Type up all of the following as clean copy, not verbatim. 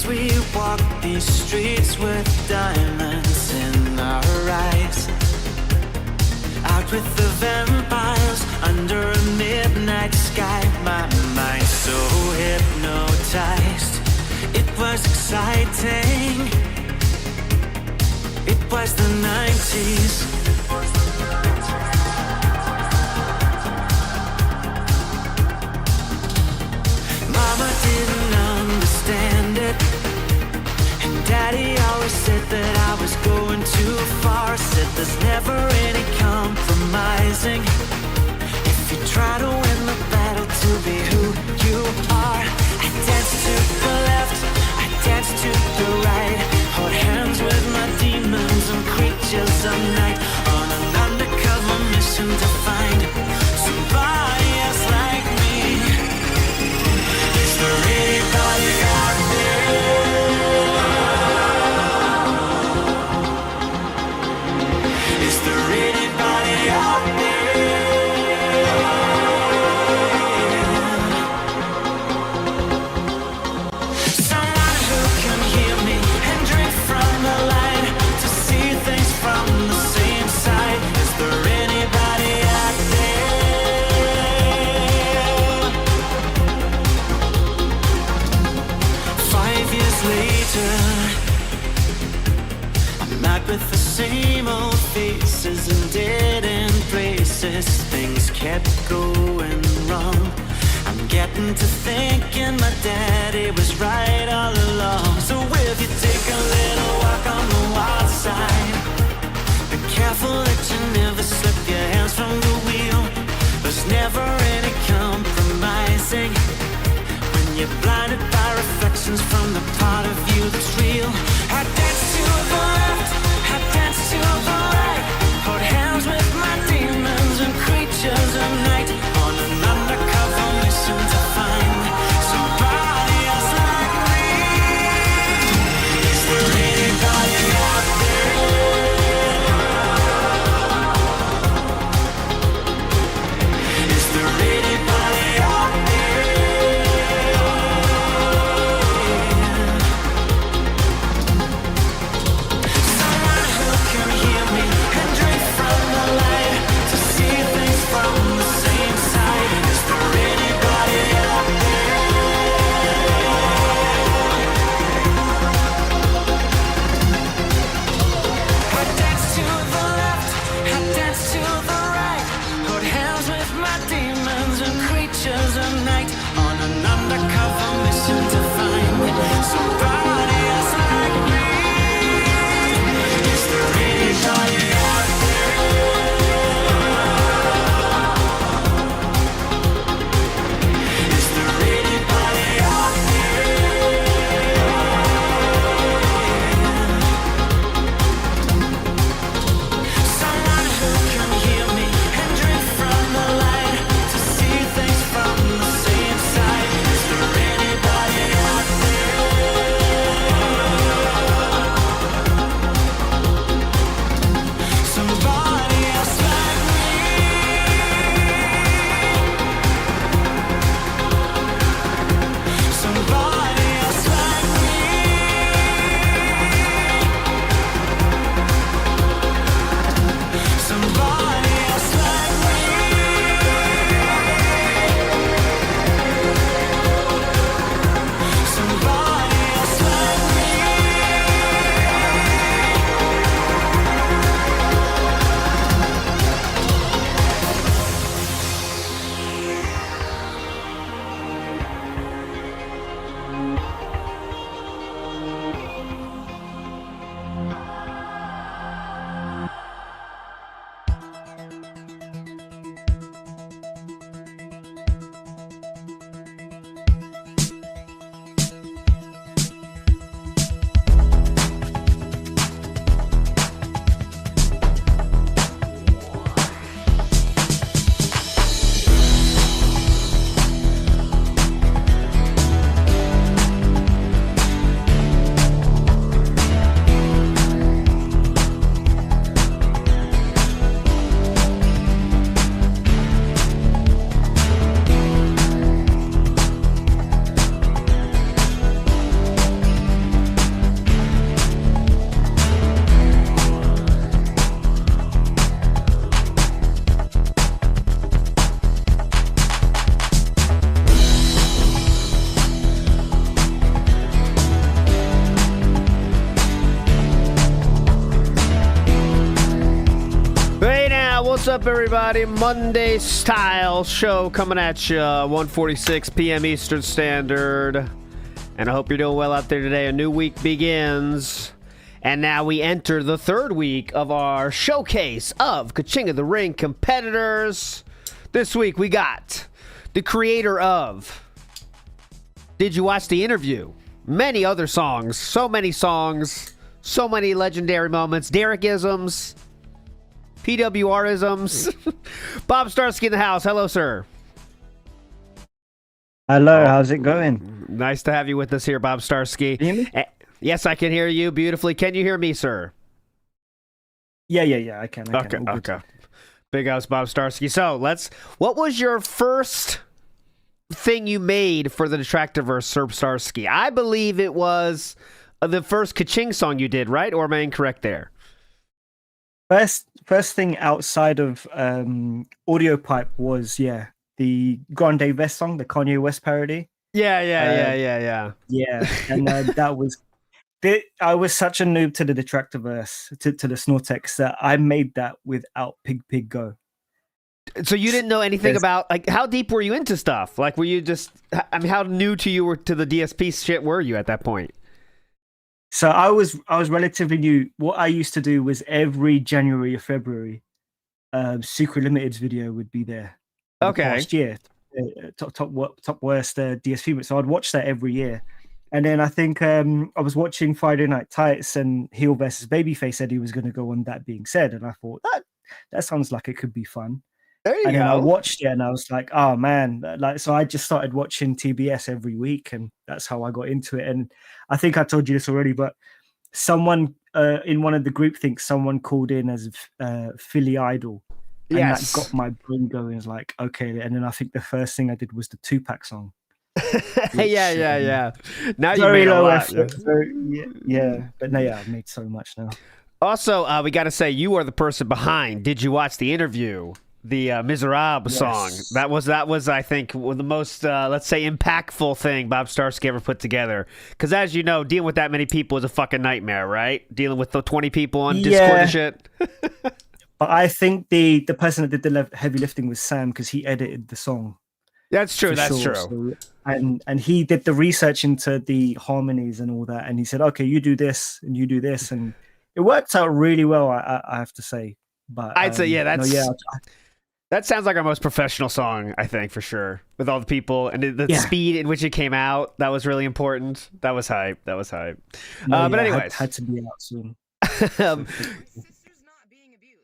we walk these streets with diamonds in our eyes. Out with the vampires under a midnight sky. My mind so hypnotized. It was exciting. It was the 90s. Mama didn't understand it, and Daddy always said that I was going too far. Said there's never any compromising if you try to win the battle to be who you are. I dance to the left, I dance to the right, hold hands with my demons and creatures of night, on an undercover mission to find somebody else like me. Is there anybody out there? Is there anybody out there? Someone who can hear me and drink from the light, to see things from the same side. Is there anybody out there? 5 years later, I'm out with the same old faces and dead end places. Things kept going wrong. I'm getting to thinking my daddy was right all along. So if you take a little walk on the wild side, be careful that you never slip your hands from the wheel. There's never any compromising when you're blinded by reflections from the part of you that's real. I dance to the left, I dance to the right, hold hands with my demons and creatures of night, on an undercover mission to find somebody else like me. Is there anybody out there? Is there anybody out there? What's up, everybody? Monday style show coming at you, 1:46 p.m. Eastern Standard. And I hope you're doing well out there today. A new week begins. And now we enter the third week of our showcase of Ka-Ching of the Ring competitors. This week we got the creator of Did You Watch the Interview? Many other songs. So many legendary moments. Derek-isms. PWR-isms. Bob Starski in the house. Hello, sir. Hello, how's it going? Nice to have you with us here, Bob Starski. Can you hear me? Yes, I can hear you beautifully. Can you hear me, sir? Yeah, I can. Okay. Big house, Bob Starski. So, what was your first thing you made for the Detractiverse, Starski? I believe it was the first Ka-Ching song you did, right? Or am I incorrect there? First thing outside of Audio Pipe was, the Grande Vest song, the Kanye West parody. Yeah. Yeah, and that was... I was such a noob to the Detractiverse, to the Snortex, that I made that without Pig Go. So you didn't know anything about, like, how deep were you into stuff? Like, were you just... I mean, how new to the DSP shit were you at that point? So I was relatively new. What I used to do was every January or February, Secret Limited's video would be there. Okay. Last year, top worst DSP. So I'd watch that every year, and then I think I was watching Friday Night Tights, and Heel versus Babyface said he was going to go on That Being Said, and I thought that sounds like it could be fun. There you go. Then I watched it, and I was like, oh man, so I just started watching TBS every week, and that's how I got into it. And I think I told you this already, but someone in one of the group thinks someone called in as Philly Idol, and that got my brain going. It's like, okay. And then I think the first thing I did was the Tupac song. Which, yeah. Now you very made a low lot. effort. But no, I've made so much now. Also, we got to say, you are the person behind Did You Watch the Interview? The Miserable song. That was I think the most let's say impactful thing Bob Starski ever put together. Because as you know, dealing with that many people is a fucking nightmare, right? Dealing with the 20 people on Discord and shit. But I think the person that did the heavy lifting was Sam, because he edited the song. That's true. That's true. So, and he did the research into the harmonies and all that, and he said, okay, you do this and you do this, and it worked out really well. I have to say. But I'd say that sounds like our most professional song, I think, for sure. With all the people and the speed in which it came out, that was really important. That was hype. But anyways, had to be out soon.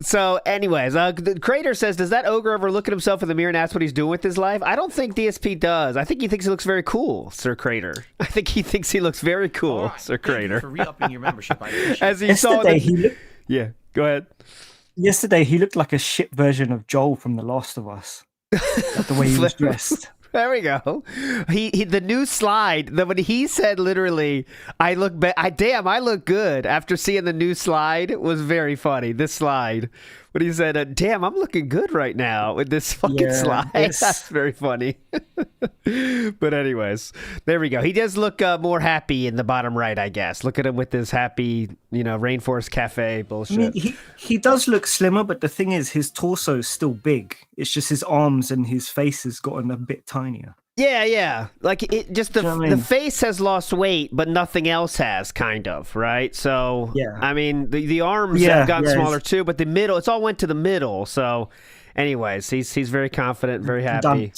So, anyways, the creator says, does that ogre ever look at himself in the mirror and ask what he's doing with his life? I don't think DSP does. I think he thinks he looks very cool, Sir Creator. I think he thinks he looks very cool, right, Sir Creator. Thank you for re-upping your membership. As he saw Yeah, go ahead. Yesterday, he looked like a shit version of Joel from The Last of Us. Like the way he was dressed. There we go. He the new slide. When he said literally, I look good after seeing the new slide was very funny. This slide, when he said, "Damn, I'm looking good right now with this fucking slide." That's very funny. But anyways, there we go. He does look more happy in the bottom right, I guess. Look at him with this happy, Rainforest Cafe bullshit. I mean, he does look slimmer, but the thing is, his torso is still big. It's just his arms and his face has gotten a bit tinier. Yeah. Like it just the face has lost weight, but nothing else has, kind of, right? So I mean, the arms have gotten smaller too, but the middle, it's all went to the middle. So, anyways, he's very confident, very happy.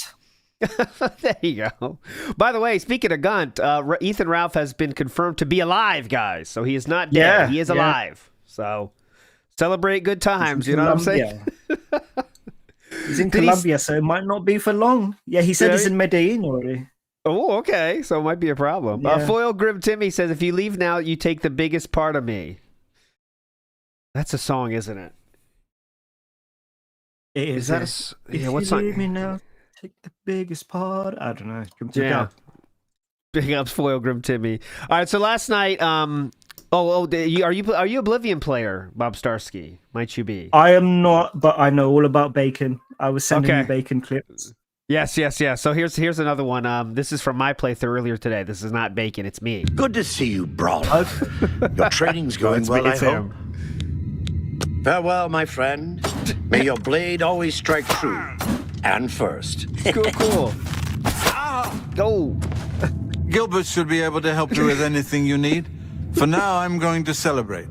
There you go. By the way, speaking of Gunt, Ethan Ralph has been confirmed to be alive, guys. So he is not dead. He is alive. So celebrate good times. You know what I'm saying? He's in Colombia, so it might not be for long. Yeah, he said he's in Medellin already. Oh, okay. So it might be a problem. Foil Grim Timmy says, if you leave now, you take the biggest part of me. That's a song, isn't it? It is. Is that what song? Leave me now, take the biggest part. I don't know. Big ups, Foil Grim Timmy. All right, so last night, are you Oblivion player, Bob Starski? Might you be? I am not, but I know all about Bacon. I was sending you Bacon clips. Yes. So here's another one. This is from my playthrough earlier today. This is not Bacon, it's me. Good to see you, Brawler. Your training's going well, I hope. Farewell, my friend. May your blade always strike true and first. Cool. Go. Gilbert should be able to help you with anything you need. For now, I'm going to celebrate.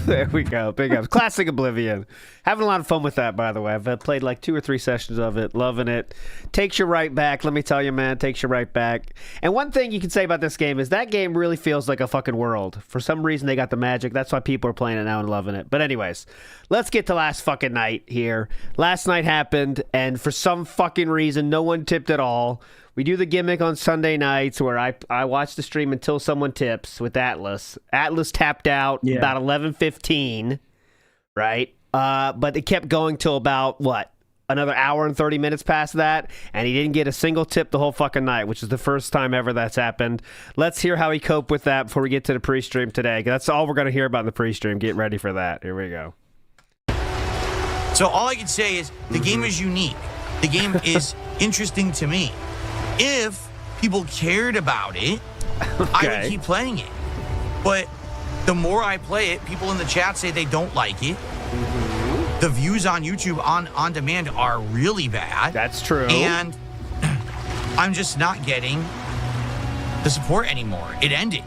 There we go. Big ups. Classic Oblivion. Having a lot of fun with that, by the way. I've played like 2 or 3 sessions of it. Loving it. Takes you right back. Let me tell you, man. Takes you right back. And one thing you can say about this game is that game really feels like a fucking world. For some reason, they got the magic. That's why people are playing it now and loving it. But anyways, let's get to last fucking night here. Last night happened, and for some fucking reason, no one tipped at all. We do the gimmick on Sunday nights where I watch the stream until someone tips with Atlas. Atlas tapped out about 11:15, right? But it kept going till about, what, another hour and 30 minutes past that, and he didn't get a single tip the whole fucking night, which is the first time ever that's happened. Let's hear how he coped with that before we get to the pre-stream today, 'cause that's all we're going to hear about in the pre-stream. Get ready for that. Here we go. So all I can say is the game is unique. The game is interesting to me. If people cared about it, I would keep playing it. But the more I play it, people in the chat say they don't like it. The views on YouTube on demand are really bad. That's true. And I'm just not getting the support anymore. It ended.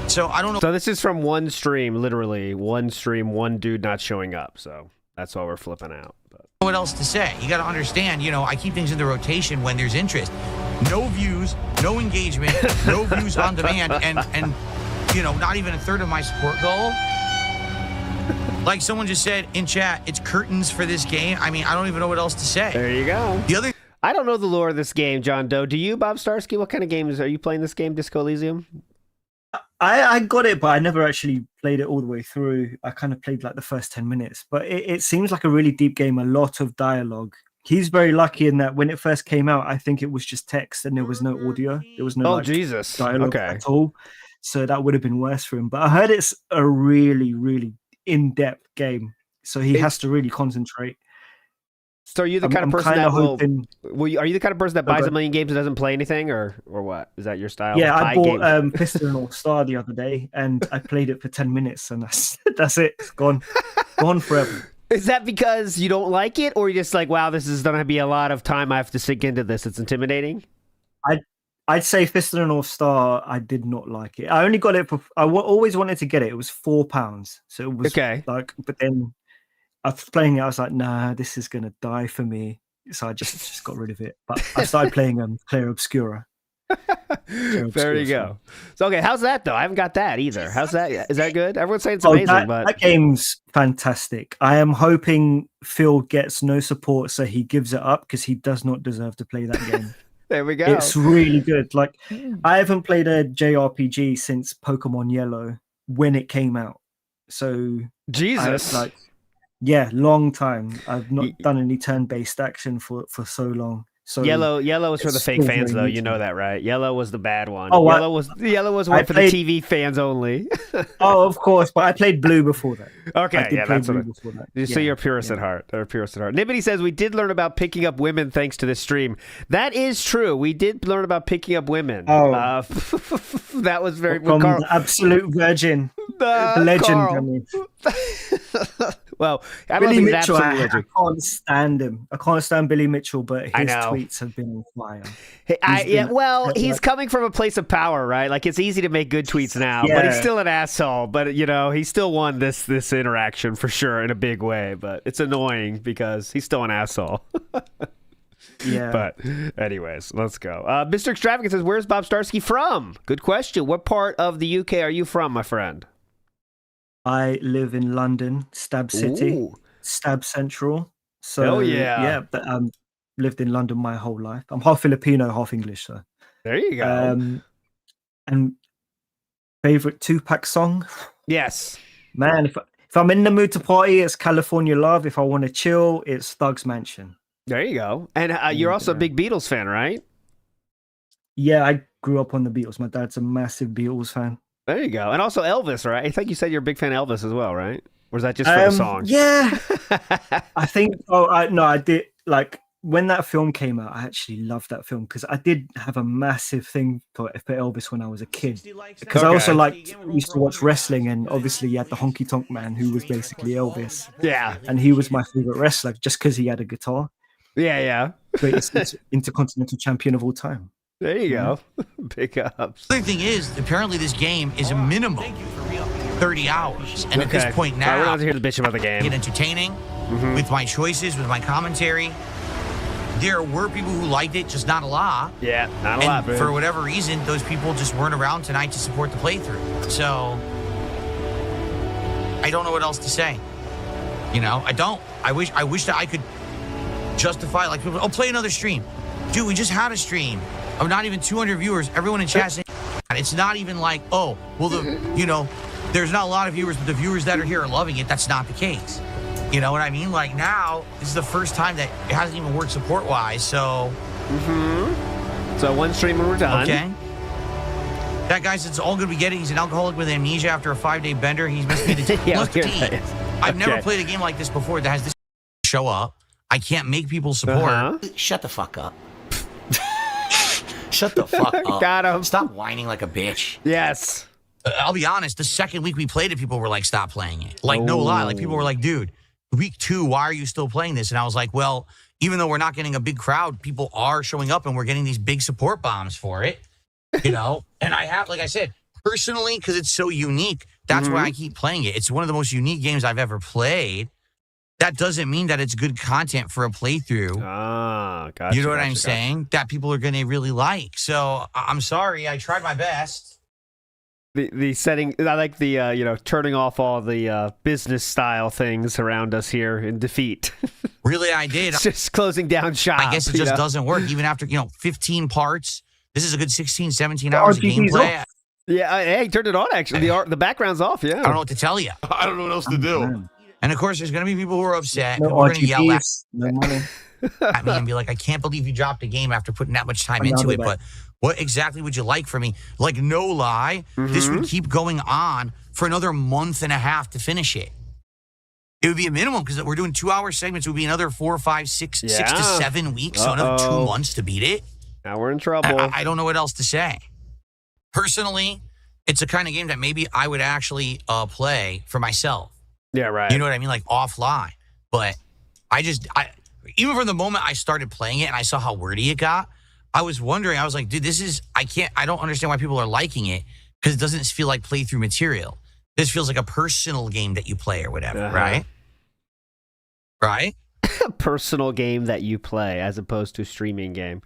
So I don't know. So this is from one stream, literally. One stream, one dude not showing up. So that's why we're flipping out. But what else to say? You got to understand, I keep things in the rotation when there's interest. No views, no engagement, no views on demand, and not even a third of my support goal. Like someone just said in chat, it's curtains for this game. I mean, I don't even know what else to say. There you go. I don't know the lore of this game, John Doe. Do you, Bob Starski? What kind of games are you playing this game, Disco Elysium? I got it, but I never actually played it all the way through. I kind of played like the first 10 minutes, but it seems like a really deep game, a lot of dialogue. He's very lucky in that when it first came out, I think it was just text and there was no audio. There was no dialogue at all. So that would have been worse for him. But I heard it's a really, really in-depth game. So he has to really concentrate. So are you the kind of person that are you the kind of person that buys a million games and doesn't play anything, or what? Is that your style? Yeah, I bought Piston and All Star the other day, and I played it for 10 minutes, and that's it. It's gone forever. Is that because you don't like it, or you're just like, wow, this is going to be a lot of time I have to sink into this? It's intimidating? I'd say Fist and North Star, I did not like it. I only got it always wanted to get it. It was £4. So it was but then after playing it, I was like, nah, this is going to die for me. So I just got rid of it. But I started playing Clair Obscura. There you go. So, okay, how's that, though? I haven't got that either. How's that? Is that good? Everyone's saying it's amazing. That game's fantastic. I am hoping Phil gets no support, so he gives it up, because he does not deserve to play that game. There we go. It's really good. Like, I haven't played a JRPG since Pokemon Yellow when it came out. So Jesus. Long time. I've not done any turn-based action for so long. So Yellow was for the fake fans, though. You know that, right? Yellow was the bad one. Yellow was one for the TV fans only. Oh, of course, but I played Blue before that. Okay, that's what so you're purist at heart. They're purist at heart. Nibbity says we did learn about picking up women thanks to this stream. That is true. We did learn about picking up women. Oh, that was very from the absolute virgin, the legend. I mean. Well, I Billy Mitchell, I can't stand him. I can't stand Billy Mitchell, but his tweets have been on fire. He's coming from a place of power, right? Like, it's easy to make good tweets now, but he's still an asshole. But, he still won this interaction for sure in a big way. But it's annoying because he's still an asshole. Yeah. But anyways, let's go. Mr. Extravagant says, where's Bob Starski from? Good question. What part of the UK are you from, my friend? I live in London, Stab City, Stab Central. So but lived in London my whole life. I'm half Filipino, half English. So there you go. And favorite Tupac song? Yes, man. If I'm in the mood to party, it's California Love. If I want to chill, it's Thug's Mansion. There you go. And you're also a big Beatles fan, right? Yeah, I grew up on the Beatles. My dad's a massive Beatles fan. There you go. And also Elvis, right? I think you said you're a big fan of Elvis as well, right? Or is that just for the song? Yeah. I think, I did, like, when that film came out, I actually loved that film because I did have a massive thing for Elvis when I was a kid. Because I also used to watch wrestling, and obviously you had the honky tonk man who was basically Elvis. Yeah, and he was my favorite wrestler just because he had a guitar. Yeah. Greatest intercontinental champion of all time. There you go. Big ups. The other thing is, apparently this game is a minimum 30 hours. And at this point now, we're not here to bitch about the game. Get entertaining with my choices, with my commentary. There were people who liked it, just not a lot. Yeah, not a lot, for whatever reason, those people just weren't around tonight to support the playthrough. So, I don't know what else to say. You know, I don't. I wish that I could justify, like, oh, play another stream. Dude, we just had a stream of not even 200 viewers. Everyone in chat saying, and it's not even like, oh, well, there's not a lot of viewers, but the viewers that are here are loving it. That's not the case. You know what I mean? Like, now, this is the first time that it hasn't even worked support-wise, so... So one stream and we're done. Okay. That guy says it's all good we get it. He's an alcoholic with amnesia after a 5-day bender. He's missed me the I've never played a game like this before that has this show up. I can't make people support. Shut the fuck up. Shut the fuck up. Got him. Stop whining like a bitch. Yes. I'll be honest, the second week we played it, people were like, stop playing it. Like, no lie. Like, people were like, dude, week 2, why are you still playing this? And I was like, well, even though we're not getting a big crowd, people are showing up and we're getting these big support bombs for it, you know? And I have, like I said, personally, because it's so unique, that's why I keep playing it. It's one of the most unique games I've ever played. That doesn't mean that it's good content for a playthrough. Gotcha. You know what I'm saying? That people are going to really like. So I'm sorry. I tried my best. The setting, I like the, turning off all the business style things around us here in defeat. Really, I did. Just closing down shop. I guess it just doesn't work. Even after, 15 parts, this is a good 16, 17 hours of gameplay. Yeah, hey, turned it on, actually. The background's off, yeah. I don't know what to tell you. I don't know what else to do. And, of course, there's going to be people who are upset. No people are going to yell at me and be like, I can't believe you dropped a game after putting that much time into it. But what exactly would you like from me? Like, no lie, this would keep going on for another month and a half to finish it. It would be a minimum because we're doing 2-hour segments. It would be another 4, 5, 6 to 7 weeks. So another 2 months to beat it. Now we're in trouble. I don't know what else to say. Personally, it's a kind of game that maybe I would actually play for myself. Yeah, right. You know what I mean? Like offline. But even from the moment I started playing it and I saw how wordy it got, I was wondering, I was like, dude, I don't understand why people are liking it because it doesn't feel like playthrough material. This feels like a personal game that you play or whatever, right? Right? A personal game that you play as opposed to a streaming game.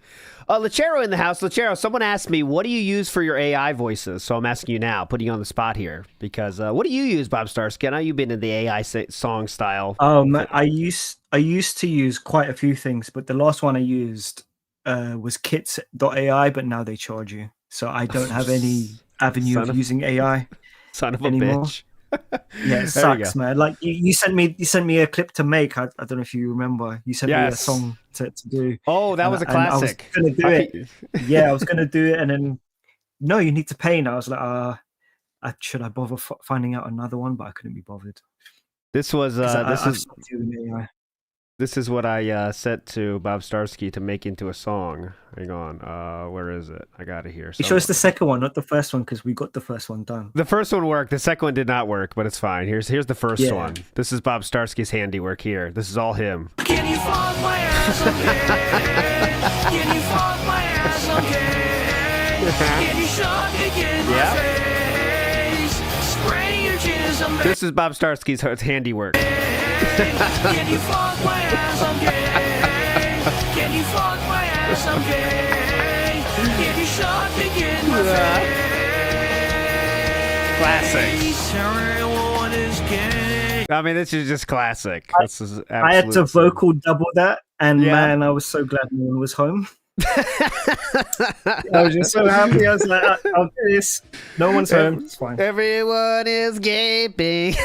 Lechero in the house. Lechero, someone asked me, what do you use for your AI voices? So I'm asking you now, putting you on the spot here. Because what do you use, Bob Starski? I know you've been in the AI song style. I used to use quite a few things, but the last one I used was kits.ai, but now they charge you. So I don't have any avenue of using AI son of a anymore. Bitch. Yeah, it sucks, man. Like you sent me a clip to make. I don't know if you remember. You sent me a song to do. Oh, that was a classic. I was gonna do it. Yeah, I was gonna do it, and then no, you need to pay. And I was like, should I bother finding out another one? But I couldn't be bothered. This was This is what I sent to Bob Starski to make into a song. Hang on, where is it? I got it here. You sure it's the second one, not the first one, because we got the first one done. The first one worked. The second one did not work, but it's fine. Here's the first one. This is Bob Starski's handiwork here. This is all him. Can you fuck my ass okay? Can you fuck my ass okay? Can you shove it in my face? Spray your jizz on me. This is Bob Starski's handiwork. Can you fuck my ass okay? Can you fuck my ass okay? Can you shove it in my face? Classic. Everyone is gay. I mean, this is just classic. This is I had to vocal double that, and man, I was so glad no one was home. I was just so happy. I was like, I'll do this. No one's home. It's fine. Everyone is gaping.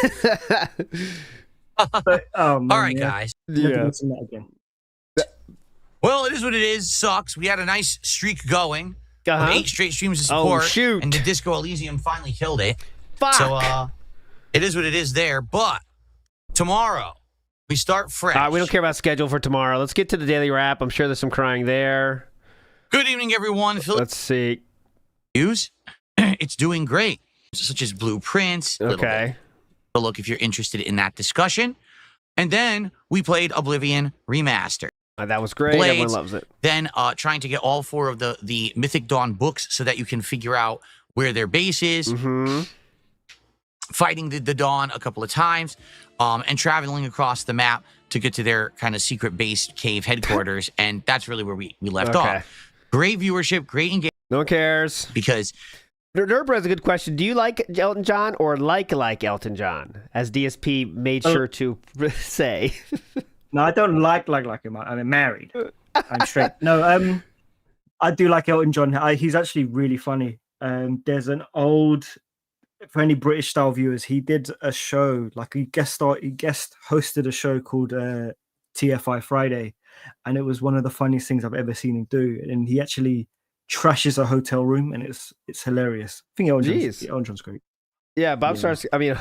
But, all right, guys. Yeah. Well, it is what it is. Sucks. We had a nice streak going. 8 straight streams of support. Oh, shoot. And the Disco Elysium finally killed it. Fuck. So, it is what it is there. But tomorrow, We start fresh. We don't care about schedule for tomorrow. Let's get to the daily wrap. I'm sure there's some crying there. Good evening, everyone. Let's see. News. It's doing great, such as blueprints. Okay. A look if you're interested in that discussion. And then we played Oblivion Remastered. That was great. Blades, everyone loves it. Then trying to get all 4 of the Mythic Dawn books so that you can figure out where their base is. Fighting the Dawn a couple of times. And traveling across the map to get to their kind of secret base cave headquarters. And that's really where we left off. Great viewership, great engagement. No one cares. Because Nerdbro has a good question. Do you like Elton John or like Elton John? As DSP made sure to say. No, I don't like him. I'm married. I'm straight. No, I do like Elton John. He's actually really funny. There's an old, for any British style viewers, he did a show, like he guest hosted a show called TFI Friday, and it was one of the funniest things I've ever seen him do. And he actually trashes a hotel room, and it's hilarious. I think Elton John's great. Yeah, Bob Starski. I mean,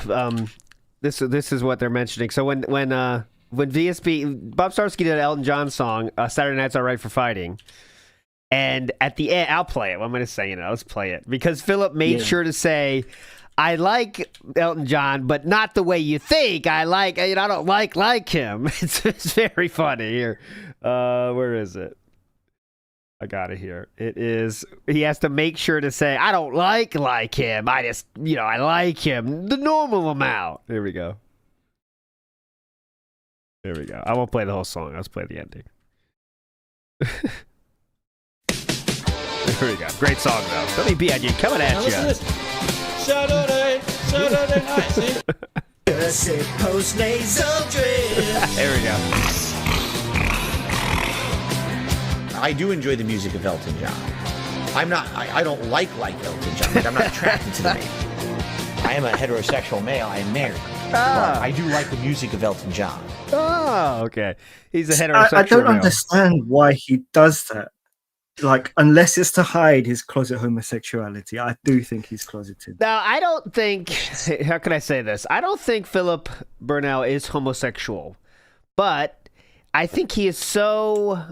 this is what they're mentioning. So when VSP Bob Starski did an Elton John song, "Saturday Night's All Right for Fighting," and at the end, I'll play it. I'm going to say, let's play it because Philip made sure to say, "I like Elton John, but not the way you think. I don't like him." It's very funny here. Where is it? I got it here. It is. He has to make sure to say, "I don't like him. I just, I like him the normal amount." There we go. There we go. I won't play the whole song. Let's play the ending. There we go. Great song though. WPIG coming at you. Saturday night. See? Post nasal drip. There we go. I do enjoy the music of Elton John. I don't like Elton John. Like, I'm not attracted to the man. I am a heterosexual male. I am married. But I do like the music of Elton John. Oh, okay. He's a heterosexual I don't male. understand why he does that. Like, unless it's to hide his closet homosexuality, I do think he's closeted. Now, I don't think, how can I say this? I don't think Philip Burnell is homosexual, but I think he is so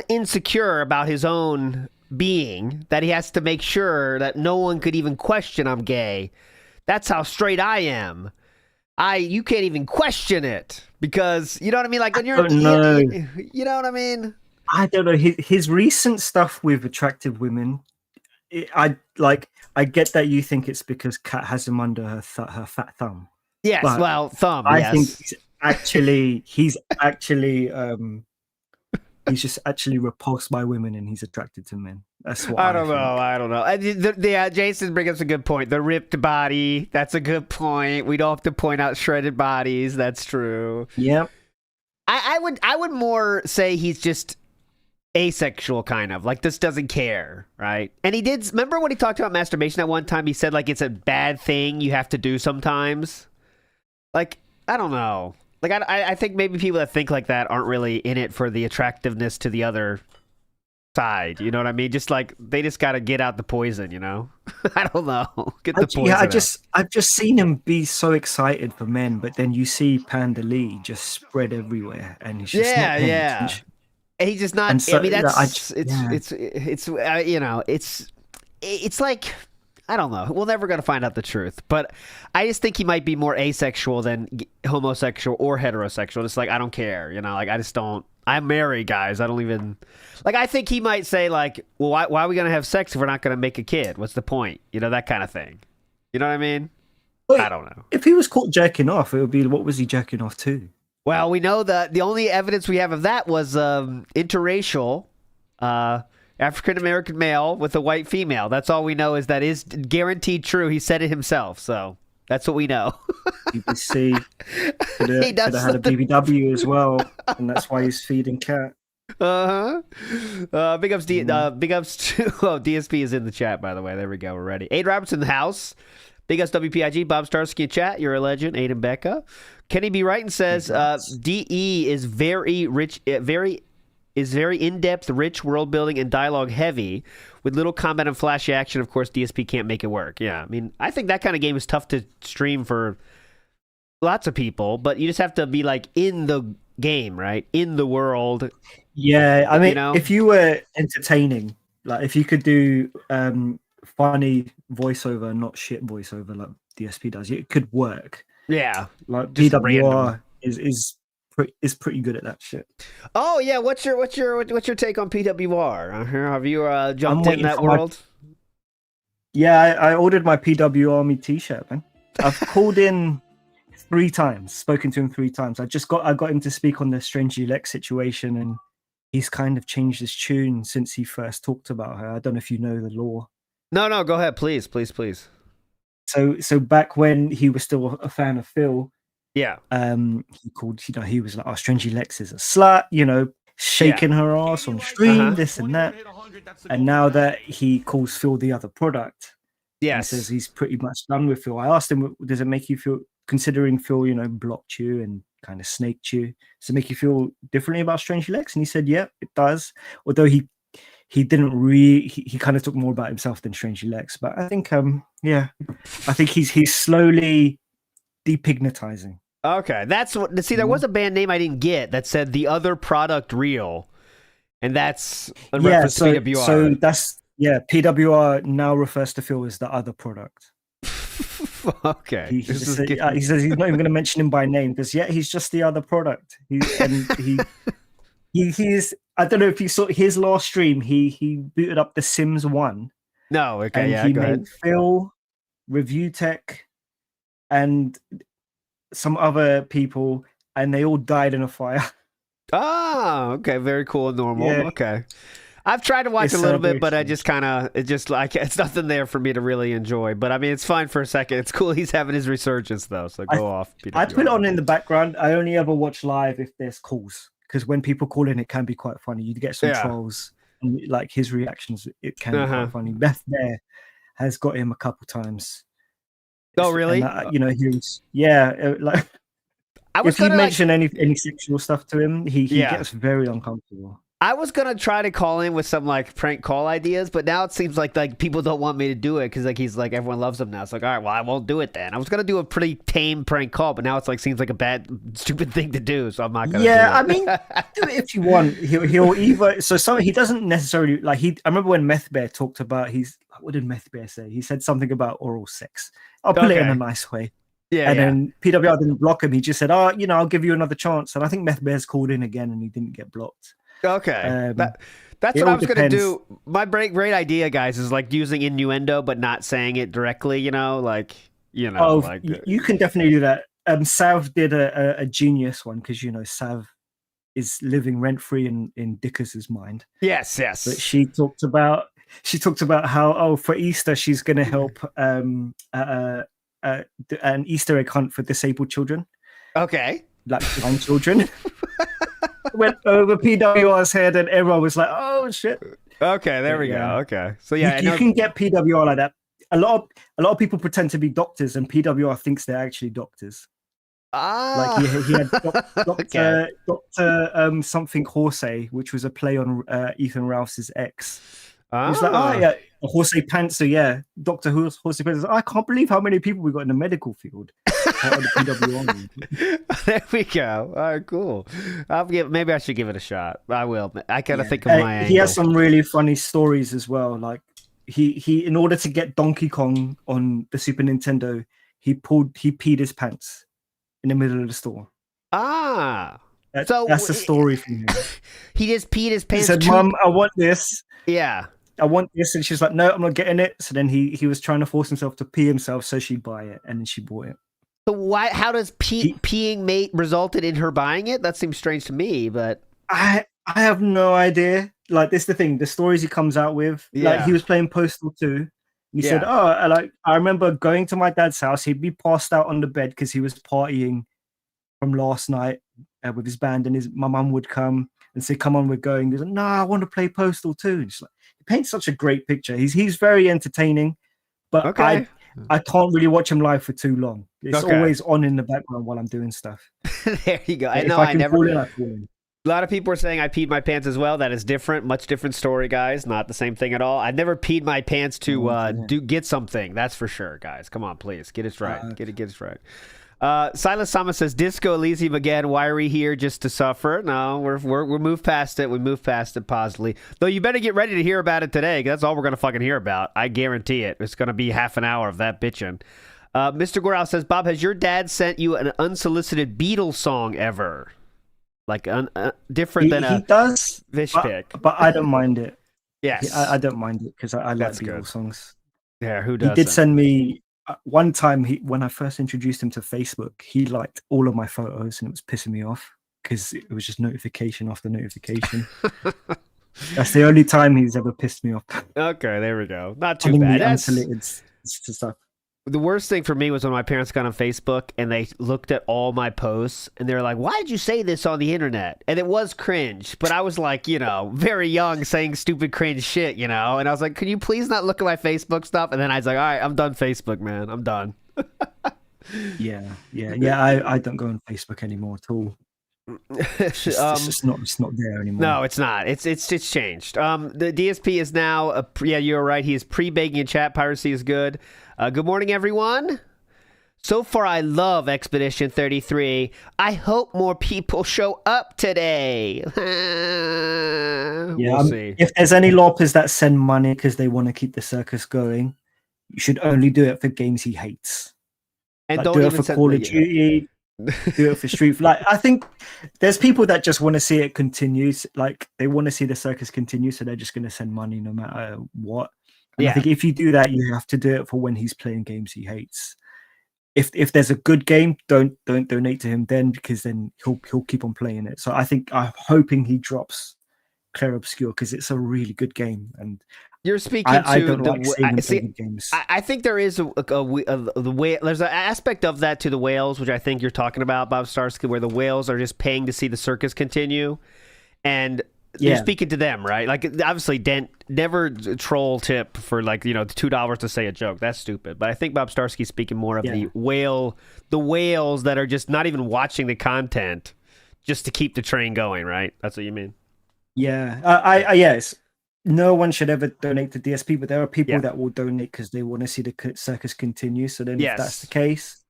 insecure about his own being that he has to make sure that no one could even question I'm gay. That's how straight I am. You can't even question it because, you know what I mean? Like when you're, you know what I mean? I don't know. His recent stuff with attractive women, I get that you think it's because Kat has him under her fat thumb. Yes, but well, thumb. I think he's just actually repulsed by women and he's attracted to men. That's what I don't know. Jason brings up a good point. The ripped body. That's a good point. We don't have to point out shredded bodies. That's true. Yep. I would more say he's just asexual, kind of like this doesn't care, right? And he did. Remember when he talked about masturbation at one time? He said like it's a bad thing you have to do sometimes. Like I don't know. Like I think maybe people that think like that aren't really in it for the attractiveness to the other side. You know what I mean? Just like they just got to get out the poison. You know? I don't know. Get the poison. Yeah, I've just seen him be so excited for men, but then you see Panda Lee just spread everywhere, and he's just not paying attention. He's just not. So, I mean, that's it's like. I don't know. We're never going to find out the truth. But I just think he might be more asexual than homosexual or heterosexual. It's like, I don't care. You know, like, I just don't. I'm married, guys. I don't even. Like, I think he might say, like, well, why are we going to have sex if we're not going to make a kid? What's the point? You know, that kind of thing. You know what I mean? Wait, I don't know. If he was caught jacking off, it would be, what was he jacking off to? Well, we know that the only evidence we have of that was interracial. African-American male with a white female. That's all we know is that is guaranteed true. He said it himself, so that's what we know. BBC could have had a BBW as well, and that's why he's feeding Cat. Big ups to DSP is in the chat, by the way. There we go. We're ready. Aid Roberts in the house. Big ups WPIG. Bob Starski in chat. You're a legend. Aid and Becca. Kenny B. Wrighton says DE is very rich, very in-depth, rich world building and dialogue heavy with little combat and flashy action. Of course, DSP can't make it work. Yeah, I mean, I think that kind of game is tough to stream for lots of people, but you just have to be like in the game, right? In the world. Yeah, I mean, if you were entertaining, like if you could do funny voiceover, not shit voiceover like DSP does, it could work. Yeah, like PWR is pretty good at that shit. Oh yeah, what's your take on PWR? Have you jumped in that world? Yeah, I ordered my PW Army T-shirt, man. I've called in 3 times, spoken to him 3 times. I got him to speak on the Strangely Lex situation, and he's kind of changed his tune since he first talked about her. I don't know if you know the lore. No, go ahead, please. So back when he was still a fan of Phil, yeah, he called, he was like, "Oh, Strangely Lex is a slut," shaking her ass on stream, this and that. And now that he calls Phil the other product, he says he's pretty much done with Phil. I asked him, does it make you feel, considering Phil, blocked you and kind of snaked you, does it make you feel differently about Strangely Lex? And he said, yeah, it does. Although he didn't really, he kind of talked more about himself than Strangely Lex. But I think, I think he's slowly depignetizing. Okay, that's what. See, there was a band name I didn't get that said the other product real, and that's a reference to PWR. So that's PWR now refers to Phil as the other product. Okay, he says he's not even going to mention him by name because he's just the other product. He's I don't know if you saw his last stream. He booted up The Sims 1. No, okay, and he made Phil, Review Tech, and some other people, and they all died in a fire. Oh, okay, very cool and normal. Yeah. Okay, I've tried to watch a little bit, but I just it's nothing there for me to really enjoy. But I mean, it's fine for a second. It's cool he's having his resurgence though. So go off. PWR. I put it on in the background. I only ever watch live if there's calls, because when people call in, it can be quite funny. You get some trolls, and like his reactions, it can be quite funny. Beth Bear has got him a couple times. Oh, really? And, he was, like, if you mention any sexual stuff to him, he gets very uncomfortable. I was gonna try to call in with some like prank call ideas, but now it seems like people don't want me to do it because like he's like everyone loves him now. It's like, all right, well I won't do it then. I was gonna do a pretty tame prank call, but now it's like seems like a bad, stupid thing to do, so I'm not gonna. Yeah, I mean, do it if you want. He'll either he doesn't necessarily like I remember when Meth Bear talked about what did Meth Bear say? He said something about oral sex. I'll put it in a nice way. Yeah, and then PWR didn't block him. He just said, "Oh, I'll give you another chance." And I think Meth Bear's called in again, and he didn't get blocked. Okay, that's what I was gonna do. My great idea, guys, is like using innuendo but not saying it directly. You can definitely do that. Sav did a genius one because Sav is living rent free in Dickers's mind. Yes. But she talked about how for Easter she's gonna help an Easter egg hunt for disabled children. Okay, like blind children. Went over PWR's head, and everyone was like, "Oh shit!" Okay, there we go. Okay, so you can get PWR like that. A lot of people pretend to be doctors, and PWR thinks they're actually doctors. Like he had Doctor something Horsey, which was a play on Ethan Rous's ex. He was like, "Oh yeah, Horsey Panther, Doctor Horsey Panther." I can't believe how many people we got in the medical field. There we go. All right, cool. Maybe I should give it a shot. I will. I gotta think of my angle. He has some really funny stories as well. Like he in order to get Donkey Kong on the Super Nintendo, he peed his pants in the middle of the store. That's the story from him. He just peed his pants. He said, "Mom, I want this." Yeah. I want this, and she's like, "No, I'm not getting it." So then he was trying to force himself to pee himself, so she'd buy it, and then she bought it. So how does peeing resulted in her buying it? That seems strange to me, but I have no idea. Like, this is the thing, the stories he comes out with. Like, he was playing Postal 2. And he said, I remember going to my dad's house. He'd be passed out on the bed because he was partying from last night with his band, and my mum would come and say, "Come on, we're going." He's like, "No, I want to play Postal 2." And she's like, he paints such a great picture. He's very entertaining, but I can't really watch him live for too long. It's always on in the background while I'm doing stuff. There you go. I never. A lot of people are saying I peed my pants as well. That is different, much different story, guys. Not the same thing at all. I never peed my pants to get something. That's for sure, guys. Come on, please get it right. Get it right. Silas Sama says, "Disco Elysium again. Why are we here just to suffer?" No, we're moved past it. We moved past it positively. Though you better get ready to hear about it today. 'Cause that's all we're gonna fucking hear about. I guarantee it. It's gonna be half an hour of that bitching. Mr. Goral says, "Bob, has your dad sent you an unsolicited Beatles song ever? Like different than he a does fish pick?" But I don't mind it. Yes, I don't mind it because I like That's Beatles good. songs. Yeah, who does? He did send me one time. When I first introduced him to Facebook, he liked all of my photos, and it was pissing me off because it was just notification after notification. That's the only time he's ever pissed me off. Okay, there we go. Not too bad. Unsolicited stuff. The worst thing for me was when my parents got on Facebook and they looked at all my posts and they were like, "Why did you say this on the internet?" And it was cringe, but I was like, very young saying stupid cringe shit, And I was like, "Can you please not look at my Facebook stuff?" And then I was like, "All right, I'm done Facebook, man. I'm done." Yeah. I don't go on Facebook anymore at all. It's just not there anymore. No, it's not. It's changed. The DSP is now you're right. He is pre-begging in chat. Piracy is good. Good morning, everyone. So far, I love Expedition 33. I hope more people show up today. We'll see. If there's any LARPers that send money because they want to keep the circus going, you should only do it for games he hates. And like, don't do it even for Call of Duty. Do it for Street. Like, I think there's people that just want to see it continue. Like, they want to see the circus continue, so they're just going to send money no matter what. And I think if you do that, you have to do it for when he's playing games he hates. If there's a good game, don't donate to him then, because then he'll keep on playing it. So I'm hoping he drops Claire Obscure because it's a really good game. And you're speaking I to don't like seeing him play good games. I think there is the way there's an aspect of that to the whales, which I think you're talking about, Bob Starski, where the whales are just paying to see the circus continue, and you're speaking to them, right? Like, obviously, never troll tip for $2 to say a joke. That's stupid. But I think Bob Starski's speaking more of the whales that are just not even watching the content just to keep the train going, right? That's what you mean? Yeah. Yes. No one should ever donate to DSP, but there are people that will donate because they want to see the circus continue. So then, if that's the case,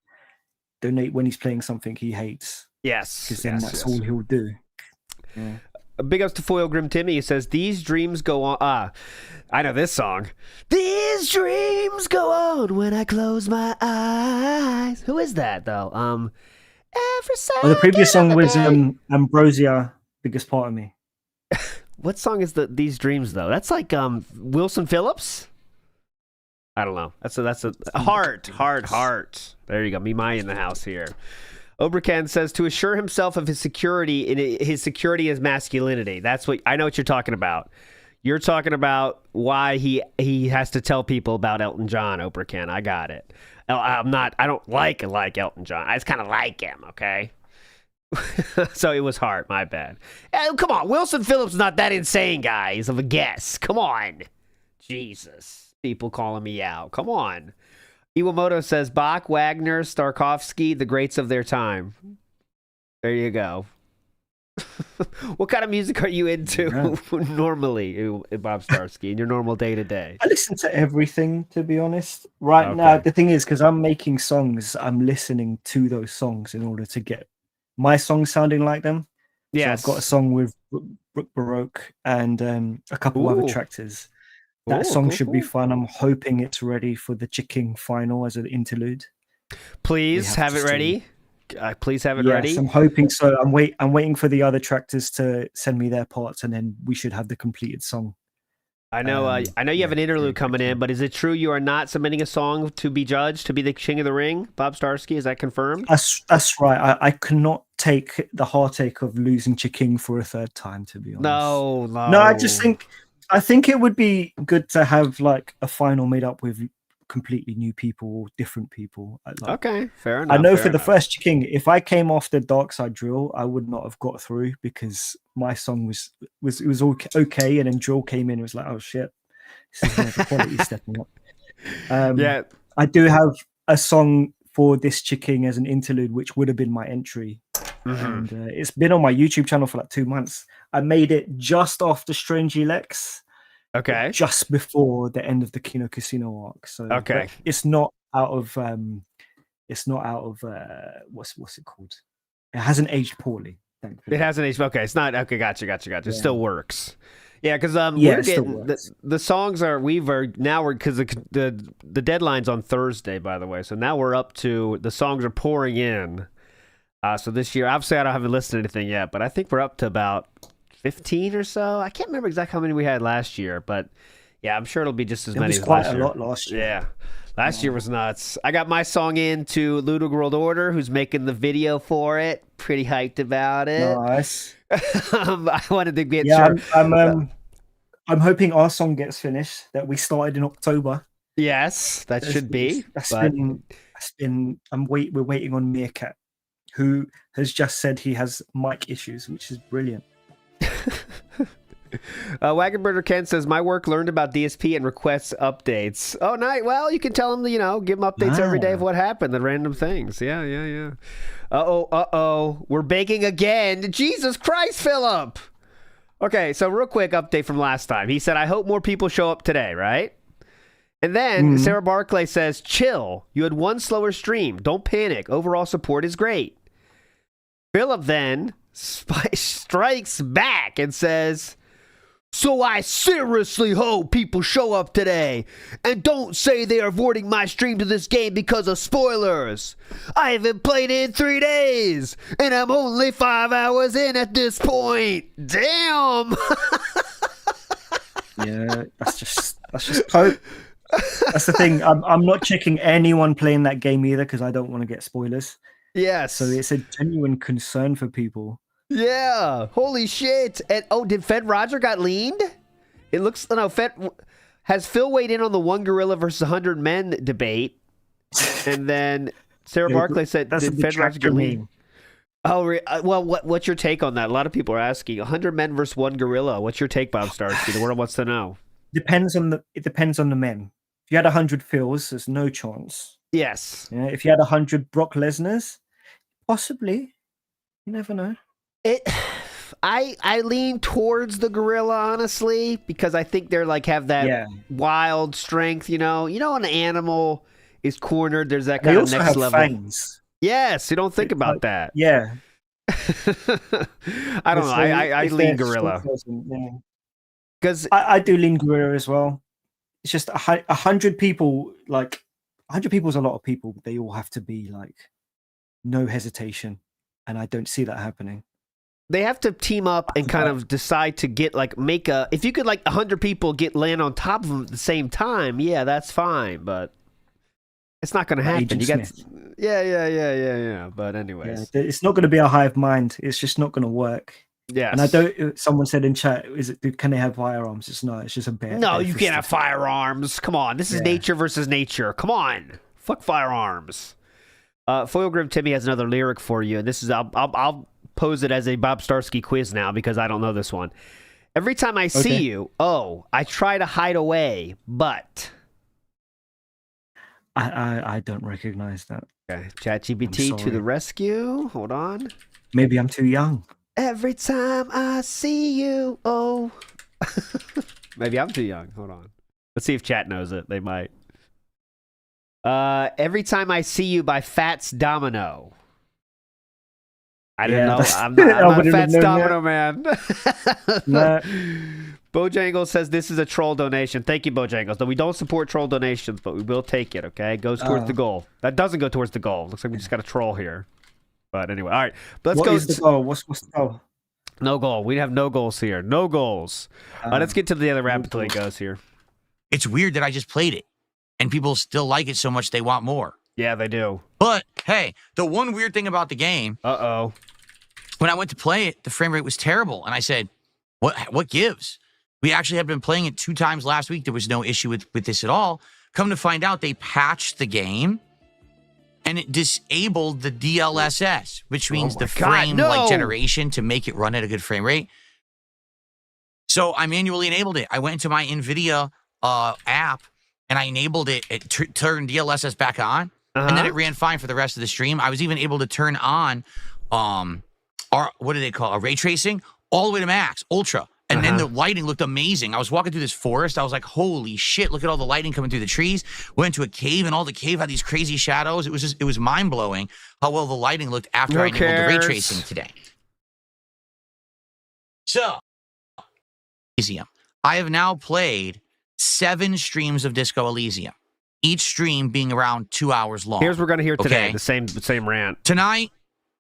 donate when he's playing something he hates. Yes, because then that's all he'll do. Yeah. Big ups to Foil Grim Timmy. He says, "These dreams go on." I know this song. "These dreams go on when I close my eyes." Who is that though? Every second. The previous song was Ambrosia, Biggest Part of Me. What song is These Dreams though? That's like Wilson Phillips. I don't know. That's a heart. There you go. Me, my in the house here. Oberkan says, to assure himself of his security, his security is masculinity. That's what I know what you're talking about. You're talking about why he has to tell people about Elton John, Oberkan. I got it. I don't like Elton John. I just kind of like him, okay? So it was hard. My bad. Come on. Wilson Phillips is not that insane, guys, of a guess. Come on. Jesus. People calling me out. Come on. Iwamoto says, Bach, Wagner, Starkovsky, the greats of their time. There you go. What kind of music are you into normally, Bob Starski, in your normal day-to-day? I listen to everything, to be honest. Right now, the thing is, because I'm making songs, I'm listening to those songs in order to get my songs sounding like them. Yes. So I've got a song with Brooke Baroque and a couple other tractors. That song should be fun. I'm hoping it's ready for the Chiking final as an interlude. Please have it ready. Please have it ready. I'm hoping so. I'm waiting for the other tractors to send me their parts, and then we should have the completed song. I know. I know you have an interlude coming in, but is it true you are not submitting a song to be judged to be the King of the Ring, Bob Starski? Is that confirmed? That's right. I cannot take the heartache of losing Chiking for a third time. To be honest, no. I think it would be good to have like a final made up with completely new people or different people. Okay, fair enough. I know for the first King, if I came off the Dark Side Drill, I would not have got through because my song was okay, and then Drill came in and was like, oh shit, this is the quality stepping up. I do have a song for this King as an interlude, which would have been my entry. And it's been on my YouTube channel for like 2 months. I made it just after Strangely Lex. Okay. Just before the end of the Kino Casino arc. So okay. It's not out of it's not out of what's it called? It hasn't aged poorly. Thankfully. It hasn't aged. Okay, it's not okay. Gotcha. Yeah. It still works. Yeah, because Yeah, we're it still getting works. the songs are now because the deadline's on Thursday, by the way. So now we're up to the songs are pouring in. So this year, obviously, I haven't listened to anything yet, but I think we're up to about 15 or so. I can't remember exactly how many we had last year, but yeah, I'm sure it'll be just as many as last year. Quite a lot last year. Yeah. Last year was nuts. I got my song in to Ludwig World Order, who's making the video for it. Pretty hyped about it. Nice. I wanted to get Yeah, sure. I'm hoping our song gets finished that we started in October. Yes, that should be. We're waiting on Meerkat, who has just said he has mic issues, which is brilliant. Wagonburner Ken says, my work learned about DSP and requests updates. Oh, nice. Well, you can tell them, give them updates every day of what happened, the random things. Yeah. Uh-oh. We're baking again. Jesus Christ, Philip. Okay, so real quick update from last time. He said, I hope more people show up today, right? And then Sarah Barclay says, chill. You had one slower stream. Don't panic. Overall support is great. Philip then strikes back and says, so I seriously hope people show up today and don't say they are avoiding my stream to this game because of spoilers. I haven't played in 3 days and I'm only 5 hours in at this point. Damn. Yeah, that's just hope. That's the thing. I'm not checking anyone playing that game either because I don't want to get spoilers. Yes. So it's a genuine concern for people. Yeah. Holy shit. And did Fed Roger got leaned? It looks has Phil weighed in on the 1 gorilla versus 100 men debate. And then Sarah Barclay said, did Fed Roger get leaned? Oh, well, what's your take on that? A lot of people are asking 100 men versus 1 gorilla. What's your take, Bob Starski? The world wants to know. It depends on the men. If you had 100 Phils, there's no chance. Yes. Yeah, if you had 100 Brock Lesnar's, possibly. You never know. I lean towards the gorilla, honestly, because I think they're have that wild strength, when an animal is cornered, there's that kind of next level. Fangs. Yes, you don't think about that. Yeah. I don't know. I lean gorilla. Because I do lean gorilla as well. It's just 100 people, 100 people is a lot of people. They all have to be no hesitation. And I don't see that happening. They have to team up and kind of decide to get if you could 100 people land on top of them at the same time, yeah, that's fine, but it's not going to happen. You got yeah. But anyways, it's not going to be a hive mind. It's just not going to work. Yeah. And I don't. Someone said in chat, can they have firearms? It's just a bear. No, you can't have firearms. Come on, this is nature versus nature. Come on, fuck firearms. Foil Grim Timmy has another lyric for you, and this is I'll pose it as a Bob Starski quiz now because I don't know this one. Every time I see you, I try to hide away, but I don't recognize that. Okay, ChatGPT to the rescue. Hold on. Maybe I'm too young. Every time I see you, maybe I'm too young. Hold on. Let's see if chat knows it. They might. Every time I see you by Fats Domino. I don't know. I'm not a Fats Domino man. Nah. Bojangles says this is a troll donation. Thank you, Bojangles. Though we don't support troll donations, but we will take it. Okay, it goes towards the goal. That doesn't go towards the goal. Looks like we just got a troll here. But anyway, all right. Let's go. What is the goal? What's the goal? No goal. We have no goals here. No goals. Let's get to the other rabbit until he goes here. It's weird that I just played it, and people still like it so much they want more. Yeah, they do. But hey, the one weird thing about the game. When I went to play it, the frame rate was terrible, and I said, "What gives?" We actually had been playing it 2 times last week. There was no issue with this at all. Come to find out, they patched the game, and it disabled the DLSS, which means the frame generation to make it run at a good frame rate. So I manually enabled it. I went into my NVIDIA app, and I enabled it. It turned DLSS back on, and then it ran fine for the rest of the stream. I was even able to turn on, what do they call it? Ray tracing all the way to max, ultra, And then the lighting looked amazing. I was walking through this forest. I was like, holy shit, look at all the lighting coming through the trees. Went to a cave, and all the cave had these crazy shadows. It was mind-blowing how well the lighting looked after I enabled the ray tracing today. So, Elysium. I have now played 7 streams of Disco Elysium, each stream being around 2 hours long. Here's what we're going to hear today, the same rant. Tonight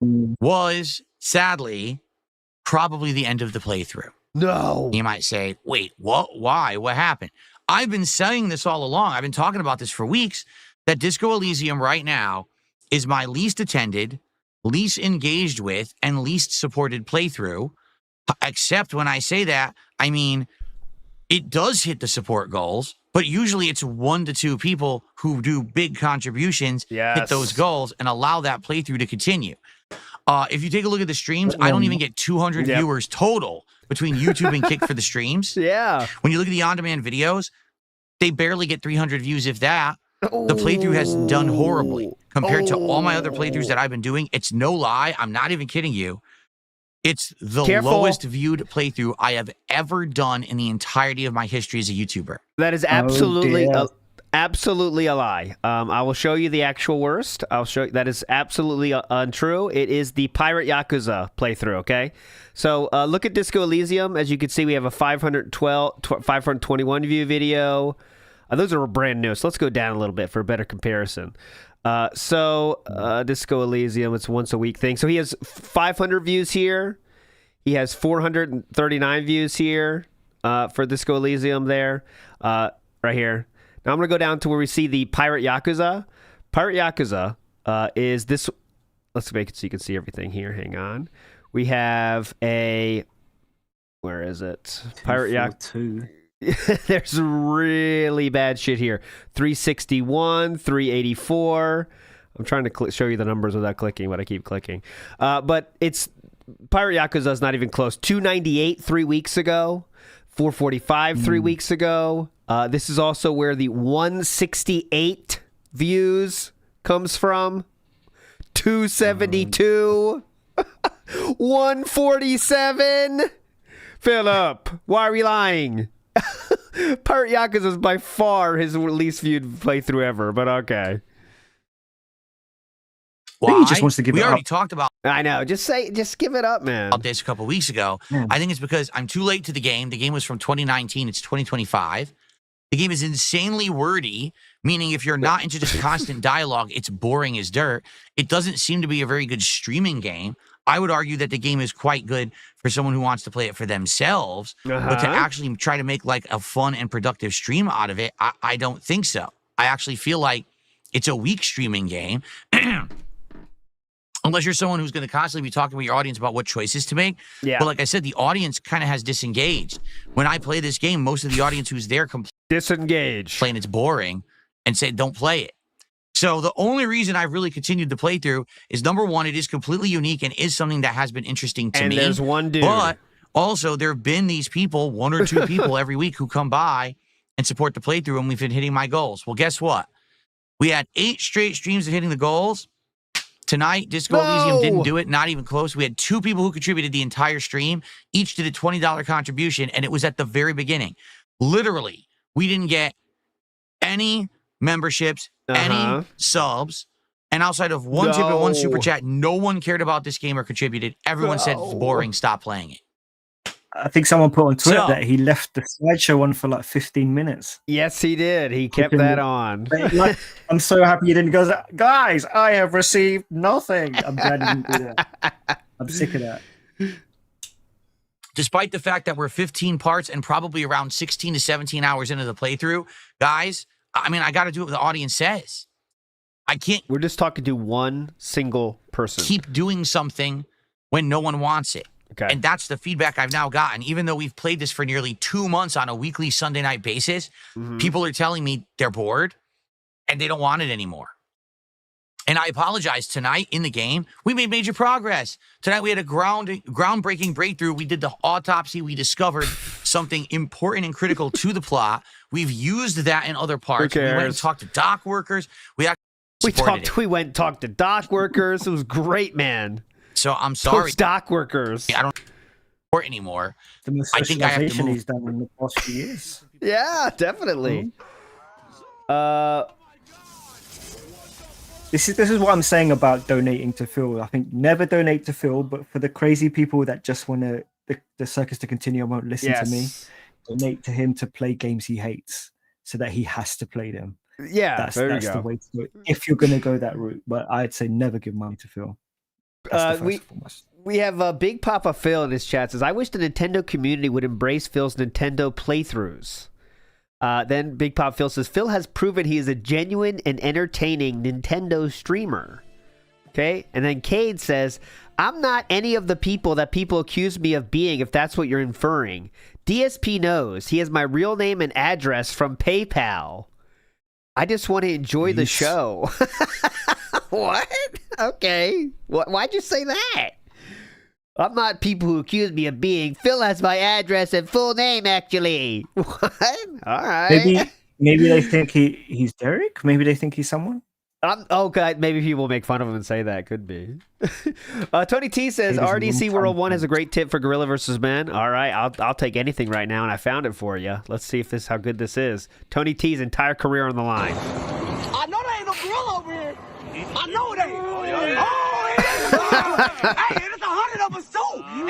was, sadly, probably the end of the playthrough. No. You might say, wait, what? Why? What happened? I've been saying this all along. I've been talking about this for weeks, that Disco Elysium right now is my least attended, least engaged with, and least supported playthrough. Except when I say that, I mean, it does hit the support goals, but usually it's 1 to 2 people who do big contributions, hit those goals, and allow that playthrough to continue. If you take a look at the streams, I don't even get 200 viewers total between YouTube and Kick for the streams. Yeah. When you look at the on-demand videos, they barely get 300 views, if that. The playthrough has done horribly compared to all my other playthroughs that I've been doing. It's no lie. I'm not even kidding you. It's the lowest viewed playthrough I have ever done in the entirety of my history as a YouTuber. That is absolutely absolutely a lie. I will show you the actual worst. I'll show you that is absolutely untrue. It is the Pirate Yakuza playthrough, okay? So look at Disco Elysium. As you can see, we have a 521 view video. Those are brand new, so let's go down a little bit for a better comparison. Disco Elysium, it's once a week thing. So he has 500 views here. He has 439 views here for Disco Elysium there, right here. Now I'm going to go down to where we see the Pirate Yakuza. Pirate Yakuza is this. Let's make it so you can see everything here. Hang on. We have a. Where is it? Pirate Yakuza. There's really bad shit here. 361, 384. I'm trying to show you the numbers without clicking, but I keep clicking. But it's Pirate Yakuza is not even close. 298 3 weeks ago. 445 3 weeks ago. This is also where the 168 views comes from. 272. 147. Philip, why are we lying? Pirate Yakuza is by far his least viewed playthrough ever, but okay. Well, he just wants to give it up. We already talked about. I know. Just give it up, man. This a couple weeks ago. Yeah. I think it's because I'm too late to the game. The game was from 2019. It's 2025. The game is insanely wordy, meaning if you're not into just constant dialogue, it's boring as dirt. It doesn't seem to be a very good streaming game. I would argue that the game is quite good for someone who wants to play it for themselves, but to actually try to make like a fun and productive stream out of it, I don't think so. I actually feel like it's a weak streaming game. Unless you're someone who's going to constantly be talking with your audience about what choices to make. Yeah. But like I said, the audience kind of has disengaged. When I play this game, most of the audience who's there disengage, playing it's boring, and say don't play it. So the only reason I've really continued to play through is, number one, it is completely unique and is something that has been interesting to me. And there's one dude. But also there have been these people, 1 or 2 people every week who come by and support the playthrough, and we've been hitting my goals. Well, guess what? We had 8 straight streams of hitting the goals. Tonight, Disco Elysium didn't do it, not even close. We had 2 people who contributed the entire stream. Each did a $20 contribution, and it was at the very beginning. Literally, we didn't get any memberships, any subs, and outside of one tip and one super chat, no one cared about this game or contributed. Everyone said it's boring, stop playing it. I think someone put on Twitter that he left the slideshow on for like 15 minutes. Yes, he did. He kept that on. Like, I'm so happy you didn't go, guys, I have received nothing. I'm glad you didn't do that. I'm sick of that. Despite the fact that we're 15 parts and probably around 16 to 17 hours into the playthrough, guys, I mean, I got to do what the audience says. I can't. We're just talking to one single person. Keep doing something when no one wants it. Okay. And that's the feedback I've now gotten. Even though we've played this for nearly 2 months on a weekly Sunday night basis, people are telling me they're bored and they don't want it anymore. And I apologize. Tonight in the game, we made major progress. Tonight we had a groundbreaking breakthrough. We did the autopsy. We discovered something important and critical to the plot. We've used that in other parts. We went and talked to dock workers. We went and talked to dock workers. It was great, man. So I'm sorry. Those dock workers. support anymore. The most I think I have to move. he's done in the past few years. Yeah, definitely. This is what I'm saying about donating to Phil. I think never donate to Phil, but for the crazy people that just want the circus to continue and won't listen to me, donate to him to play games he hates so that he has to play them. Yeah, that's the way to do it if you're going to go that route. But I'd say never give money to Phil. We have Big Papa Phil in his chat says, I wish the Nintendo community would embrace Phil's Nintendo playthroughs. Then Big Pop Phil says, Phil has proven he is a genuine and entertaining Nintendo streamer. Okay? And then Cade says, I'm not any of the people that people accuse me of being, if that's what you're inferring. DSP knows. He has my real name and address from PayPal. I just want to enjoy the show. What? Okay. Why'd you say that? I'm not people who accuse me of being. Phil has my address and full name, actually. What? All right. Maybe they think he's Derek. Maybe they think he's someone. Okay, maybe people make fun of him and say that. Could be. Tony T says, RDC World 1 has a great tip for Gorilla vs. Men. All right, I'll take anything right now, and I found it for you. Let's see if how good this is. Tony T's entire career on the line. I know there ain't no gorilla over here. I know it ain't. Oh, hey, there's 100 of us too.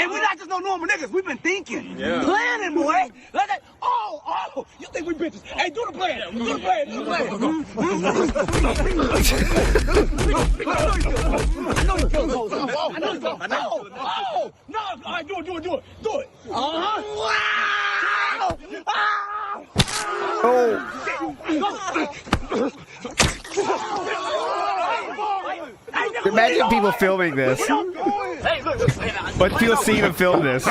And we're not just no normal niggas. We've been thinking. Planning, boy. Like that. Oh, you think we bitches. Hey, do the plan. Do the plan. Do the plan. I know you feel those. I know you feel those. Oh, no. All right, do it. Do it. Wow. Imagine people filming this. But people see them film this.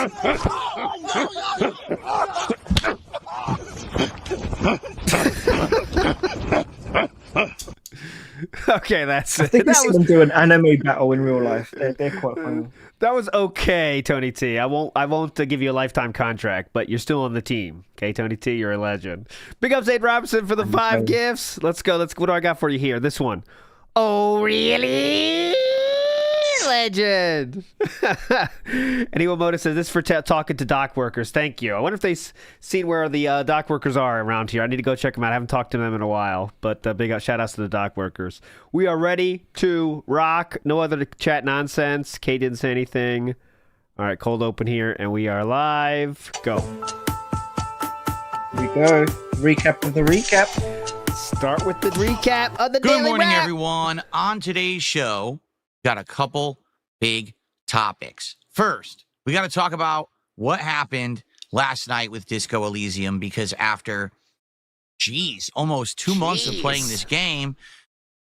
Okay, that's it. I think we see them do an anime battle in real life. They're quite funny. That was okay, Tony T. I won't give you a lifetime contract, but you're still on the team. Okay, Tony T, you're a legend. Big up Zade Robinson for the 5 gifts. Let's go. What do I got for you here? This one. Oh, really? Legend. And WhoaMoses says, this is for talking to dock workers. Thank you. I wonder if they've seen where the dock workers are around here. I need to go check them out. I haven't talked to them in a while, but big shout outs to the dock workers. We are ready to rock. No other chat nonsense. Kay didn't say anything. All right, cold open here, and we are live. Go. Here we go. Recap of the recap. Start with the recap of the Good daily morning, wrap. everyone. On today's show, got a couple big topics. First, we got to talk about what happened last night with Disco Elysium, because after, almost 2 months of playing this game,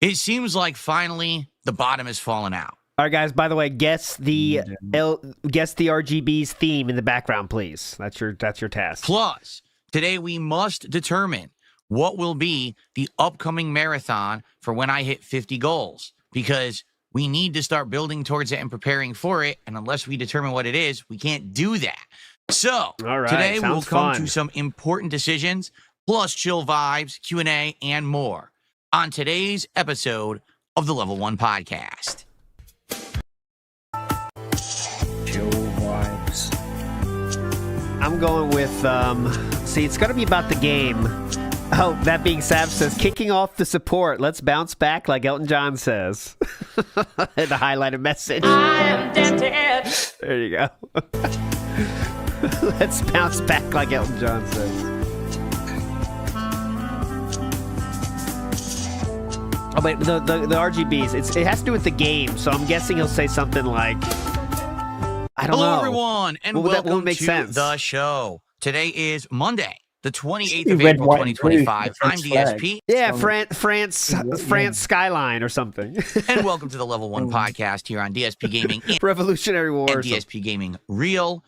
it seems like finally the bottom has fallen out. All right, guys, by the way, guess the RGB's theme in the background, please. That's your task. Plus, today we must determine what will be the upcoming marathon for when I hit 50 goals, because we need to start building towards it and preparing for it. And unless we determine what it is, we can't do that. So today we'll come to some important decisions, plus chill vibes, Q&A, and more on today's episode of the Level 1 Podcast. Chill vibes. I'm going with, see, it's going to be about the game. Oh, that being Sav says, kicking off the support. Let's bounce back like Elton John says. The highlighted message. I am dented. There you go. Let's bounce back like Elton John says. Oh, wait, the RGBs. It has to do with the game, so I'm guessing he'll say something like, I don't know. Hello, everyone, and welcome to the show. Today is Monday, the 28th of April, 2025. I'm DSP. Yeah, France Skyline or something. And welcome to the Level 1 Podcast here on DSP Gaming. Revolutionary War. And DSP Gaming Real.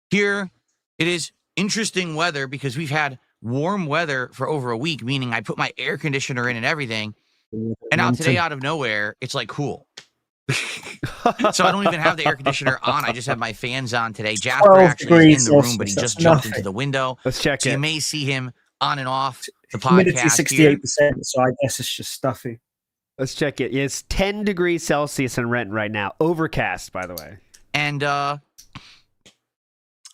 Here, it is interesting weather because we've had warm weather for over a week, meaning I put my air conditioner in and everything. And now today, out of nowhere, it's like cool. So I don't even have the air conditioner on. I just have my fans on today. Jasper actually is in the room, but he just jumped into the window. Let's check so it. You may see him on and off the Humidity podcast. 68%, so I guess it's just stuffy. Let's check it. It's 10 degrees Celsius in Renton right now. Overcast, by the way. And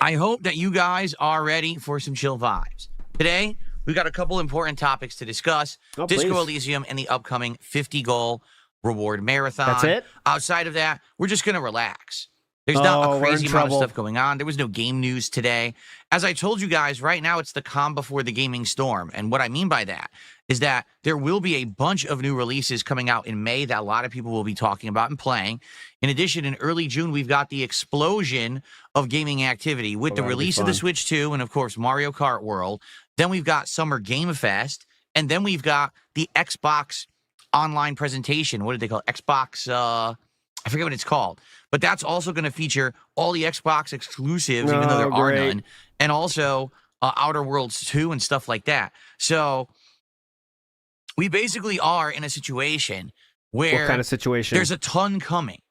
I hope that you guys are ready for some chill vibes. Today, we've got a couple important topics to discuss. Disco Elysium and the upcoming 50-goal reward marathon. That's it? Outside of that, we're just going to relax. There's not a crazy amount of stuff going on. There was no game news today. As I told you guys, right now it's the calm before the gaming storm. And what I mean by that is that there will be a bunch of new releases coming out in May that a lot of people will be talking about and playing. In addition, in early June, we've got the explosion of gaming activity with the release of the Switch 2 and, of course, Mario Kart World. Then we've got Summer Game Fest. And then we've got the Xbox online presentation. What did they call it? Xbox, I forget what it's called. But that's also going to feature all the Xbox exclusives, even though there are none. And also Outer Worlds 2 and stuff like that. So we basically are in a situation where... What kind of situation? There's a ton coming.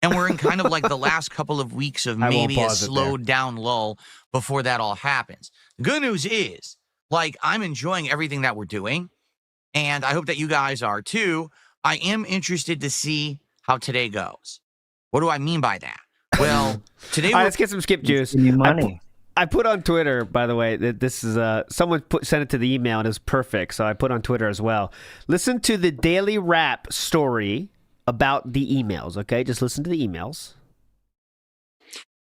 And we're in kind of like the last couple of weeks of maybe a slowed down lull before that all happens. The good news is, like, I'm enjoying everything that we're doing. And I hope that you guys are too. I am interested to see how today goes. What do I mean by that? Well, today let's get some skip juice. Money. I put on Twitter, by the way, that this is someone sent it to the email and it's perfect. So I put on Twitter as well. Listen to the Daily Wrap story about the emails. Okay, just listen to the emails.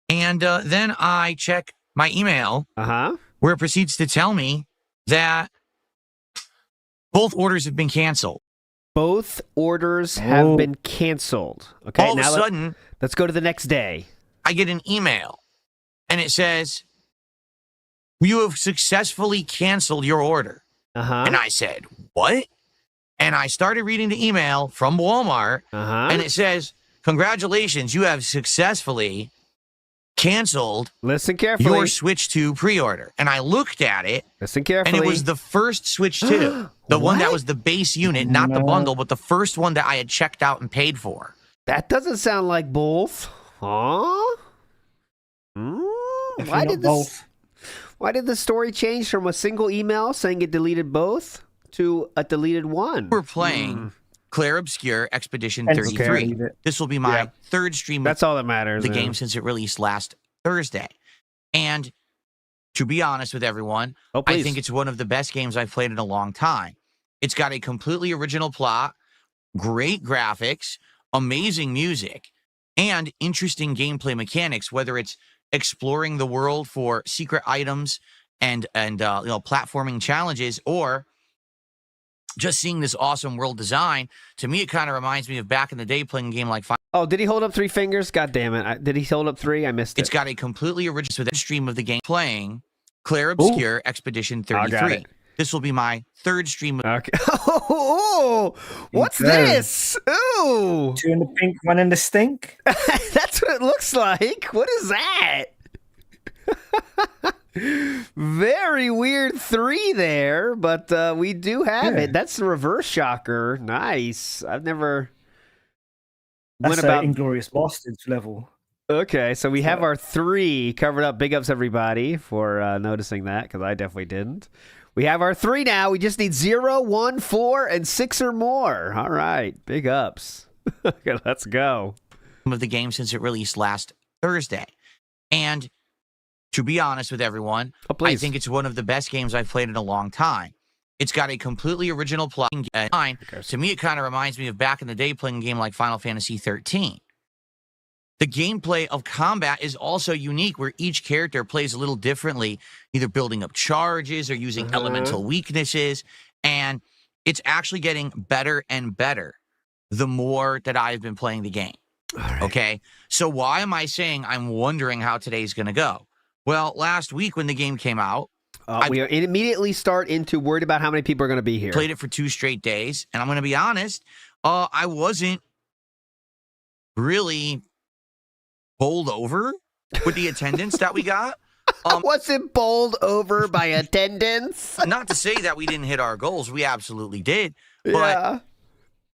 And then I check my email, where it proceeds to tell me that both orders have been canceled. Both orders have been canceled. Okay, all of a sudden, let's go to the next day. I get an email, and it says, "You have successfully canceled your order." And I said, "What?" And I started reading the email from Walmart, and it says, "Congratulations, you have successfully canceled Listen carefully. your Switch 2 pre-order." And I looked at it. Listen carefully. And it was the first Switch 2. The one that was the base unit, not the bundle, but the first one that I had checked out and paid for. That doesn't sound like both. Huh? Why did the story change from a single email saying it deleted both to a deleted one? We're playing Claire Obscure Expedition 33. This will be my third stream. That's all that matters. The game since it released last Thursday. And to be honest with everyone, I think it's one of the best games I've played in a long time. It's got a completely original plot, great graphics, amazing music, and interesting gameplay mechanics, whether it's exploring the world for secret items and platforming challenges, or just seeing this awesome world design. To me, it kind of reminds me of back in the day playing a game like Oh, did he hold up 3 fingers? God damn it. Did he hold up 3? I missed it. It's got a completely original stream of the game playing Claire Obscure Expedition 33. This will be my third stream. Okay. Oh, what's this? Ooh. 2 in the pink, 1 in the stink. That's what it looks like. What is that? Very weird 3 there, but we do have it. That's the reverse shocker. Nice. I've never went about Inglourious Bastards level. Okay, so we have our 3 covered up. Big ups everybody for noticing that, because I definitely didn't. We have our 3 now. We just need 0, 1, 4, and 6 or more. All right, big ups. Okay, let's go. Of the game since it released last Thursday. And to be honest with everyone, I think it's one of the best games I've played in a long time. It's got a completely original plot. To me, it kind of reminds me of back in the day playing a game like Final Fantasy 13. The gameplay of combat is also unique, where each character plays a little differently, either building up charges or using elemental weaknesses. And it's actually getting better and better the more that I've been playing the game. Okay? So why am I saying I'm wondering how today's going to go? Well, last week when the game came out, we immediately start into worried about how many people are going to be here. Played it for 2 straight days. And I'm going to be honest, I wasn't really bowled over with the attendance that we got. Wasn't bowled over by attendance? Not to say that we didn't hit our goals. We absolutely did. But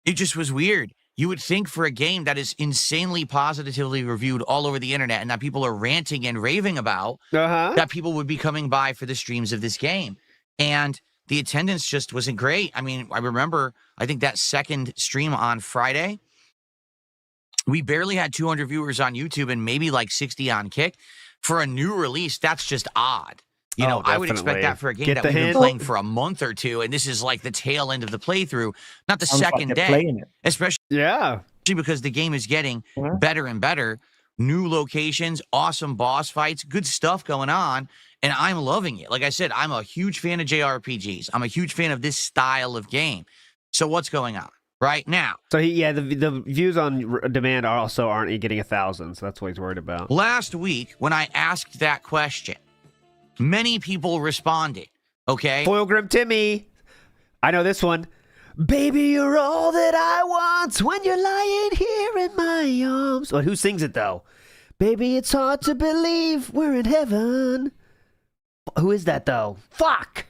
it just was weird. You would think for a game that is insanely positively reviewed all over the internet and that people are ranting and raving about, that people would be coming by for the streams of this game. And the attendance just wasn't great. I mean, I remember, I think that second stream on Friday, we barely had 200 viewers on YouTube and maybe like 60 on Kick. for a new release, that's just odd. You know, I would expect that for a game that we've been playing for a month or two, and this is like the tail end of the playthrough, not the second day. Especially because the game is getting better and better. New locations, awesome boss fights, good stuff going on, and I'm loving it. Like I said, I'm a huge fan of JRPGs. I'm a huge fan of this style of game. So what's going on right now? So the views on demand also aren't getting 1,000, so that's what he's worried about. Last week, when I asked that question, many people responded, okay? Foil Grim Timmy. I know this one. Baby, you're all that I want when you're lying here in my arms. Well, who sings it, though? Baby, it's hard to believe we're in heaven. Who is that, though? Fuck!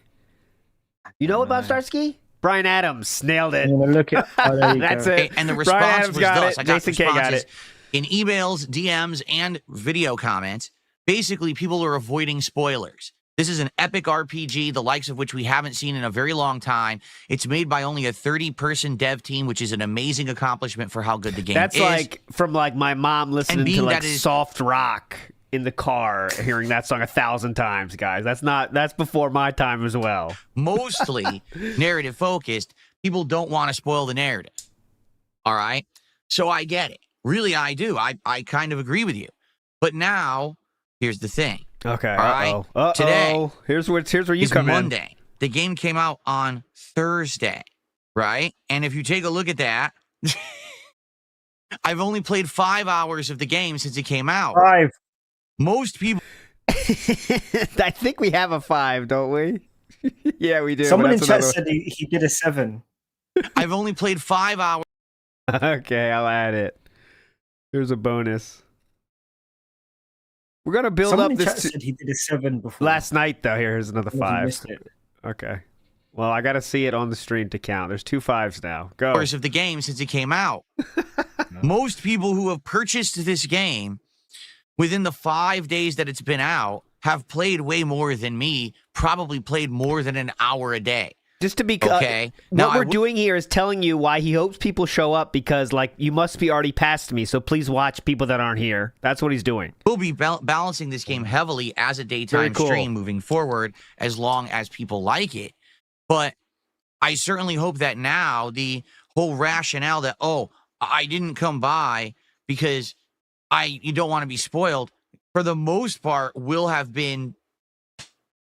You know about Starski? Brian Adams. Nailed it. Look at, That's it. And the response was thus. I got Jason K got it. In emails, DMs, and video comments. Basically, people are avoiding spoilers. This is an epic RPG, the likes of which we haven't seen in a very long time. It's made by only a 30-person dev team, which is an amazing accomplishment for how good the game is. That's like from like my mom listening to like soft rock in the car, hearing that song 1,000 times, guys. That's before my time as well. Mostly narrative focused. People don't want to spoil the narrative. All right? So I get it. Really, I do. I kind of agree with you. But now, here's the thing. Okay. All right. Today, here's where you come Monday. in. The game came out on Thursday, right? And if you take a look at that, I've only played 5 hours of the game since it came out. 5. Most people. I think we have a 5, don't we? Yeah, we do. Someone in chat said he did a 7. I've only played 5 hours. Okay, I'll add it. Here's a bonus. We're gonna build Someone up this. Said he did a 7 before Last night, though. Here's another 5. Missed it. Okay. Well, I gotta see it on the stream to count. There's 2 5s now. Go. Of the game since it came out. Most people who have purchased this game within the 5 days that it's been out have played way more than me. Probably played more than an hour a day. Just to be okay. What we're doing here is telling you why he hopes people show up because, like, you must be already past me, so please watch people that aren't here. That's what he's doing. We'll be balancing this game heavily as a daytime stream moving forward, as long as people like it. But I certainly hope that now the whole rationale that, oh, I didn't come by because you don't want to be spoiled, for the most part, will have been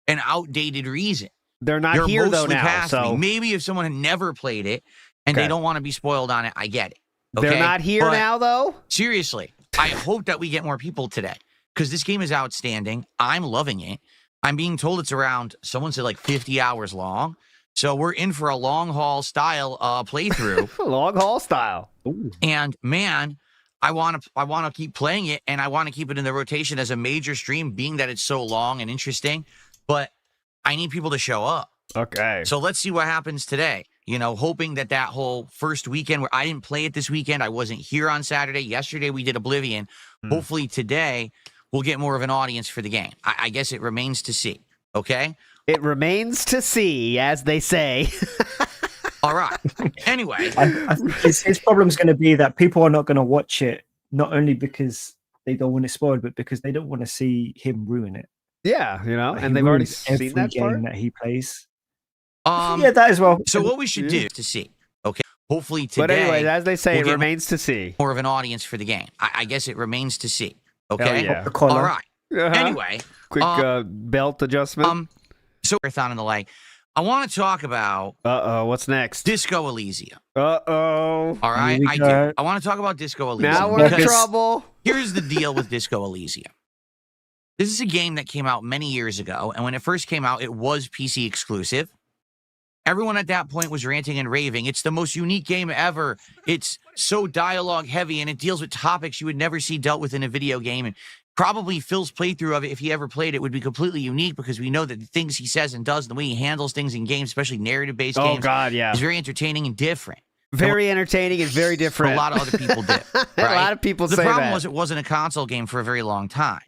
an outdated reason. They're not here, though, now. So maybe if someone had never played it and they don't want to be spoiled on it, I get it. Okay? They're not here now, though? Seriously, I hope that we get more people today because this game is outstanding. I'm loving it. I'm being told it's around, someone said like 50 hours long. So we're in for a long haul style playthrough. Long haul style. Ooh. And man, I want to keep playing it, and I want to keep it in the rotation as a major stream, being that it's so long and interesting. But I need people to show up. Okay. So let's see what happens today. You know, hoping that whole first weekend where I didn't play it this weekend, I wasn't here on Saturday. Yesterday we did Oblivion. Hopefully today we'll get more of an audience for the game. I guess it remains to see. Okay? It remains to see, as they say. All right. Anyway. I think his problem's going to be that people are not going to watch it, not only because they don't want it spoiled, but because they don't want to see him ruin it. Yeah, you know, and they've already seen that game that he plays. Yeah, that as well. So what we should do to see, okay? Hopefully today. But anyway, as they say, it remains to see. More of an audience for the game. I guess it remains to see. Okay. Yeah. All right. Anyway, quick belt adjustment. So marathon and the like. I want to talk about. What's next? Disco Elysium. All right, I do. I want to talk about Disco Elysium. Now we're in trouble. Here's the deal with Disco Elysium. This is a game that came out many years ago, and when it first came out, it was PC exclusive. Everyone at that point was ranting and raving. It's the most unique game ever. It's so dialogue heavy, and it deals with topics you would never see dealt with in a video game. And probably Phil's playthrough of it, if he ever played it, would be completely unique because we know that the things he says and does, and the way he handles things in games, especially narrative-based games, is very entertaining and different. Very entertaining and very different. A lot of other people did. Right? A lot of people say that. The problem was it wasn't a console game for a very long time.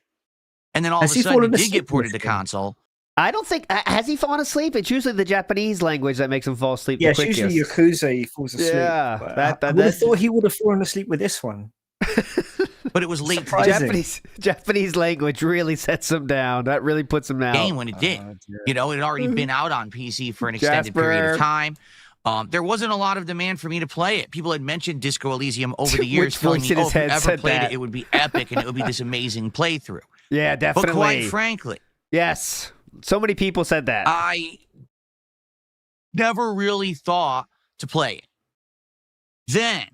And then all of a sudden, it did get ported to console. I don't think... Has he fallen asleep? It's usually the Japanese language that makes him fall asleep. Yeah, it's usually Yakuza he falls asleep. Yeah. I would have thought he would have fallen asleep with this one. but it was late. Japanese language really sets them down. That really puts them down. Game when it did. It had already been out on PC for an extended period of time. There wasn't a lot of demand for me to play it. People had mentioned Disco Elysium over the years, telling me, if you ever played it, it would be epic and it would be this amazing playthrough. Yeah, definitely. But quite frankly, yes, so many people said that. I never really thought to play it. Then,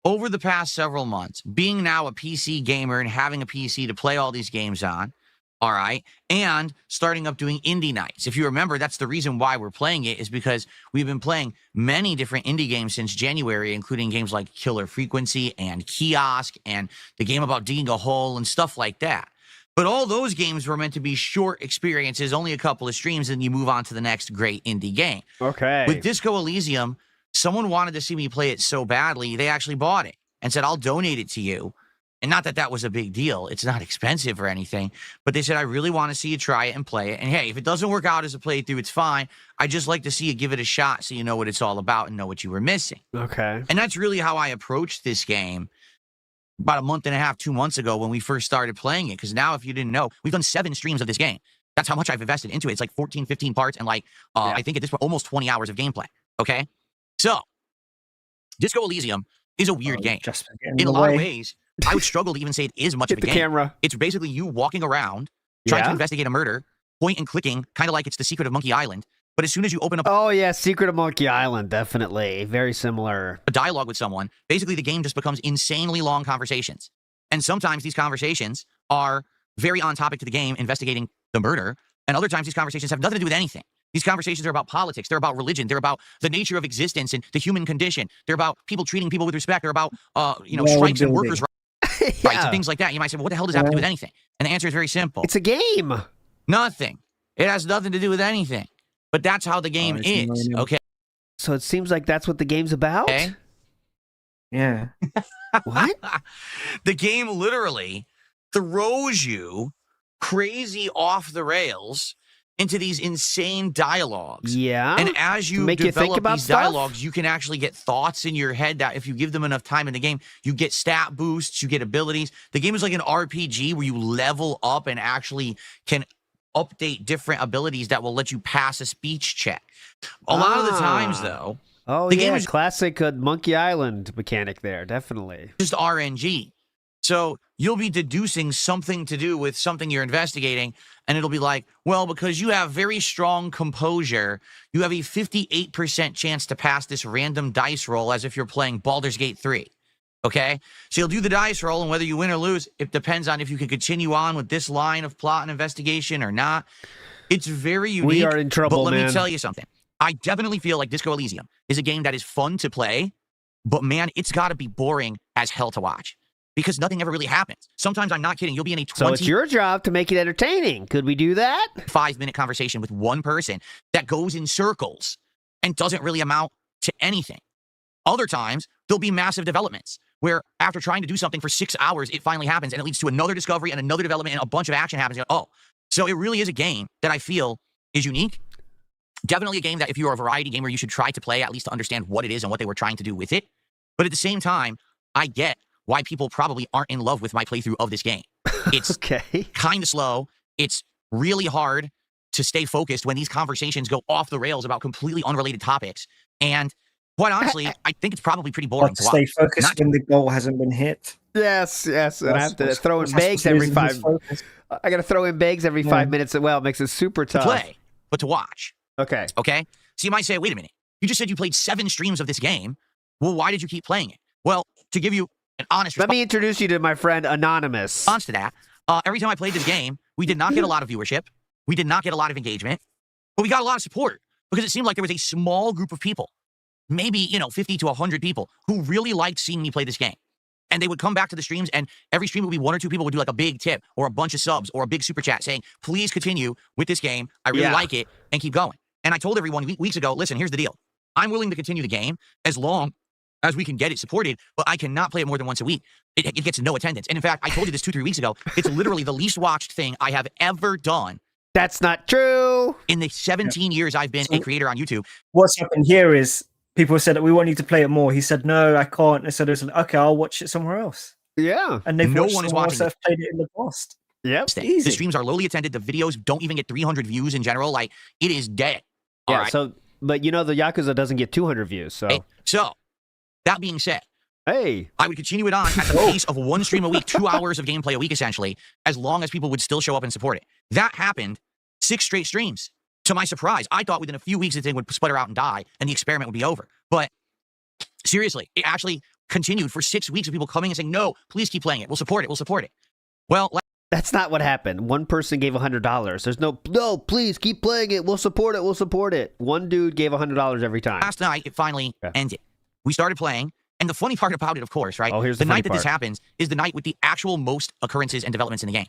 over the past several months, being now a PC gamer and having a PC to play all these games on, all right, and starting up doing indie nights. If you remember, that's the reason why we're playing it, is because we've been playing many different indie games since January, including games like Killer Frequency and Kiosk and the game about digging a hole and stuff like that. But all those games were meant to be short experiences, only a couple of streams, and you move on to the next great indie game. Okay. With Disco Elysium, someone wanted to see me play it so badly, they actually bought it and said, I'll donate it to you. And not that that was a big deal. It's not expensive or anything. But they said, I really want to see you try it and play it. And hey, if it doesn't work out as a playthrough, it's fine. I just like to see you give it a shot so you know what it's all about and know what you were missing. Okay. And that's really how I approached this game about a month and a half, 2 months ago when we first started playing it. Because now, if you didn't know, we've done 7 streams of this game. That's how much I've invested into it. It's like 14, 15 parts and like, I think at this point, almost 20 hours of gameplay. Okay? So, Disco Elysium is a weird game. In a lot of ways, I would struggle to even say it is much of a game. Camera. It's basically you walking around, trying to investigate a murder, point and clicking, kind of like it's The Secret of Monkey Island. But as soon as you open up... Oh, yeah, Secret of Monkey Island, definitely. Very similar. ...a dialogue with someone, basically the game just becomes insanely long conversations. And sometimes these conversations are very on topic to the game, investigating the murder, and other times these conversations have nothing to do with anything. These conversations are about politics. They're about religion. They're about the nature of existence and the human condition. They're about people treating people with respect. They're about, strikes and workers' rights and things like that. You might say, well, what the hell does that have to do with anything? And the answer is very simple. It's a game. Nothing. It has nothing to do with anything. But that's how the game is, okay? So it seems like that's what the game's about? Okay. Yeah. What? The game literally throws you crazy off the rails into these insane dialogues. Yeah. And as you develop these dialogues, you can actually get thoughts in your head that if you give them enough time in the game, you get stat boosts, you get abilities. The game is like an RPG where you level up and actually can update different abilities that will let you pass a speech check. A lot of the times, though, the game is classic Monkey Island mechanic there, definitely. Just RNG. So you'll be deducing something to do with something you're investigating, and it'll be like, well, because you have very strong composure, you have a 58% chance to pass this random dice roll as if you're playing Baldur's Gate 3. Okay? So you'll do the dice roll, and whether you win or lose, it depends on if you can continue on with this line of plot and investigation or not. It's very unique. We are in trouble, but let me tell you something. I definitely feel like Disco Elysium is a game that is fun to play, but man, it's got to be boring as hell to watch. Because nothing ever really happens. Sometimes, I'm not kidding, you'll be in a So it's your job to make it entertaining. Could we do that? 5-minute conversation with one person that goes in circles and doesn't really amount to anything. Other times, there'll be massive developments where after trying to do something for 6 hours, it finally happens and it leads to another discovery and another development and a bunch of action happens. Oh, so it really is a game that I feel is unique. Definitely a game that if you're a variety gamer, you should try to play, at least to understand what it is and what they were trying to do with it. But at the same time, I get why people probably aren't in love with my playthrough of this game. It's kind of slow. It's really hard to stay focused when these conversations go off the rails about completely unrelated topics. And quite honestly, I think it's probably pretty boring to watch. Stay focused when the goal hasn't been hit. Yes. And I have to throw in bags every 5 minutes. I got to throw in bags every 5 minutes. Well, it makes it super tough. To play, but to watch. Okay. So you might say, wait a minute. You just said you played 7 streams of this game. Well, why did you keep playing it? Well, to give you an honest Let me introduce you to my friend Anonymous. Response to that, every time I played this game, we did not get a lot of viewership. We did not get a lot of engagement. But we got a lot of support because it seemed like there was a small group of people, maybe, 50 to 100 people who really liked seeing me play this game. And they would come back to the streams, and every stream would be 1 or 2 people would do like a big tip or a bunch of subs or a big super chat saying, please continue with this game. I really like it and keep going. And I told everyone weeks ago, listen, here's the deal. I'm willing to continue the game as long as we can get it supported, but I cannot play it more than once a week. It gets no attendance. And in fact, I told you this 2-3 weeks ago. It's literally the least watched thing I have ever done. That's not true. In the 17 years I've been a creator on YouTube. What's happened here is people said that we want you to play it more. He said, no, I can't. And so there's like, okay, I'll watch it somewhere else. Yeah. And they've No watched one is someone else watching that have played it in the past. Yep. The streams are lowly attended. The videos don't even get 300 views in general. Like, it is dead. Yeah, All right? so, but the Yakuza doesn't get 200 views, so. Hey, so, that being said, hey, I would continue it on at the pace of one stream a week, 2 hours of gameplay a week, essentially, as long as people would still show up and support it. That happened 6 straight streams. To my surprise, I thought within a few weeks the thing would sputter out and die, and the experiment would be over. But seriously, it actually continued for 6 weeks of people coming and saying, no, please keep playing it. We'll support it. We'll support it. Well, that's not what happened. One person gave $100. There's no, please keep playing it. We'll support it. We'll support it. One dude gave $100 every time. Last night, it finally ended. We started playing. And the funny part about it, of course, right? Oh, here's the the night funny that this part. happens is the night with the actual most occurrences and developments in the game.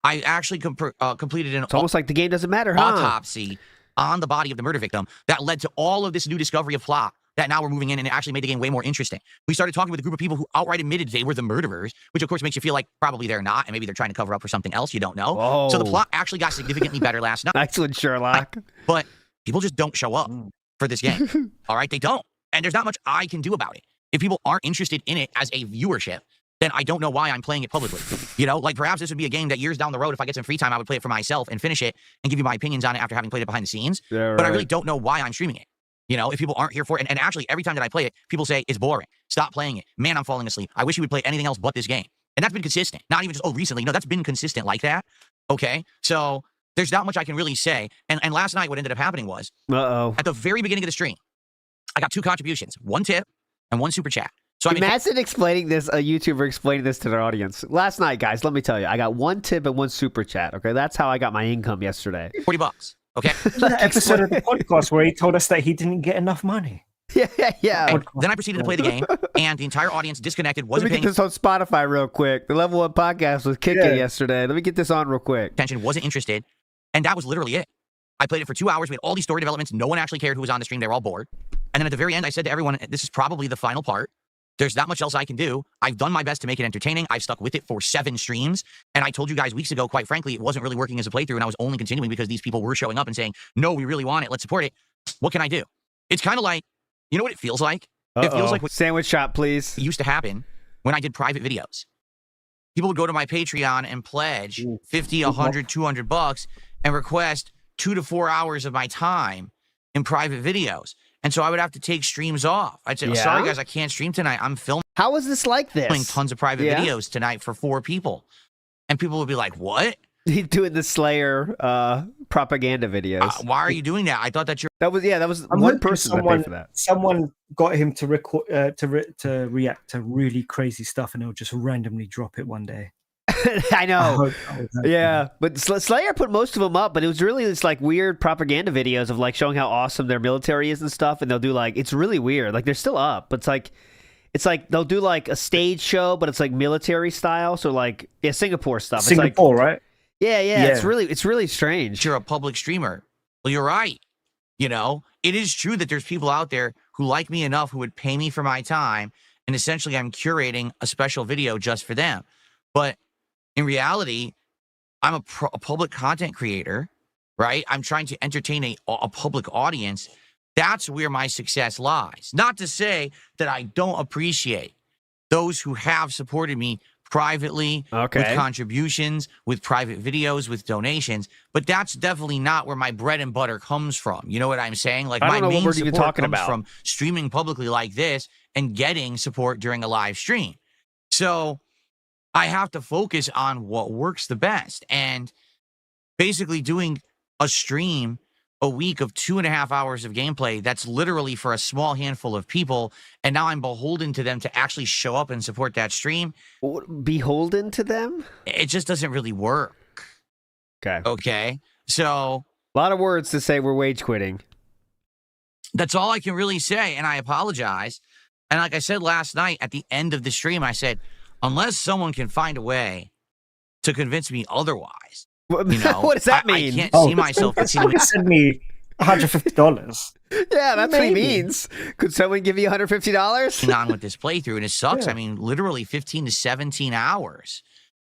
I actually completed an It's almost like the game doesn't matter, huh? autopsy on the body of the murder victim that led to all of this new discovery of plot that now we're moving in, and it actually made the game way more interesting. We started talking with a group of people who outright admitted they were the murderers, which of course makes you feel like probably they're not, and maybe they're trying to cover up for something else you don't know. Whoa. So the plot actually got significantly better last night. Excellent, Sherlock. But people just don't show up for this game. All right, they don't. And there's not much I can do about it. If people aren't interested in it as a viewership, then I don't know why I'm playing it publicly. Like perhaps this would be a game that years down the road, if I get some free time, I would play it for myself and finish it and give you my opinions on it after having played it behind the scenes. Yeah, right. But I really don't know why I'm streaming it. If people aren't here for it. And actually, every time that I play it, people say, it's boring. Stop playing it. Man, I'm falling asleep. I wish you would play anything else but this game. And that's been consistent. Not even just, recently. No, that's been consistent like that. Okay? So there's not much I can really say. And last night, what ended up happening was, at the very beginning of the stream, I got 2 contributions. 1 tip and 1 super chat. So imagine explaining this, a YouTuber explaining this to their audience. Last night, guys, let me tell you, I got 1 tip and 1 super chat. Okay, that's how I got my income yesterday. $40. Okay. That episode of the podcast where he told us that he didn't get enough money. Yeah. Then I proceeded to play the game, and the entire audience disconnected. Let me get this on Spotify real quick. The Level 1 podcast was kicking yesterday. Let me get this on real quick. Attention, wasn't interested, and that was literally it. I played it for 2 hours. We had all these story developments. No one actually cared who was on the stream. They were all bored. And then at the very end, I said to everyone, this is probably the final part. There's not much else I can do. I've done my best to make it entertaining. I've stuck with it for 7 streams. And I told you guys weeks ago, quite frankly, it wasn't really working as a playthrough. And I was only continuing because these people were showing up and saying, no, we really want it. Let's support it. What can I do? It's kind of like, you know what it feels like? It feels like what sandwich shop, please. Used to happen when I did private videos. People would go to my Patreon and pledge 50, 100, $200 and request 2 to 4 hours of my time in private videos. And so I would have to take streams off. I'd say, sorry, guys, I can't stream tonight. I'm filming. How is this like this? Tons of private videos tonight for 4 people. And people would be like, what? He's doing the Slayer propaganda videos. Why are you doing that? I thought that that was one person that paid for that. Someone got him to record to react to really crazy stuff, and he'll just randomly drop it one day. I know. But Slayer put most of them up, but it was really this like weird propaganda videos of like showing how awesome their military is and stuff, and they'll do like, it's really weird. Like they're still up, but it's like they'll do like a stage show, but it's like military style. So like Singapore stuff. Singapore, right? Yeah. It's really strange. You're a public streamer. Well, you're right. It is true that there's people out there who like me enough who would pay me for my time, and essentially I'm curating a special video just for them. But in reality, I'm a public content creator, right? I'm trying to entertain a public audience. That's where my success lies. Not to say that I don't appreciate those who have supported me privately, with contributions, with private videos, with donations, but that's definitely not where my bread and butter comes from. You know what I'm saying? Like my main support comes from streaming publicly like this and getting support during a live stream. So I have to focus on what works the best, and basically doing a stream a week of 2.5 hours of gameplay that's literally for a small handful of people, and now I'm beholden to them to actually show up and support that stream. Beholden to them? It just doesn't really work. Okay. So a lot of words to say we're wage quitting. That's all I can really say, and I apologize. And like I said last night at the end of the stream, I said, unless someone can find a way to convince me otherwise, what does that mean? I can't see myself continuing. Send me $150. Yeah, that's what he means. Could someone give you $150? On with this playthrough, and it sucks. I mean, literally 15 to 17 hours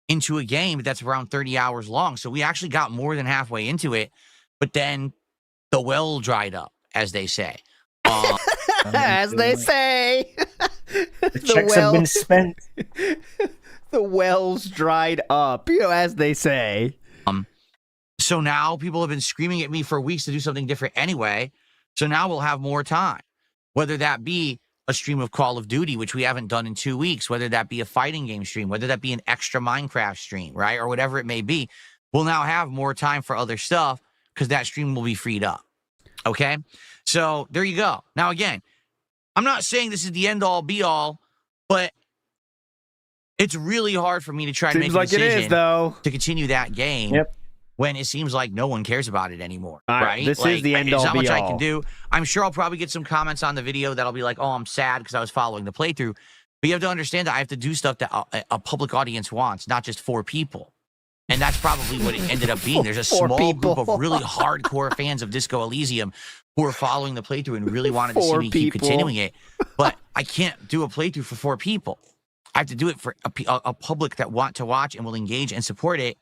into a game that's around 30 hours long. So we actually got more than halfway into it, but then the well dried up, as they say. As they say. The checks have been spent. The wells dried up, as they say. So now people have been screaming at me for weeks to do something different anyway. So now we'll have more time, whether that be a stream of Call of Duty, which we haven't done in 2 weeks, whether that be a fighting game stream, whether that be an extra Minecraft stream, right? Or whatever it may be. We'll now have more time for other stuff because that stream will be freed up. Okay? So there you go. Now, again, I'm not saying this is the end-all, be-all, but it's really hard for me to try to make a decision to continue that game when it seems like no one cares about it anymore, right? This is the end-all, be-all. There's not much I can all. do. I'm sure I'll probably get some comments on the video that'll be like, oh, I'm sad because I was following the playthrough. But you have to understand that I have to do stuff that a public audience wants, not just 4 people. And that's probably what it ended up being. There's a small group of really hardcore fans of Disco Elysium who are following the playthrough and really wanted to see me keep continuing it. But I can't do a playthrough for 4 people. I have to do it for a public that want to watch and will engage and support it,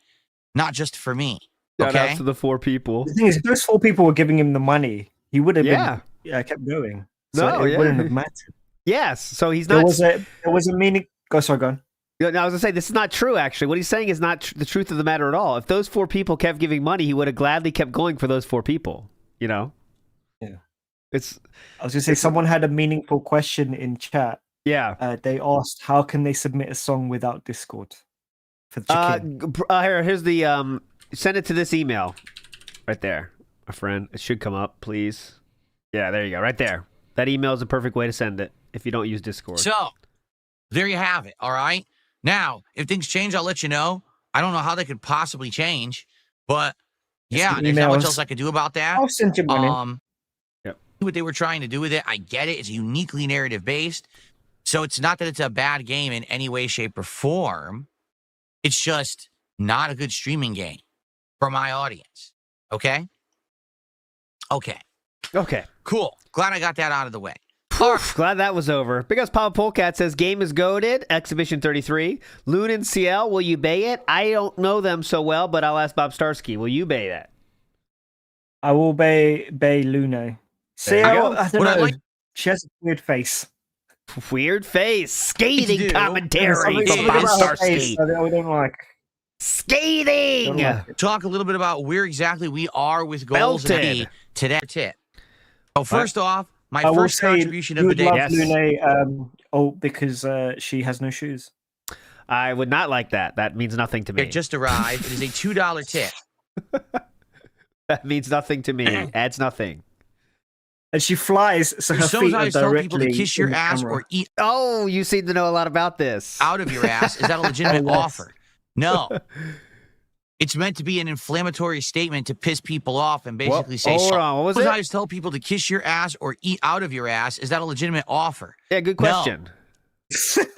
not just for me. Shout out to the 4 people. The thing is, if those 4 people were giving him the money, he would have been kept going. So it wouldn't have mattered. Yes. So he's not. There was a meaning. Go on. No, I was gonna say this is not true. Actually, what he's saying is not the truth of the matter at all. If those 4 people kept giving money, he would have gladly kept going for those 4 people. Yeah. I was gonna say someone had a meaningful question in chat. Yeah. They asked, how can they submit a song without Discord? For the here's the send it to this email right there, my friend. It should come up, please. Yeah, there you go, right there. That email is the perfect way to send it if you don't use Discord. So there you have it. All right. Now, if things change, I'll let you know. I don't know how they could possibly change, but there's not much else I could do about that. I'll send you money. What they were trying to do with it, I get it. It's uniquely narrative based. So it's not that it's a bad game in any way, shape, or form. It's just not a good streaming game for my audience. Okay? Okay. Cool. Glad I got that out of the way. Glad that was over. Because Papa Polecat says, game is goated, Exhibition 33. Loon and CL, will you bay it? I don't know them so well, but I'll ask Bob Starski. Will you bay that? I will bay Lune. CL, I don't know. She has a weird face. Weird face. Scathing commentary from Bob Starski. I don't like. Scathing! Talk a little bit about where exactly we are with goals today. Tip. Oh, first off, my first contribution of the day. Yes. Lune, because she has no shoes. I would not like that. That means nothing to me. It just arrived. It is a $2 tip. That means nothing to me. Adds nothing. And she flies, so her feet are directly people to kiss your ass or eat. Oh, you seem to know a lot about this. Out of your ass. Is that a legitimate offer? No. It's meant to be an inflammatory statement to piss people off and basically say, hold on, what was it? Sometimes tell people to kiss your ass or eat out of your ass. Is that a legitimate offer? Yeah, good question. No.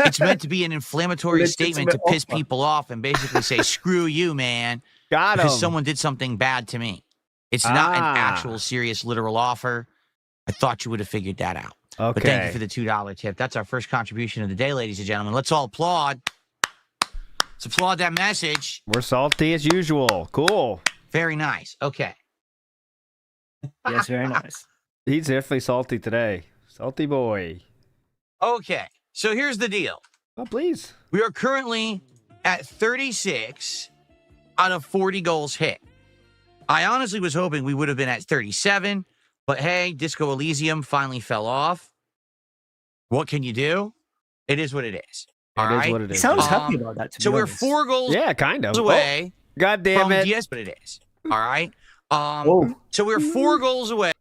It's meant to be an inflammatory statement to piss people off and basically say, screw you, man. Got him. Because someone did something bad to me. It's not an actual, serious, literal offer. I thought you would have figured that out. Okay. But thank you for the $2 tip. That's our first contribution of the day, ladies and gentlemen. Let's all applaud. Let's applaud that message. We're salty as usual. Cool. Very nice. Okay. Yes, very nice. He's definitely salty today. Salty boy. Okay. So here's the deal. Oh, please. We are currently at 36 out of 40 goals hit. I honestly was hoping we would have been at 37. But hey, Disco Elysium finally fell off. What can you do? It is what it is. All right. What it is. He sounds happy about that. So we're 4 goals kind of away. God damn from it. DS, but it is. All right. So we're 4 goals away.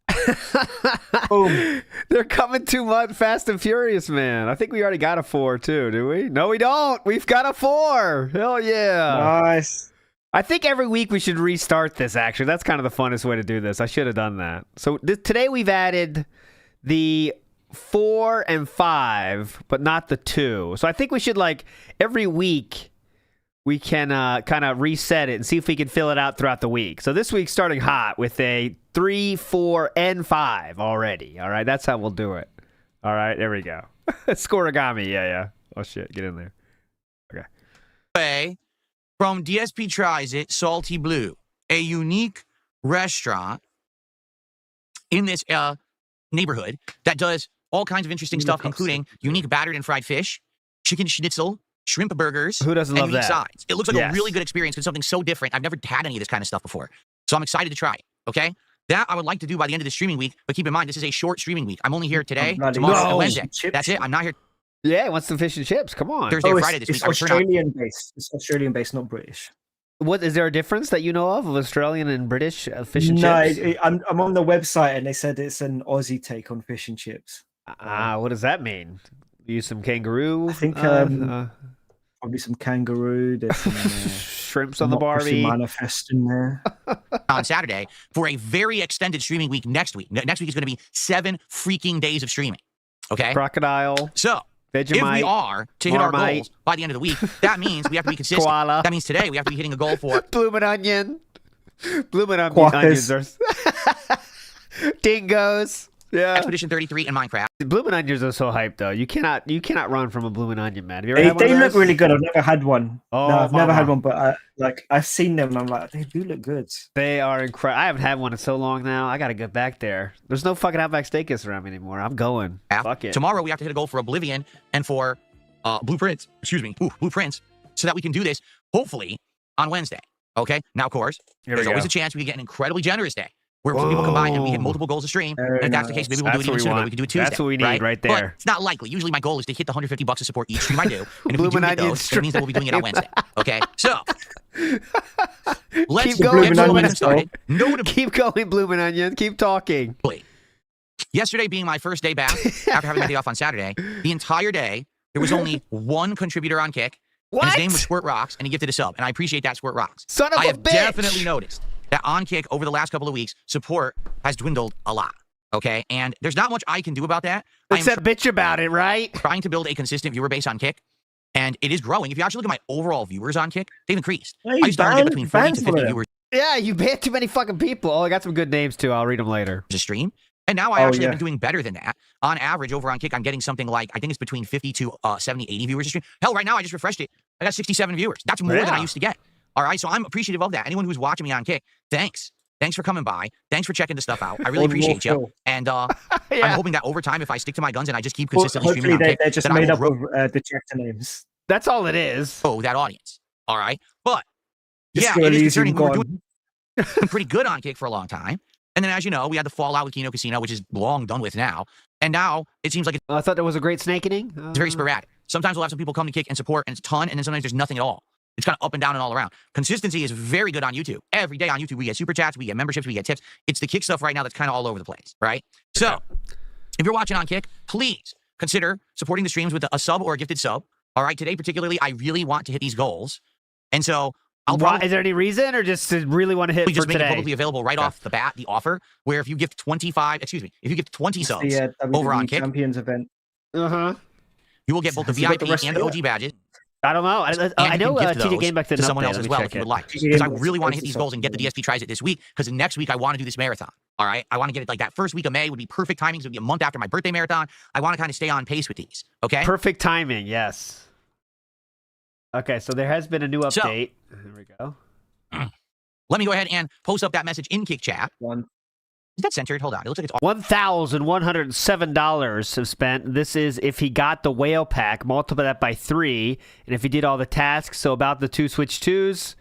Boom. They're coming too much fast and furious, man. I think we already got a 4 too, do we? No, we don't. We've got a 4. Hell yeah. Nice. I think every week we should restart this, actually. That's kind of the funnest way to do this. I should have done that. So today we've added the 4 and 5, but not the 2. So I think we should, every week we can kind of reset it and see if we can fill it out throughout the week. So this week's starting hot with a 3, 4, and 5 already. All right, that's how we'll do it. All right, there we go. Scoregami, yeah. Oh, shit, get in there. Okay. From DSP Tries It, Salty Blue, a unique restaurant in this neighborhood that does all kinds of interesting stuff, including unique battered and fried fish, chicken schnitzel, shrimp burgers. Who doesn't and love that? sides. It looks like a really good experience. It's something so different. I've never had any of this kind of stuff before. So I'm excited to try it. Okay? That I would like to do by the end of the streaming week. But keep in mind, this is a short streaming week. I'm only here today, tomorrow, and Wednesday. That's it. I'm not here Yeah, wants some fish and chips. Come on. Thursday or Friday this week. It's Australian-based. It's Australian-based, not British. What is there a difference that you know of Australian and British fish and chips? No, I'm on the website and they said it's an Aussie take on fish and chips. What does that mean? Use some kangaroo? I think probably some kangaroo. There's some shrimps on the barbie. Manifest in there. On Saturday for a very extended streaming week next week. Next week is going to be 7 freaking days of streaming. Okay? Crocodile. So, Vegemite, if we are to hit our goals by the end of the week, that means we have to be consistent. Koala. That means today we have to be hitting a goal for Bloomin' onion. Bloomin' onions are dingoes. Yeah. Expedition 33 and Minecraft. Bloomin' onions are so hyped though. You cannot run from a bloomin' onion, man. Have you ever had one They of look those? really good. I've never had one. Oh, no, I've never had one, but I've seen them and I'm like, they do look good. They are incredible. I haven't had one in so long now. I gotta get back there. There's no fucking Outback Steakhouse around me anymore. I'm going. Fuck it. Tomorrow we have to hit a goal for Oblivion and for Blueprints. Excuse me. Blueprints. So that we can do this hopefully on Wednesday. Okay. Now, of course, there's always a chance we can get an incredibly generous day where some people come by and we hit multiple goals a stream. And if that's the case, maybe we'll do it even sooner. We can do it Tuesday. That's what we need right there. But it's not likely. Usually my goal is to hit the $150 of support each stream I do. And if we do hit those, that means that we'll be doing it on Wednesday. Okay? So, let's keep going, get momentum started. Keep going, Bloomin' Onion. Keep talking. Yesterday being my first day back, after having my day off on Saturday, the entire day, there was only one contributor on Kick. What? And his name was Squirt Rocks, and he gifted a sub. And I appreciate that, Squirt Rocks. Son of a bitch! I have definitely noticed that on Kick over the last couple of weeks, support has dwindled a lot. Okay? And there's not much I can do about that. Except bitch about it, right? Trying to build a consistent viewer base on Kick. And it is growing. If you actually look at my overall viewers on Kick, they've increased. I used to get between 40 to 50 viewers. Yeah, you banned too many fucking people. Oh, I got some good names too. I'll read them later. A stream. And now I actually have been doing better than that. On average, over on Kick, I'm getting something like, I think it's between 50 to 70, 80 viewers a stream. Hell, right now, I just refreshed it. I got 67 viewers. That's more than I used to get. All right, so I'm appreciative of that. Anyone who's watching me on Kick, thanks. Thanks for coming by. Thanks for checking the stuff out. I really appreciate you. And I'm hoping that over time, if I stick to my guns and I just keep consistently streaming on Kick, they're just made up of detractor names. That's all it is. Oh, that audience. All right. But, yeah, it is concerning. We were doing pretty good on Kick for a long time. And then, as you know, we had the fallout with Kino Casino, which is long done with now. And now it seems like I thought there was a great snakening. It's very sporadic. Sometimes we'll have some people come to Kick and support, and it's a ton. And then sometimes there's nothing at all. It's kind of up and down and all around. Consistency is very good on YouTube. Every day on YouTube, we get super chats, we get memberships, we get tips. It's the Kick stuff right now that's kind of all over the place, right? So, if you're watching on Kick, please consider supporting the streams with a sub or a gifted sub. All right, today particularly, I really want to hit these goals. And so, is there any reason or just to really want to hit we just for make today? it publicly available right off the bat, the offer, where if you gift 20 subs over on Kick, Champions event. You will get both the VIP and the OG badges. I don't know. I know TJ Game back to someone else as well if you would like. Because I really want to hit these goals and get the DSP tries it this week, because next week I want to do this marathon. All right? I want to get it like that first week of May would be perfect timing. So it would be a month after my birthday marathon. I want to kind of stay on pace with these. Okay? Perfect timing, yes. Okay, so there has been a new update. Here we go. Let me go ahead and post up that message in Kick Chat. Is that centered? Hold on. It looks like it's $1,107 have spent. This is if he got the whale pack, multiply that by 3, and if he did all the tasks, so about the 2 switch 2s,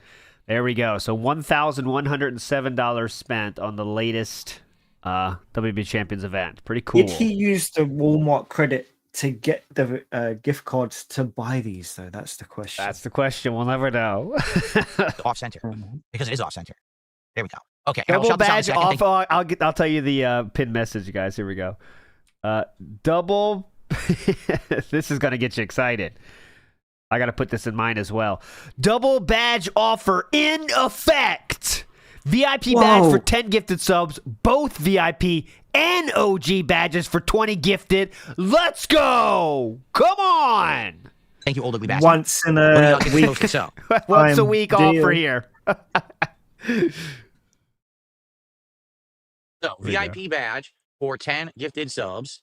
there we go. So $1,107 spent on the latest WB Champions event. Pretty cool. Did he use the Walmart credit to get the gift cards to buy these, though? That's the question. That's the question. We'll never know. Off center, because it is off center. There we go. Okay. Double badge off. I'll tell you the pinned message, guys. Here we go. Double. This is gonna get you excited. I gotta put this in mind as well. Double badge offer in effect. VIP badge for 10 gifted subs. Both VIP and OG badges for 20 gifted. Let's go! Come on! Thank you, old ugly bastard. Once in a week. Once a week offer here. So, VIP badge for 10 gifted subs.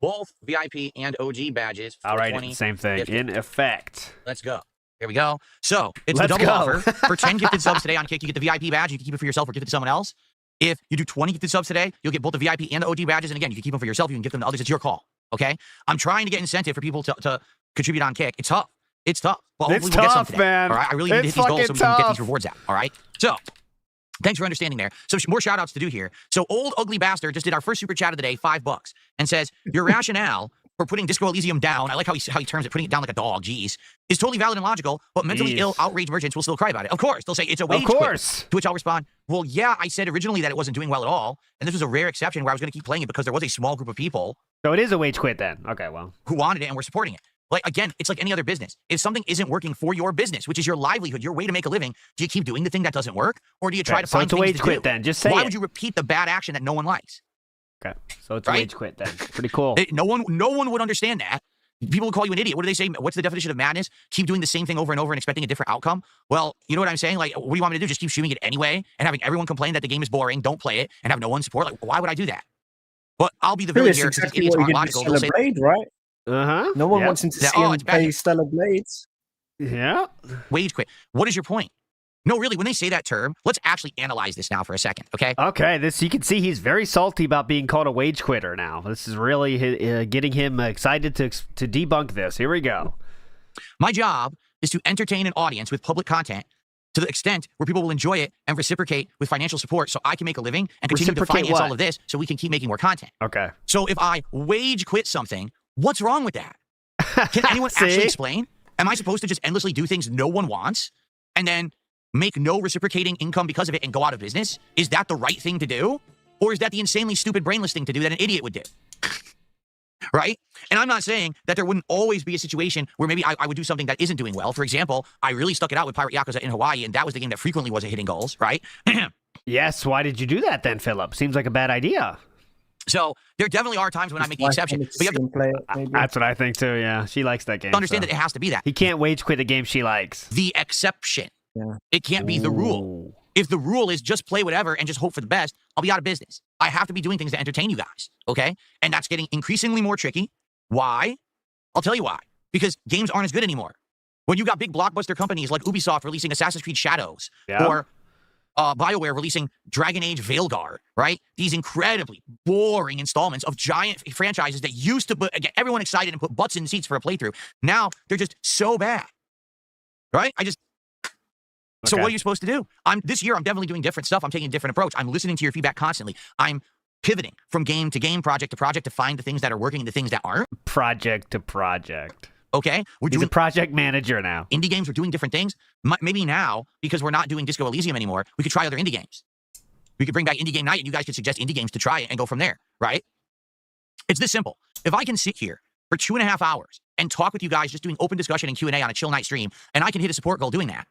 Both VIP and OG badges for 20 same thing. Gifted. In effect. Let's go. Here we go. So, it's the double offer. For 10 gifted subs today on Kick, you get the VIP badge. You can keep it for yourself or give it to someone else. If you do 20 gifted subs today, you'll get both the VIP and the OG badges. And again, you can keep them for yourself. You can give them to others. It's your call. Okay? I'm trying to get incentive for people to contribute on Kick. It's tough. It's tough. Well, it's hopefully we'll tough, get some today. man. All right, I really need to hit these goals so we can get these rewards out. All right, so thanks for understanding there. So more shout outs to do here. So old ugly bastard just did our first super chat of the day, $5, and says your rationale for putting Disco Elysium down, I like how he terms it, putting it down like a dog, geez, is totally valid and logical, but mentally ill, outraged merchants will still cry about it. Of course, they'll say it's a wage quit. To which I'll respond, well, yeah, I said originally that it wasn't doing well at all, and this was a rare exception where I was going to keep playing it because there was a small group of people. So it is a wage quit then. Okay, well. Who wanted it and were supporting it. Like, again, it's like any other business. If something isn't working for your business, which is your livelihood, your way to make a living, do you keep doing the thing that doesn't work? Or do you try to find things to do? So it's a wage quit then. Just say Why would you repeat the bad action that no one likes? Okay, so it's a wage quit then. Pretty cool. No one would understand that. People would call you an idiot. What do they say? What's the definition of madness? Keep doing the same thing over and over and expecting a different outcome? Well, you know what I'm saying? Like, what do you want me to do? Just keep shooting it anyway and having everyone complain that the game is boring, don't play it, and have no one support? Like, why would I do that? But I'll be the villain here because idiots aren't logical. Stellar Blade, right? Uh-huh. No one wants him to see him play Stellar Blades. Yeah. Wage quit. What is your point? No, really, when they say that term, let's actually analyze this now for a second, okay? Okay, you can see he's very salty about being called a wage quitter now. This is really getting him excited to debunk this. Here we go. My job is to entertain an audience with public content to the extent where people will enjoy it and reciprocate with financial support so I can make a living and continue to finance all of this so we can keep making more content. Okay. So if I wage quit something, what's wrong with that? Can anyone actually explain? Am I supposed to just endlessly do things no one wants and then make no reciprocating income because of it and go out of business? Is that the right thing to do? Or is that the insanely stupid, brainless thing to do that an idiot would do? Right? And I'm not saying that there wouldn't always be a situation where maybe I would do something that isn't doing well. For example, I really stuck it out with Pirate Yakuza in Hawaii, and that was the game that frequently wasn't hitting goals, right? Yes, why did you do that then, Philip? Seems like a bad idea. So there definitely are times when I make the exception. But you have to play it, that's what I think too, yeah. She likes that game. Understand that it has to be that. He can't wage quit a game she likes. The exception. Yeah. It can't be the rule. If the rule is just play whatever and just hope for the best, I'll be out of business. I have to be doing things to entertain you guys, okay? And that's getting increasingly more tricky. Why? I'll tell you why. Because games aren't as good anymore. When you got big blockbuster companies like Ubisoft releasing Assassin's Creed Shadows, or BioWare releasing Dragon Age Veilguard, right? These incredibly boring installments of giant franchises that used to get everyone excited and put butts in seats for a playthrough. Now, they're just so bad, right? So what are you supposed to do? This year, I'm definitely doing different stuff. I'm taking a different approach. I'm listening to your feedback constantly. I'm pivoting from game to game, project to project to find the things that are working and the things that aren't. Project to project. Okay? He's a project manager now. Indie games, we're doing different things. Maybe now, because we're not doing Disco Elysium anymore, we could try other indie games. We could bring back Indie Game Night, and you guys could suggest indie games to try it and go from there, right? It's this simple. If I can sit here for 2.5 hours and talk with you guys just doing open discussion and Q&A on a chill night stream, and I can hit a support goal doing that,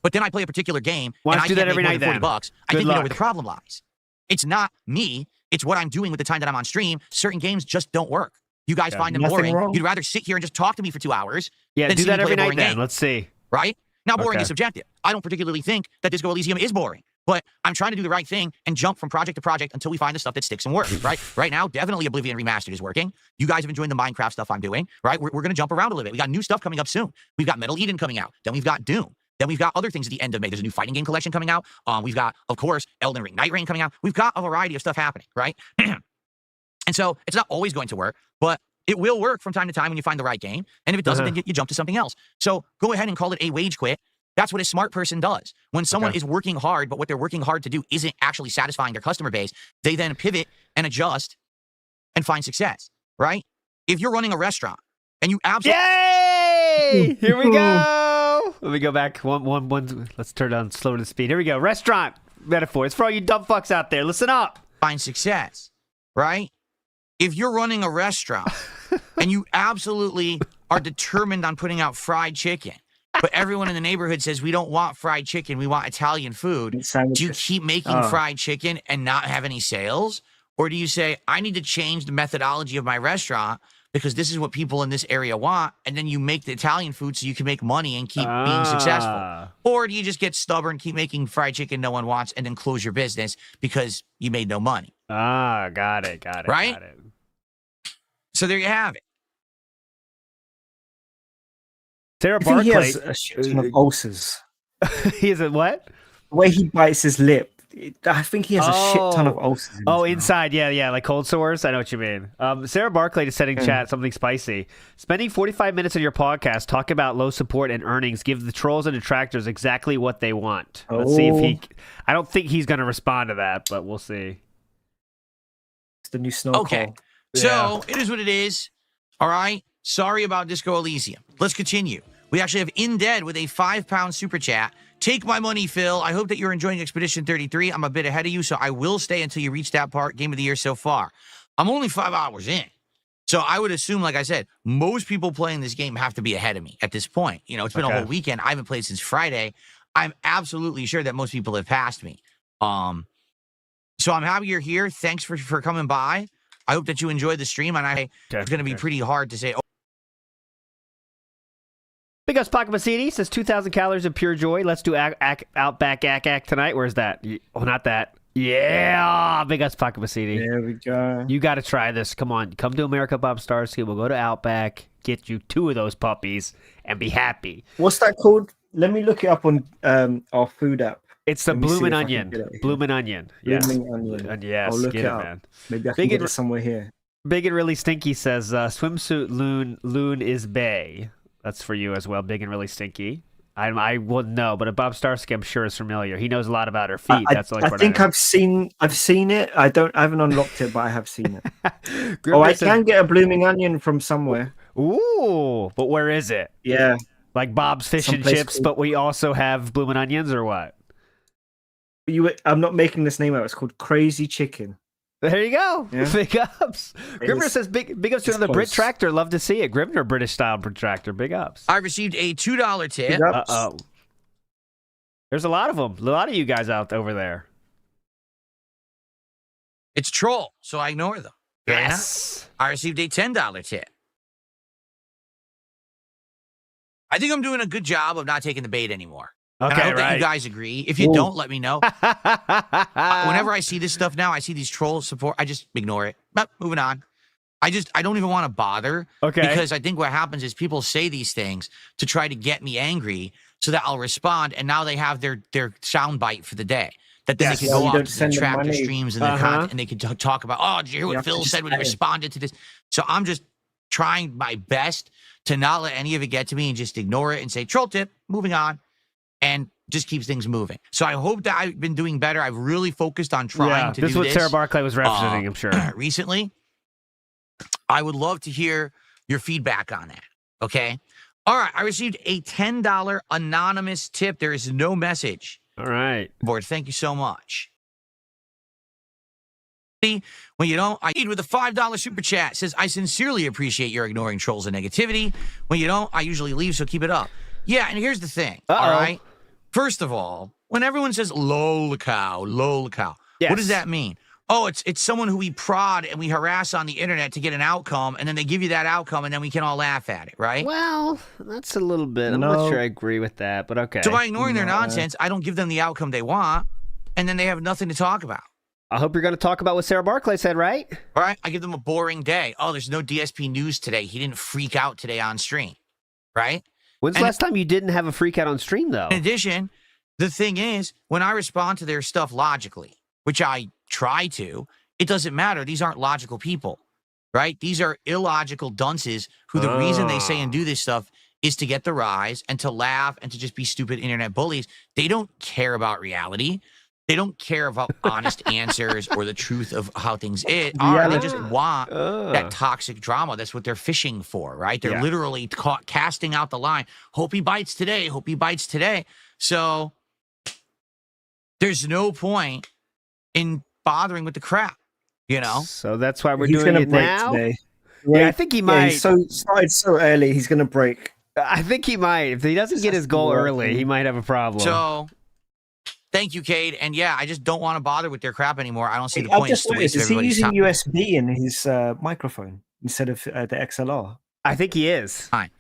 but then I play a particular game, and I can't make more than $40, I think we know where the problem lies. It's not me. It's what I'm doing with the time that I'm on stream. Certain games just don't work. You guys find them boring. Wrong. You'd rather sit here and just talk to me for 2 hours. Yeah, than do that every night then. Game. Let's see. Right? Now, boring is subjective. I don't particularly think that Disco Elysium is boring, but I'm trying to do the right thing and jump from project to project until we find the stuff that sticks and works, right? Right now, definitely Oblivion Remastered is working. You guys have enjoyed the Minecraft stuff I'm doing, right? We're going to jump around a little bit. We got new stuff coming up soon. We've got Metal Eden coming out. Then we've got Doom. Then we've got other things at the end of May. There's a new fighting game collection coming out. We've got, of course, Elden Ring Night Rain coming out. We've got a variety of stuff happening, right? And so it's not always going to work, but it will work from time to time when you find the right game. And if it doesn't, then you jump to something else. So go ahead and call it a wage quit. That's what a smart person does. When someone is working hard, but what they're working hard to do isn't actually satisfying their customer base, they then pivot and adjust and find success, right? If you're running a restaurant and you absolutely... Yay! Here we go! Let me go back. One. Let's turn down slow to speed. Here we go. Restaurant metaphor. It's for all you dumb fucks out there. Listen up. Find success, right? If you're running a restaurant and you absolutely are determined on putting out fried chicken, but everyone in the neighborhood says, we don't want fried chicken, we want Italian food, do you keep making fried chicken and not have any sales? Or do you say, I need to change the methodology of my restaurant because this is what people in this area want, and then you make the Italian food so you can make money and keep being successful? Or do you just get stubborn, keep making fried chicken no one wants, and then close your business because you made no money? Got it. Right? Got it. So there you have it. Sarah Barclay. He Barclay. has a shit ton of ulcers. He has a what? The way he bites his lip, I think he has a shit ton of ulcers. Inside, yeah, like cold sores. I know what you mean. Sarah Barclay just said in chat something spicy. Spending 45 minutes of your podcast talking about low support and earnings give the trolls and detractors exactly what they want. Let's see if he. I don't think he's going to respond to that, but we'll see. It's the new snow. Okay, so it is what it is. All right. Sorry about Disco Elysium. Let's continue. We actually have Indead with a £5 super chat. Take my money, Phil. I hope that you're enjoying Expedition 33. I'm a bit ahead of you, so I will stay until you reach that part. Game of the year so far. I'm only 5 hours in. So I would assume, like I said, most people playing this game have to be ahead of me at this point. You know, it's been a whole weekend. I haven't played since Friday. I'm absolutely sure that most people have passed me. So I'm happy you're here. Thanks for coming by. I hope that you enjoyed the stream, and it's going to be pretty hard to say. Big Ups Pocket Macini says 2,000 calories of pure joy. Let's do Outback Ack tonight. Where's that? Oh, not that. Yeah, Big Ups Pocket Macini. There we go. You got to try this. Come on. Come to America Bob Starski. We'll go to Outback, get you 2 of those puppies, and be happy. What's that called? Let me look it up on our food app. It's the Bloomin' Onion. Bloomin' Onion. Yes. Bloomin' Onion. Yes, I'll look get it it, up. man. Maybe I can get it somewhere here. Big and Really Stinky says, swimsuit loon is bae. That's for you as well, Big and Really Stinky. I wouldn't know, but Bob Starsky, I'm sure, is familiar. He knows a lot about her feet. That's like I think I've seen it. I haven't unlocked it, but I have seen it. I can get a blooming onion from somewhere. Ooh, but where is it? Yeah, like Bob's Fish and Chips, but we also have blooming onions, or what? I'm not making this name out. It's called Crazy Chicken. There you go. Yeah. Big ups. Grimner says big ups to another Brit Tractor. Love to see it. Grimner, British style Brit Tractor. Big ups. I received a $2 tip. Uh-oh. There's a lot of them. A lot of you guys out over there. It's a troll, so I ignore them. Yes. I received a $10 tip. I think I'm doing a good job of not taking the bait anymore. Okay, and I hope right. that you guys agree. If you don't, let me know. Whenever I see this stuff now, I see these troll support, I just ignore it. But moving on. I don't even want to bother. Okay. Because I think what happens is people say these things to try to get me angry so that I'll respond, and now they have their soundbite for the day. That then they can go off to the tractor streams and the content, and they can talk about, oh, did you hear what Phil said when he responded to this? So I'm just trying my best to not let any of it get to me and just ignore it and say, troll tip, moving on. And just keeps things moving. So I hope that I've been doing better. I've really focused on trying to do this. This is what Sarah Barclay was representing, I'm sure. Recently, I would love to hear your feedback on that, okay? All right, I received a $10 anonymous tip. There is no message. All right. Board, thank you so much. When you don't, I lead with a $5 super chat. Says, I sincerely appreciate your ignoring trolls and negativity. When you don't, I usually leave, so keep it up. Yeah, and here's the thing, all right? First of all, when everyone says lol cow, what does that mean? Oh, it's someone who we prod and we harass on the internet to get an outcome, and then they give you that outcome, and then we can all laugh at it, right? Well, that's a little bit. I'm not sure I agree with that, but okay. So by ignoring their nonsense, I don't give them the outcome they want, and then they have nothing to talk about. I hope you're going to talk about what Sarah Barclay said, right? All right, I give them a boring day. Oh, there's no DSP news today. He didn't freak out today on stream, right? When's the last time you didn't have a freak out on stream, though? In addition, the thing is, when I respond to their stuff logically, which I try to, it doesn't matter. These aren't logical people, right? These are illogical dunces who the reason they say and do this stuff is to get the rise and to laugh and to just be stupid internet bullies. They don't care about reality. They don't care about honest answers or the truth of how things are. They just want that toxic drama. That's what they're fishing for, right? They're literally casting out the line. Hope he bites today. Hope he bites today. So there's no point in bothering with the crap, you know? So that's why we're doing it now? Today. Yeah, I think he might. He started so early, he's going to break. I think he might. If he doesn't get his goal early, he might have a problem. So... thank you, Cade. And yeah, I just don't want to bother with their crap anymore. I don't see the point. Is he using USB in his microphone instead of the XLR? I think he is. Fine.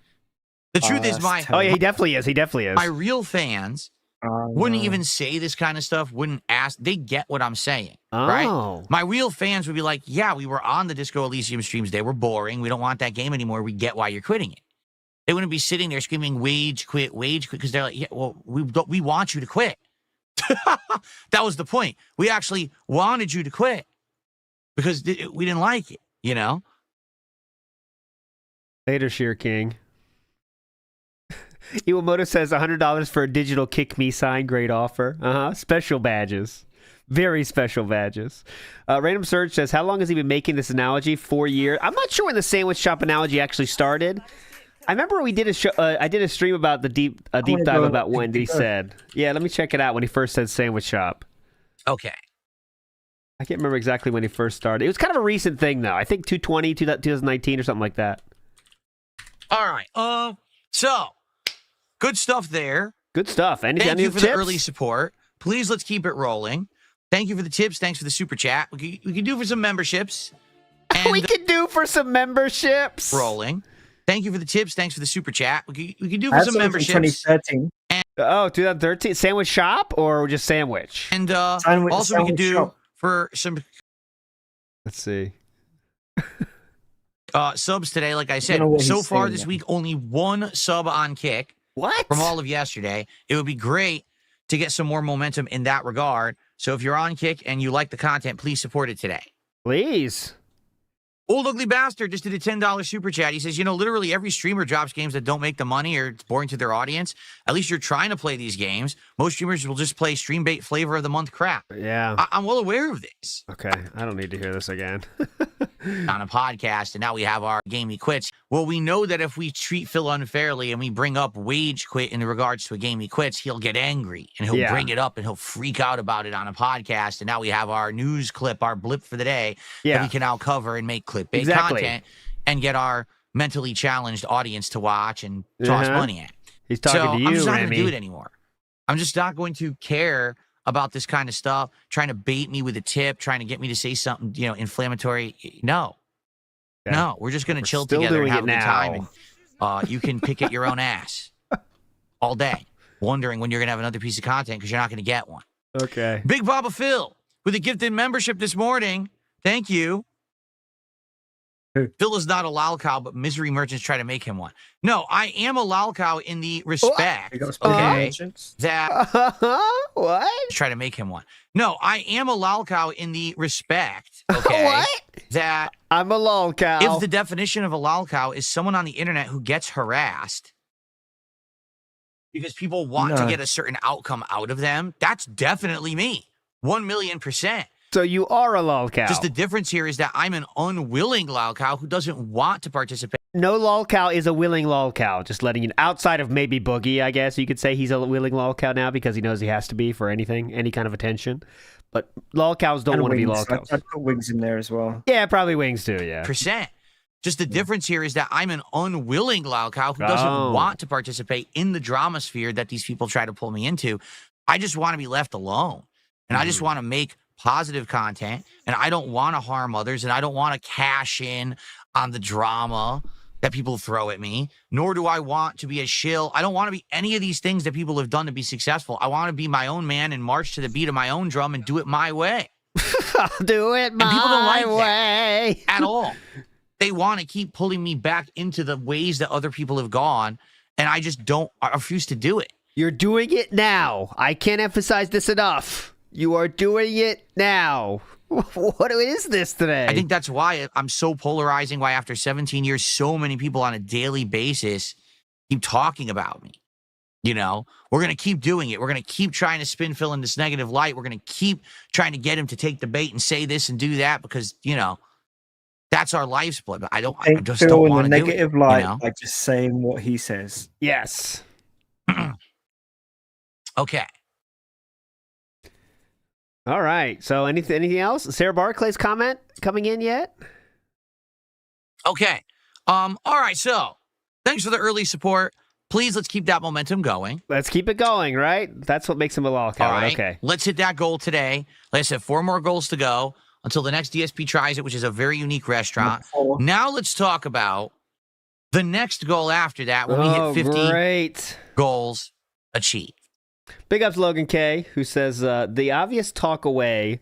The truth is oh, yeah, he definitely is. He definitely is. My real fans wouldn't even say this kind of stuff, wouldn't ask. They get what I'm saying, right? My real fans would be like, yeah, we were on the Disco Elysium streams. They were boring. We don't want that game anymore. We get why you're quitting it. They wouldn't be sitting there screaming, wage quit, because they're like, yeah, well, we want you to quit. That was the point. We actually wanted you to quit because we didn't like it, you know? Later, Sheer King. Iwamoto says $100 for a digital kick me sign. Great offer. Special badges. Very special badges. Random Search says, how long has he been making this analogy? 4 years. I'm not sure when the sandwich shop analogy actually started. I remember we did a show. I did a stream about the deep dive about when he said. Yeah, let me check it out when he first said sandwich shop. Okay. I can't remember exactly when he first started. It was kind of a recent thing, though. I think 2019 or something like that. All right. So, good stuff there. Good stuff. Thank you for the early support. Please, let's keep it rolling. Thank you for the tips. Thanks for the super chat. We can do for some memberships. We could do for some memberships. Rolling. Thank you for the tips. Thanks for the super chat. We can do for some memberships. 2013. 2013. Sandwich shop or just sandwich? And Sandwich, also we can do shop. for some... Let's see. Subs today, like I said. So far this week, only one sub on Kick. What? From all of yesterday. It would be great to get some more momentum in that regard. So if you're on Kick and you like the content, please support it today. Please. Old Ugly Bastard just did a $10 super chat. He says, literally every streamer drops games that don't make the money or it's boring to their audience. At least you're trying to play these games. Most streamers will just play stream bait flavor of the month crap. Yeah. I'm well aware of this. Okay. I don't need to hear this again. On a podcast, and now we have our game he quits. Well, we know that if we treat Phil unfairly and we bring up wage quit in regards to a game he quits, he'll get angry and he'll bring it up and he'll freak out about it on a podcast. And now we have our news clip, our blip for the day that we can now cover and make clickbait content and get our mentally challenged audience to watch and toss money at. He's talking to you, I'm just not Remy. going to do it anymore. I'm just not going to care about this kind of stuff, trying to bait me with a tip, trying to get me to say something, inflammatory. No, we're just going to chill together and have a good time. And you can pick at your own ass all day, wondering when you're going to have another piece of content because you're not going to get one. Okay. Big Baba Phil with a gifted membership this morning. Thank you. Phil is not a lol cow, but misery merchants try to make him one. No, I am a lol cow in the respect, that what? Try to make him one. No, I am a lol cow in the respect, what? That I'm a lol cow. If the definition of a lol cow is someone on the internet who gets harassed because people want to get a certain outcome out of them, that's definitely me. 1,000,000%. So you are a lol cow. Just the difference here is that I'm an unwilling lol cow who doesn't want to participate. No lol cow is a willing lol cow. Just letting you, outside of maybe Boogie, I guess you could say he's a willing lol cow now because he knows he has to be for anything, any kind of attention. But lol cows don't want to be lol cows. I'd put Wings in there as well. Yeah, probably Wings too, yeah. Percent. Just the difference here is that I'm an unwilling lol cow who doesn't want to participate in the drama sphere that these people try to pull me into. I just want to be left alone. And I just want to make positive content, and I don't want to harm others, and I don't want to cash in on the drama that people throw at me, nor do I want to be a shill. I don't want to be any of these things that people have done to be successful. I want to be my own man and march to the beat of my own drum and do it my way. Do it my people don't like way. That at all. They want to keep pulling me back into the ways that other people have gone, and I just don't. I refuse to do it. You're doing it now. I can't emphasize this enough. You are doing it now. What is this today? I think that's why I'm so polarizing, why after 17 years, so many people on a daily basis keep talking about me. We're going to keep doing it. We're going to keep trying to spin Phil in this negative light. We're going to keep trying to get him to take the bait and say this and do that because, that's our life split. But I just don't want to do it. Negative light by just saying what he says. Yes. Okay. All right. So anything else? Sarah Barclay's comment coming in yet? Okay. All right. So thanks for the early support. Please, let's keep that momentum going. Let's keep it going, right? That's what makes him a lol cow. All right. Okay. Let's hit that goal today. Like I said, 4 more goals to go until the next DSP tries it, which is a very unique restaurant. Now let's talk about the next goal after that when we hit 50 goals achieved. Big ups Logan K, who says the obvious takeaway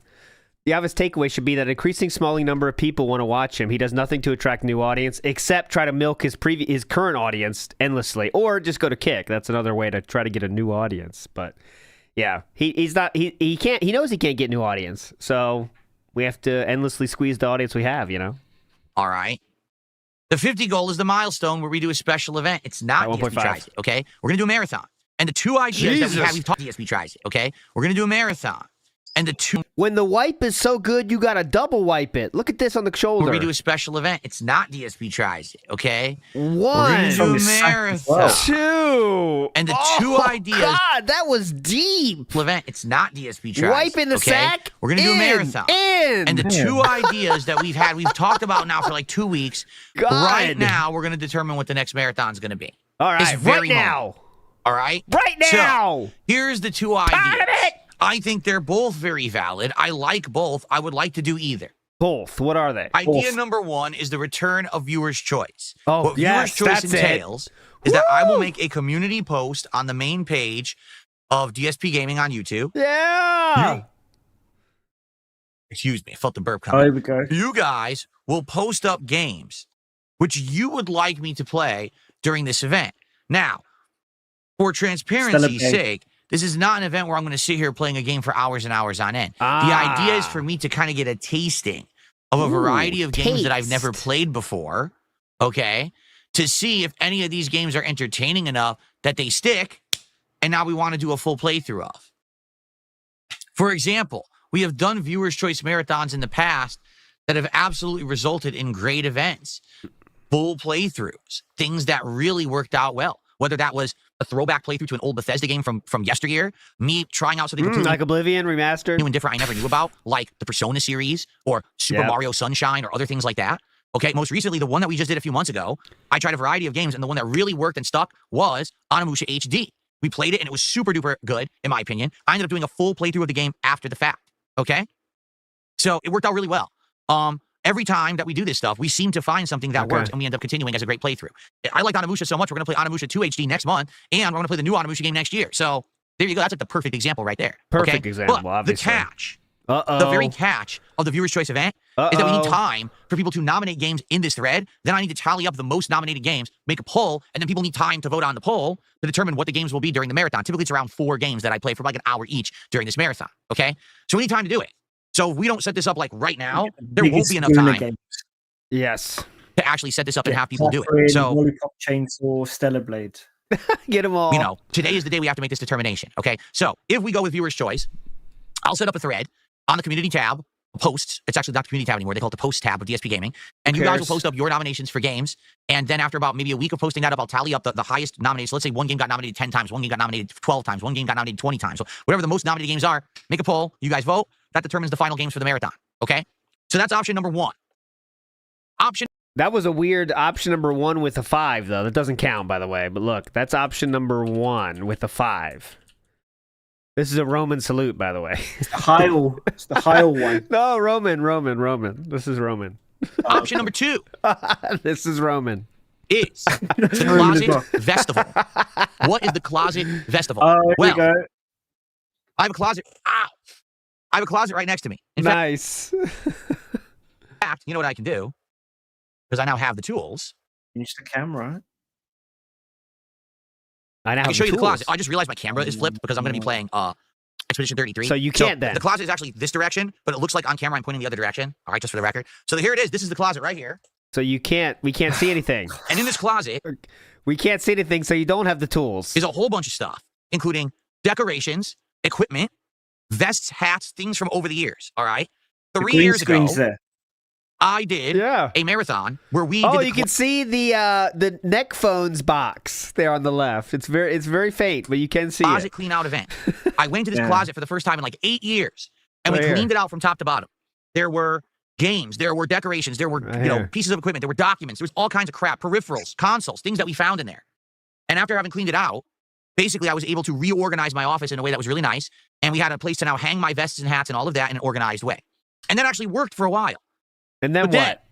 should be that an increasing smaller number of people want to watch him. He does nothing to attract new audience except try to milk his current audience endlessly, or just go to Kick. That's another way to try to get a new audience. But Yeah, he's not. He can't. He knows he can't get new audience, so we have to endlessly squeeze the audience we have. All right. The 50 goal is the milestone where we do a special event. It's not DSP Tries It, okay? We're going to do a marathon. And the 2 ideas that we've talked DSP Tries It, okay? We're going to do a marathon. And the 2... When the wipe is so good, you got to double wipe it. Look at this on the shoulder. Where we do a special event. It's not DSP Tries It, okay? 1. We're going to do a marathon. 2. And the 2 ideas... God, that was deep. Event. It's not DSP Tries It, wipe in the sack. We're going to do a marathon. And the 2 ideas that we've talked about now for like 2 weeks. God. Right now, we're going to determine what the next marathon is going to be. All right, right now. All right? Right now. So, here's the 2 ideas. I think they're both very valid. I like both. I would like to do either. Both. What are they? Idea number 1 is the return of Viewer's Choice. Oh, what Viewer's Choice entails is that I will make a community post on the main page of DSP Gaming on YouTube. Yeah. Excuse me, I felt the burp coming. Oh, here we go. You guys will post up games which you would like me to play during this event. Now, for transparency's sake, this is not an event where I'm going to sit here playing a game for hours and hours on end. The idea is for me to kind of get a tasting of a variety of games that I've never played before, okay, to see if any of these games are entertaining enough that they stick, and now we want to do a full playthrough of. For example, we have done Viewer's Choice marathons in the past that have absolutely resulted in great events, full playthroughs, things that really worked out well, whether that was a throwback playthrough to an old Bethesda game from yesteryear, me trying out something completely like Oblivion remastered, new and different I never knew about, like the Persona series or Super Mario Sunshine or other things like that. Okay, most recently, the one that we just did a few months ago, I tried a variety of games, and the one that really worked and stuck was Onimusha HD. We played it, and it was super duper good, in my opinion. I ended up doing a full playthrough of the game after the fact. Okay, so it worked out really well. Every time that we do this stuff, we seem to find something that works, and we end up continuing as a great playthrough. I like Onimusha so much, we're going to play Onimusha 2 HD next month, and we're going to play the new Onimusha game next year. So there you go. That's like the perfect example right there. Perfect example, but obviously. The catch, the very catch of the Viewer's Choice event is that we need time for people to nominate games in this thread. Then I need to tally up the most nominated games, make a poll, and then people need time to vote on the poll to determine what the games will be during the marathon. Typically, it's around 4 games that I play for like an hour each during this marathon. Okay? So we need time to do it. So if we don't set this up like right now, there won't be enough time. Yes. To actually set this up and have people do it. So, Lollipop Chainsaw, Stellar Blade. Get them all. You know, today is the day we have to make this determination. Okay. So if we go with Viewer's Choice, I'll set up a thread on the community tab, posts. It's actually not the community tab anymore. They call it the post tab of DSP Gaming. And you guys will post up your nominations for games. And then after about maybe a week of posting that up, I'll tally up the highest nominated. So let's say one game got nominated 10 times, one game got nominated 12 times, one game got nominated 20 times. So whatever the most nominated games are, make a poll. You guys vote. That determines the final games for the marathon. Okay. So that's option number 1. That was a weird option number 1 with a 5, though. That doesn't count, by the way. But look, that's option number 1 with a 5. This is a Roman salute, by the way. It's the Heil. It's the Heil one. No, Roman. This is Roman. Option number 2. This is Roman. Is the Closet Festival. What is the Closet Festival? Well, I have a closet. Ow! I have a closet right next to me. Nice. In fact, you know what I can do? Because I now have the tools. Use the camera. I can show you the closet. I just realized my camera is flipped because I'm going to be playing Expedition 33. So you can't then. The closet is actually this direction, but it looks like on camera I'm pointing the other direction. All right, just for the record. So here it is. This is the closet right here. So we can't see anything. And in this closet, we can't see anything, so you don't have the tools. There's a whole bunch of stuff, including decorations, equipment, vests, hats, things from over the years. All right. 3 years ago, I did a marathon where we did you can see the neck phones box there on the left. It's very faint, but you can see closet clean out event. I went to this closet for the first time in like 8 years, and we cleaned it out from top to bottom. There were games, there were decorations, there were pieces of equipment, there were documents, there was all kinds of crap, peripherals, consoles, things that we found in there. And after having cleaned it out, basically I was able to reorganize my office in a way that was really nice, and we had a place to now hang my vests and hats and all of that in an organized way. And that actually worked for a while. And then what?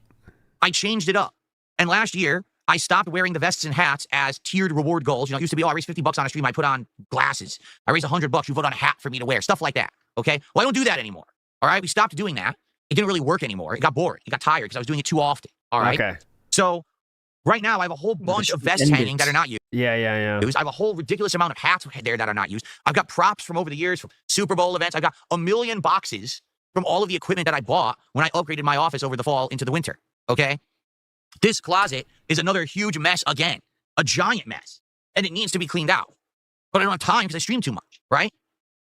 I changed it up. And last year, I stopped wearing the vests and hats as tiered reward goals. You know, it used to be, I raised $50 on a stream, I put on glasses. I raised $100, you vote on a hat for me to wear, stuff like that. Okay? Well, I don't do that anymore. All right? We stopped doing that. It didn't really work anymore. It got boring. It got tired because I was doing it too often. All right? Okay. So Right now, I have a whole bunch of vests hanging that are not used. Yeah. I have a whole ridiculous amount of hats there that are not used. I've got props from over the years, from Super Bowl events. I've got a million boxes from all of the equipment that I bought when I upgraded my office over the fall into the winter, okay? This closet is another huge mess again, a giant mess, and it needs to be cleaned out. But I don't have time because I stream too much, right?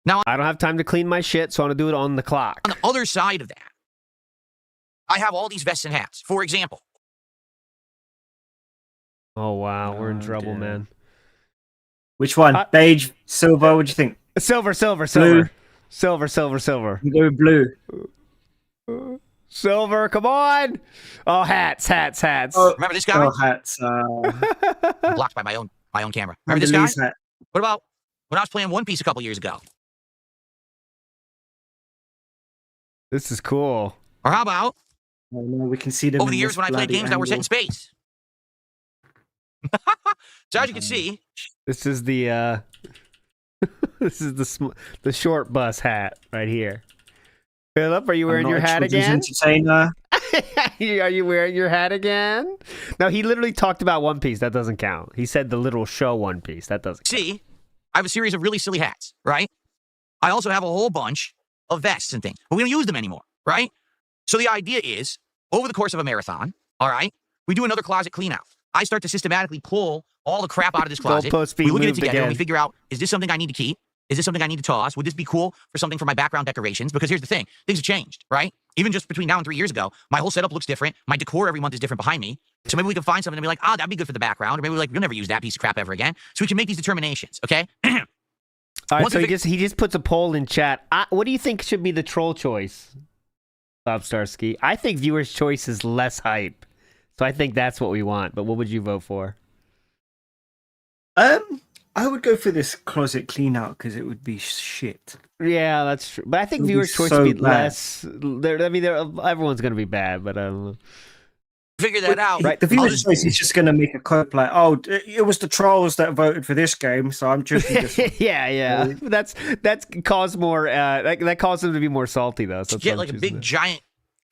Now, I don't have time to clean my shit, so I'm going to do it on the clock. On the other side of that, I have all these vests and hats. For example. Oh, wow. We're in trouble, man. Which one? Beige, silver, what do you think? Silver. Blue. Silver. You go with blue. Silver, come on. Oh, hats. Oh, remember this guy? Oh, hats. I'm blocked by my own camera. Remember this guy? Hat. What about when I was playing One Piece a couple years ago? This is cool. Or how about Oh, no, we can see them over the years when I played games that were set in space? So as you can see, this is the this is the short bus hat right here. Philip, are you wearing your hat again? Are you wearing your hat again? No, he literally talked about One Piece. That doesn't count. He said the literal show One Piece. That doesn't count. See, I have a series of really silly hats, right? I also have a whole bunch of vests and things, but we don't use them anymore, right? So the idea is, over the course of a marathon, all right, we do another closet clean out. I start to systematically pull all the crap out of this closet. We look at it together and we figure out, is this something I need to keep? Is this something I need to toss? Would this be cool for something for my background decorations? Because here's the thing, things have changed, right? Even just between now and 3 years ago, my whole setup looks different. My decor every month is different behind me. So maybe we can find something and be like, that'd be good for the background. Or maybe we're like, we'll never use that piece of crap ever again. So we can make these determinations, okay? All right, so he just puts a poll in chat. What do you think should be the troll choice, Bob Starski? I think viewers' choice is less hype. So I think that's what we want. But what would you vote for? I would go for this closet clean out because it would be shit. Yeah, that's true. But I think viewers' choice would be less. Everyone's going to be bad, but I don't know. Figure that out. Right. The viewer's choice is just going to make a clip like, it was the trolls that voted for this game, so I'm choosing this one. yeah. That's caused more. That caused them to be more salty, though. So get like a big giant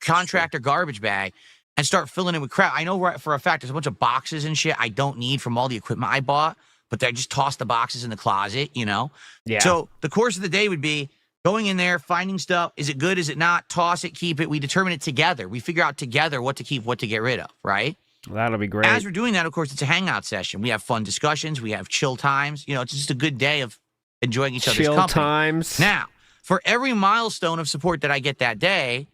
contractor garbage bag and start filling it with crap. I know for a fact there's a bunch of boxes and shit I don't need from all the equipment I bought, but I just toss the boxes in the closet, you know? Yeah. So the course of the day would be going in there, finding stuff. Is it good? Is it not? Toss it, keep it. We determine it together. We figure out together what to keep, what to get rid of, right? That'll be great. As we're doing that, of course, it's a hangout session. We have fun discussions. We have chill times. You know, it's just a good day of enjoying each other's company. Chill times. Now, for every milestone of support that I get that day,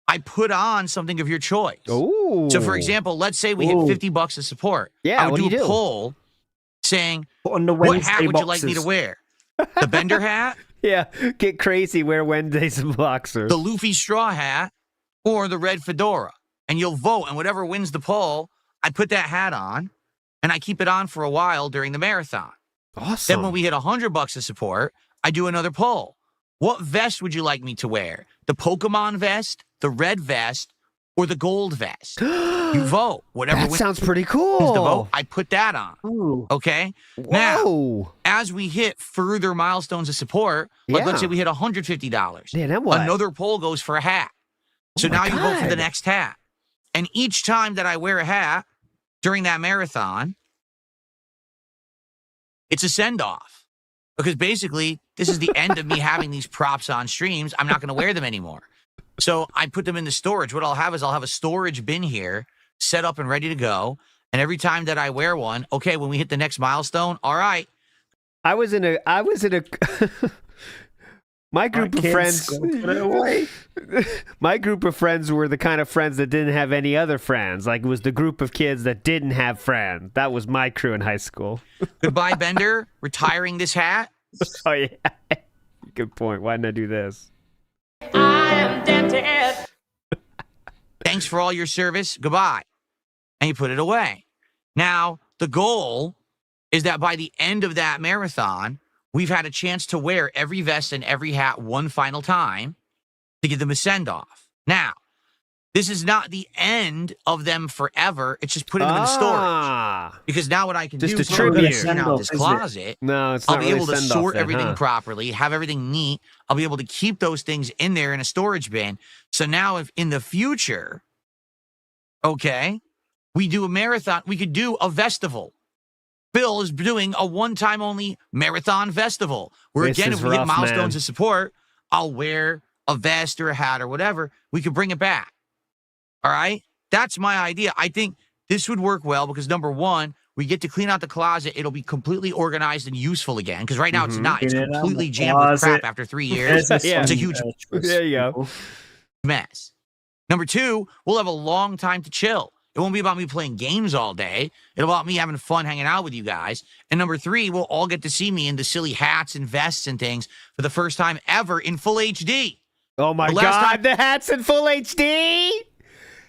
I put on something of your choice. Ooh. So, for example, let's say we hit $50 of support. Yeah, I would what do a poll saying, on the what hat would you like me to wear? The Bender hat? Yeah, get crazy, wear Wednesdays and boxers. The Luffy straw hat or the red fedora. And you'll vote, and whatever wins the poll, I put that hat on, and I keep it on for a while during the marathon. Awesome. Then when we hit $100 of support, I do another poll. What vest would you like me to wear? The Pokemon vest, the red vest, or the gold vest? You vote. Whatever. That sounds pretty cool. The vote, I put that on. Ooh. Okay? Whoa. Now, as we hit further milestones of support, like let's say we hit $150. Yeah, then what? Another poll goes for a hat. So now you vote for the next hat. And each time that I wear a hat during that marathon, it's a send-off. Because basically, this is the end of me having these props on streams. I'm not going to wear them anymore. So I put them in the storage. What I'll have is I'll have a storage bin here set up and ready to go. And every time that I wear one, okay, when we hit the next milestone, all right. I was in a my group of friends. My group of friends were the kind of friends that didn't have any other friends. Like it was the group of kids that didn't have friends. That was my crew in high school. Goodbye, Bender. Retiring this hat. Oh yeah. Good point. Why didn't I do this? I am tempted. Thanks for all your service. Goodbye. And you put it away. Now, the goal is that by the end of that marathon, we've had a chance to wear every vest and every hat one final time to give them a send-off. Now, this is not the end of them forever. It's just putting them in storage. Because now what I can do is out this closet. No, it's I'll not be able to really sort everything properly, have everything neat. I'll be able to keep those things in there in a storage bin. So now if in the future, okay, we do a marathon. We could do a festival. Bill is doing a one-time only marathon festival where, again, if we get milestones of support, I'll wear a vest or a hat or whatever. We could bring it back. All right? That's my idea. I think this would work well because, number one, we get to clean out the closet. It'll be completely organized and useful again because right now it's not. It's completely jammed with crap after 3 years. It's a huge there you go. mess. Number two, we'll have a long time to chill. It won't be about me playing games all day. It'll be about me having fun hanging out with you guys. And number three, we'll all get to see me in the silly hats and vests and things for the first time ever in full HD. Oh my God, the hats in full HD?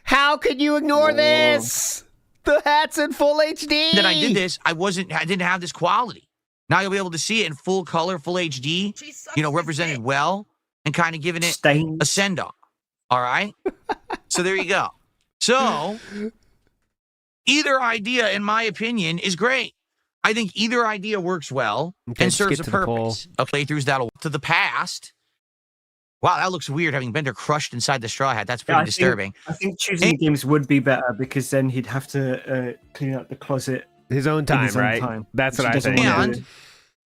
How could you ignore this? The hats in full HD. That I did this, I didn't have this quality. Now you'll be able to see it in full color, full HD, represented well, and kind of giving it a send-off. All right? So there you go. So, either idea, in my opinion, is great. I think either idea works well and serves a purpose. Playthroughs that'll to the past. Wow, that looks weird, having Bender crushed inside the straw hat. That's pretty disturbing. I think choosing games would be better because then he'd have to clean out the closet. His own time, right? That's what I think. And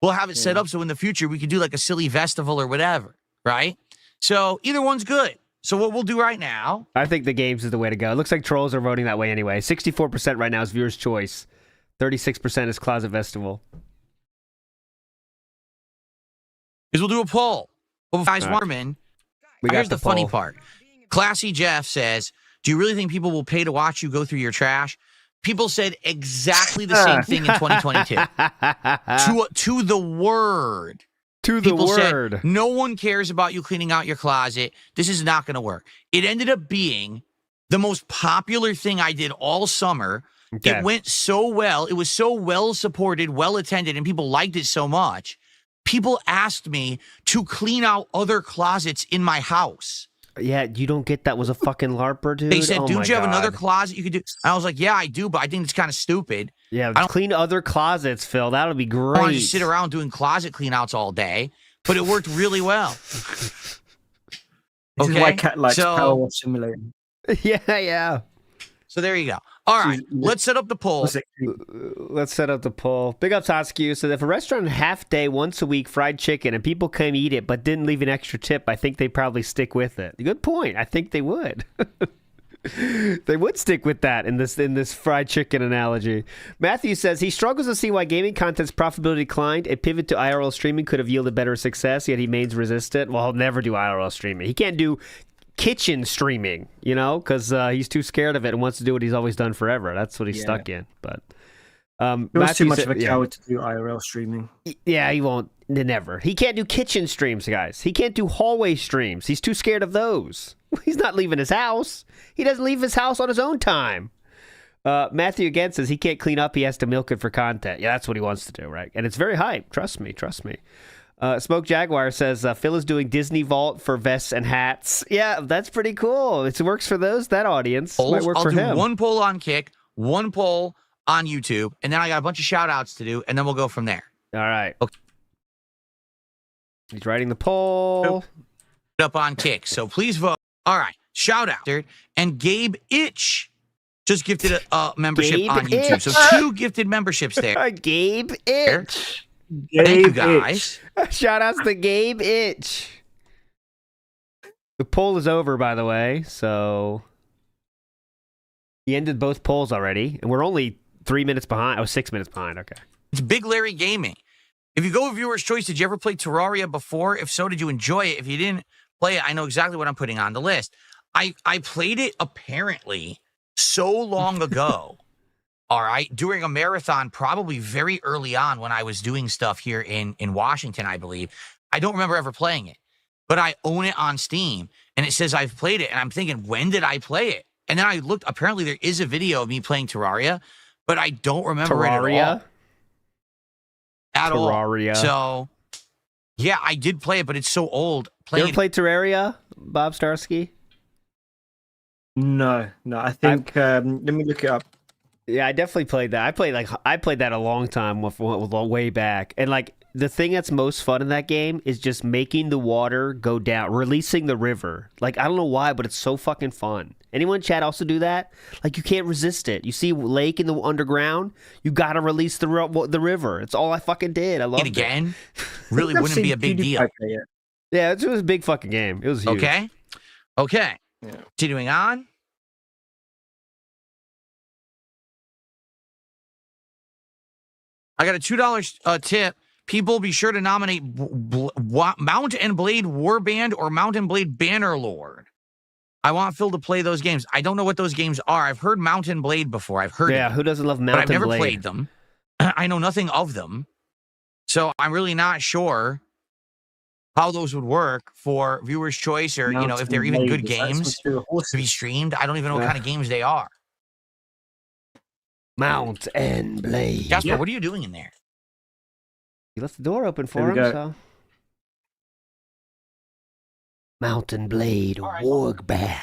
we'll have it set up so in the future we could do like a silly festival or whatever, right? So either one's good. So what we'll do right now... I think the games is the way to go. It looks like trolls are voting that way anyway. 64% right now is viewer's choice. 36% is Closet Festival. Is we'll do a poll. Well, guys, Warman, here's the funny part. Classy Jeff says, do you really think people will pay to watch you go through your trash? People said exactly the same thing in 2022. To the word. People said, no one cares about you cleaning out your closet. This is not going to work. It ended up being the most popular thing I did all summer. Okay. It went so well. It was so well supported, well attended, and people liked it so much. People asked me to clean out other closets in my house. Yeah, you don't get that was a fucking LARPer, dude. They said, dude, you have another closet you could do? And I was like, yeah, I do, but I think it's kind of stupid. Yeah, clean other closets, Phil. That'll be great. I don't want to just sit around doing closet cleanouts all day, but it worked really well. This is why Cat likes Power Wash Simulator. Yeah. So there you go. All right, let's set up the poll. Let's set up the poll. Big up Totsky. So if a restaurant half day, once a week, fried chicken, and people come eat it but didn't leave an extra tip, I think they probably stick with it. Good point. I think they would. They would stick with that in this fried chicken analogy. Matthew says he struggles to see why gaming content's profitability declined. A pivot to IRL streaming could have yielded better success, yet he remains resistant. Well, he'll never do IRL streaming. He can't do kitchen streaming, because he's too scared of it and wants to do what he's always done forever. That's what he's stuck in. But he was too much of a coward to do IRL streaming. Yeah, he won't. Never. He can't do kitchen streams, guys. He can't do hallway streams. He's too scared of those. He's not leaving his house. He doesn't leave his house on his own time. Matthew again says he can't clean up. He has to milk it for content. Yeah, that's what he wants to do, right? And it's very hype. Trust me. Smoke Jaguar says Phil is doing Disney Vault for vests and hats. Yeah, that's pretty cool. It works for that audience. Might work for him. I'll do one poll on Kick, one poll on YouTube, and then I got a bunch of shout outs to do, and then we'll go from there. All right. Okay. He's writing the poll. Up on Kick, so please vote. All right. Shout out. And Gabe Itch just gifted a membership on YouTube. So 2 gifted memberships there. Gabe Itch. Thank you, guys. Shout outs to Gabe Itch. The poll is over, by the way, so he ended both polls already, and we're only 3 minutes behind. Oh, 6 minutes behind. Okay. It's Big Larry Gaming. If you go with viewer's choice, did you ever play Terraria before? If so, did you enjoy it? If you didn't play it, I know exactly what I'm putting on the list. I played it apparently so long ago. All right, during a marathon, probably very early on when I was doing stuff here in Washington, I believe. I don't remember ever playing it, but I own it on Steam, and it says I've played it, and I'm thinking, when did I play it? And then I looked, apparently there is a video of me playing Terraria, but I don't remember it at all. Terraria. So, yeah, I did play it, but it's so old. You ever played Terraria, Bob Starski? No. I think, let me look it up. Yeah, I definitely played that. I played that a long time, way back. And the thing that's most fun in that game is just making the water go down, releasing the river. I don't know why, but it's so fucking fun. Anyone in chat also do that? Like, you can't resist it. You see lake in the underground, you got to release the river. It's all I fucking did. I loved it. Again, really wouldn't be a big deal. Yeah, it was a big fucking game. It was huge. Okay. Yeah. Continuing on. I got a $2 tip. People, be sure to nominate Mount and Blade Warband or Mount and Blade Bannerlord. I want Phil to play those games. I don't know what those games are. I've heard Mount and Blade before. I've heard who doesn't love Mount and Blade? But I've never played them. I know nothing of them. So I'm really not sure how those would work for viewers' choice or, if they're even good games to be streamed. I don't even know what kind of games they are. Mount and Blade. Jasper, what are you doing in there? You left the door open for him, so. Mount and Blade Warg Band.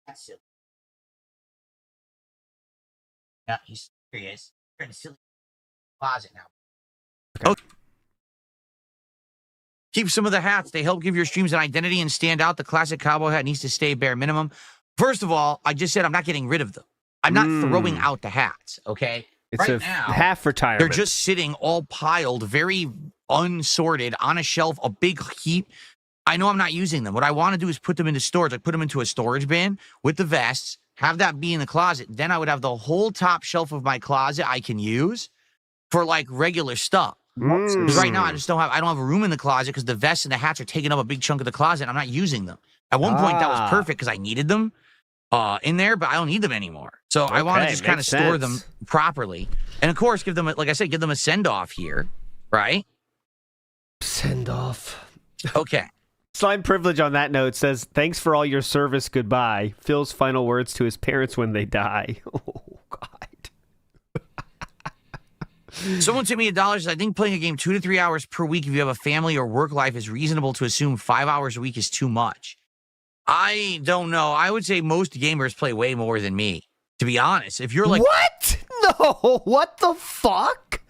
That's silly. Yeah, he's serious. You're in a silly closet now. Okay. Keep some of the hats. They help give your streams an identity and stand out. The classic cowboy hat needs to stay bare minimum. First of all, I just said I'm not getting rid of them. I'm not throwing out the hats, okay? It's right now, half retirement. They're just sitting all piled, very unsorted on a shelf, a big heap. I know I'm not using them. What I want to do is put them into storage. Like put them into a storage bin with the vests, have that be in the closet. Then I would have the whole top shelf of my closet I can use for like regular stuff. Because right now I don't have a room in the closet because the vests and the hats are taking up a big chunk of the closet and I'm not using them. At one point that was perfect because I needed them in there, but I don't need them anymore. So I want to just kind of store them properly. And of course, give them, like I said, give them a send-off here, right? Send-off. Okay. Slime Privilege on that note says, thanks for all your service, goodbye. Phil's final words to his parents when they die. Oh, God. Someone sent me $1. I think playing a game 2 to 3 hours per week if you have a family or work life is reasonable to assume 5 hours a week is too much. I don't know. I would say most gamers play way more than me, to be honest. If you're like... What? No, what the fuck?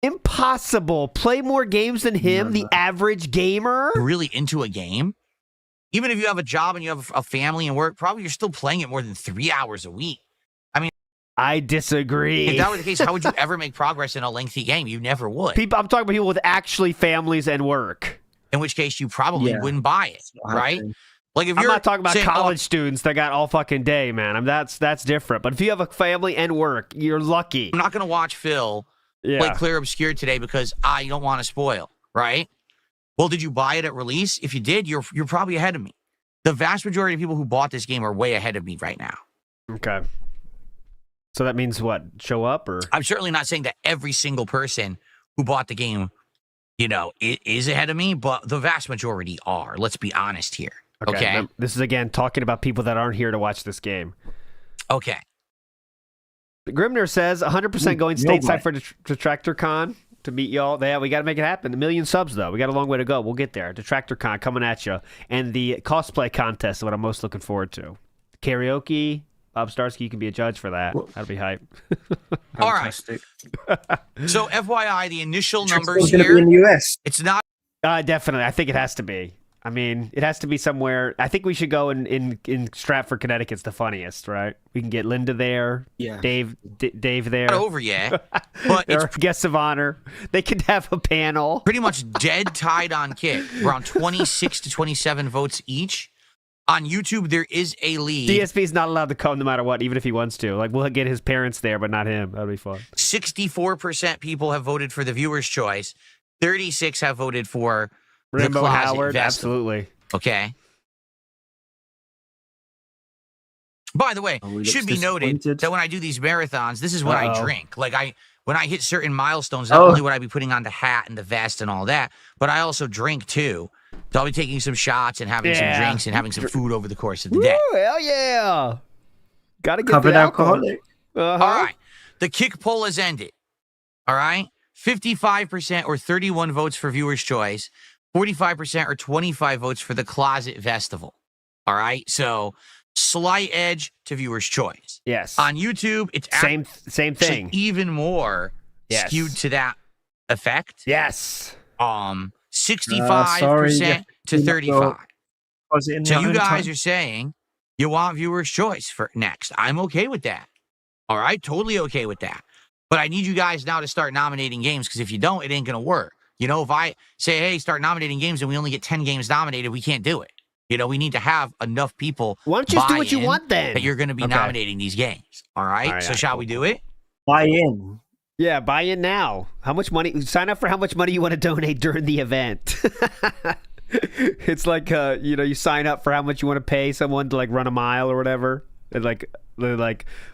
Impossible. Play more games than him, the average gamer? Really into a game? Even if you have a job and you have a family and work, probably you're still playing it more than 3 hours a week. I mean... I disagree. If that were the case, how would you ever make progress in a lengthy game? You never would. I'm talking about people with actually families and work. In which case, you probably wouldn't buy it, right? Like if I'm not talking about college students that got all fucking day, man. I mean, that's different. But if you have a family and work, you're lucky. I'm not going to watch Phil play Clear Obscure today because I don't want to spoil, right? Well, did you buy it at release? If you did, you're probably ahead of me. The vast majority of people who bought this game are way ahead of me right now. Okay. So that means what? Show up or? I'm certainly not saying that every single person who bought the game, is ahead of me, but the vast majority are. Let's be honest here. Okay. This is, again, talking about people that aren't here to watch this game. Okay. Grimner says 100% going stateside for DetractorCon to meet y'all. Yeah, we got to make it happen. 1 million subs, though. We got a long way to go. We'll get there. DetractorCon coming at you. And the cosplay contest is what I'm most looking forward to. Karaoke. Bob Starski, you can be a judge for that. That'll be hype. All right. So, FYI, the initial numbers here. In the US. It's not. Definitely. I think it has to be. I mean, it has to be somewhere. I think we should go in Stratford, Connecticut. It's the funniest, right? We can get Linda there. Yeah. Dave there. Not over yet. But it's guests of honor. They could have a panel. Pretty much dead tied on kick. Around 26 to 27 votes each. On YouTube, there is a lead. DSP is not allowed to come no matter what, even if he wants to. Like, we'll get his parents there, but not him. That'll be fun. 64% people have voted for the viewer's choice. 36 have voted for Rainbow the Howard. Festival. Absolutely. Okay. By the way, should be noted that when I do these marathons, this is what I drink. Like when I hit certain milestones, not only would I be putting on the hat and the vest and all that, but I also drink too. So I'll be taking some shots and having some drinks and having some food over the course of the day. Woo, hell yeah. Gotta get Covered the alcohol. All right. The kick poll has ended. All right. 55% or 31 votes for viewer's choice. 45% or 25 votes for the Closet Festival. All right. So slight edge to viewer's choice. Yes. On YouTube, it's same thing. Even more skewed to that effect. Yes. 65% to 35. So you guys are saying you want viewers' choice for next. I'm okay with that. All right, totally okay with that. But I need you guys now to start nominating games, because if you don't, it ain't going to work. You know, if I say, hey, start nominating games and we only get 10 games nominated, we can't do it. You know, we need to have enough people. Why don't you just do what you want then? That you're going to be nominating these games. All right. So shall we do it? Buy in. Yeah, buy in now. How much money? Sign up for how much money you want to donate during the event. It's like, you know, you sign up for how much you want to pay someone to like run a mile or whatever. And like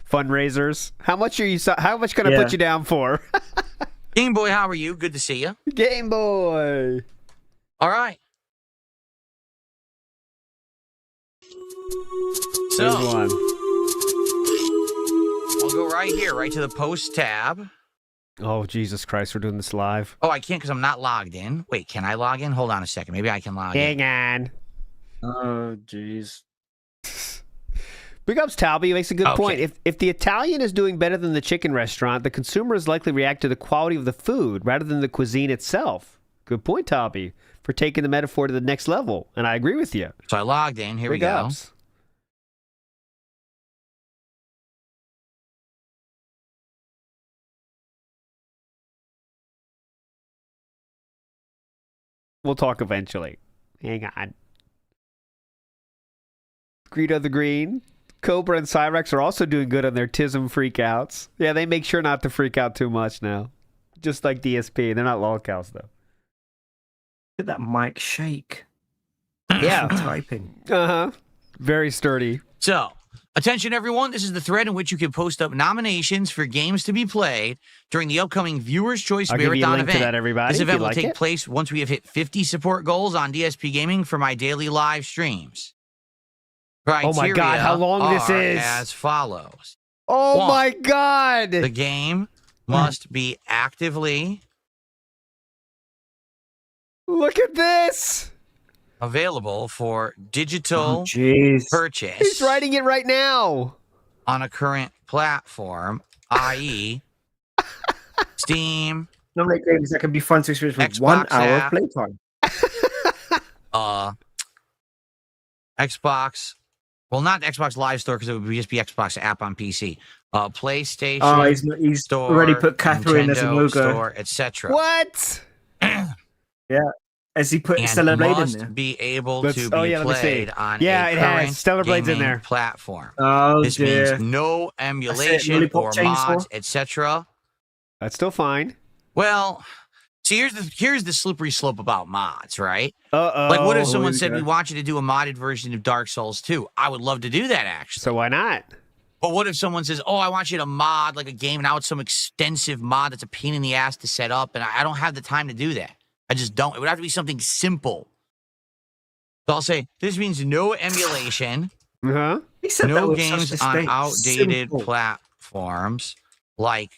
fundraisers. How much are you? How much can I put you down for? Game Boy, how are you? Good to see you. Game Boy. All right. So, one. I'll go right here, right to the post tab. Oh, Jesus Christ, we're doing this live. Oh, I can't because I'm not logged in. Wait, can I log in? Hold on a second. Maybe I can log in. Hang on. Oh, jeez. Big ups, Talby. He makes a good point. If the Italian is doing better than the chicken restaurant, the consumer is likely to react to the quality of the food rather than the cuisine itself. Good point, Talby, for taking the metaphor to the next level. And I agree with you. So I logged in. Here Big we go. ups. We'll talk eventually. Hang on. Greedo the Green. Cobra and Cyrex are also doing good on their TISM freakouts. Yeah, they make sure not to freak out too much now. Just like DSP. They're not lolcows, though. Look at that mic shake. Yeah. Typing. Uh-huh. Very sturdy. So, attention everyone, this is the thread in which you can post up nominations for games to be played during the upcoming Viewers' Choice I'll give you a Marathon link event. to that, everybody, This if event you will like take it. place once we have hit 50 support goals on DSP Gaming for my daily live streams. Oh my God, how long this is. As follows. Oh 1, my God. the game must be actively Look at this. available for digital purchase. He's writing it right now. On a current platform, i.e. Steam. Nominate games that can be fun to experience with Xbox 1 hour app. of playtime. Xbox. Well, not Xbox Live Store, because it would just be Xbox app on PC. PlayStation. Oh, he's Store, already put Catherine as a Nintendo logo. Store, etc. What? Yeah. Has he put And Stellar Blade in must there? be able Let's- to oh, be yeah, let me played see. on Yeah, a it has. current Stellar Blade's in gaming there. platform. Oh, This dear. means no emulation Lollipop or Chainsaw? mods, etc. That's still fine. Well, see, here's the slippery slope about mods, right? Uh-oh. Like, what if someone here said, we we go. want you to do a modded version of Dark Souls 2? I would love to do that, actually. So why not? But what if someone says, oh, I want you to mod like a game, now it's some extensive mod that's a pain in the ass to set up, and I don't have the time to do that. I just don't. It would have to be something simple. So I'll say, this means no emulation, Uh-huh. He said that no with such games on disdain. outdated Simple. platforms like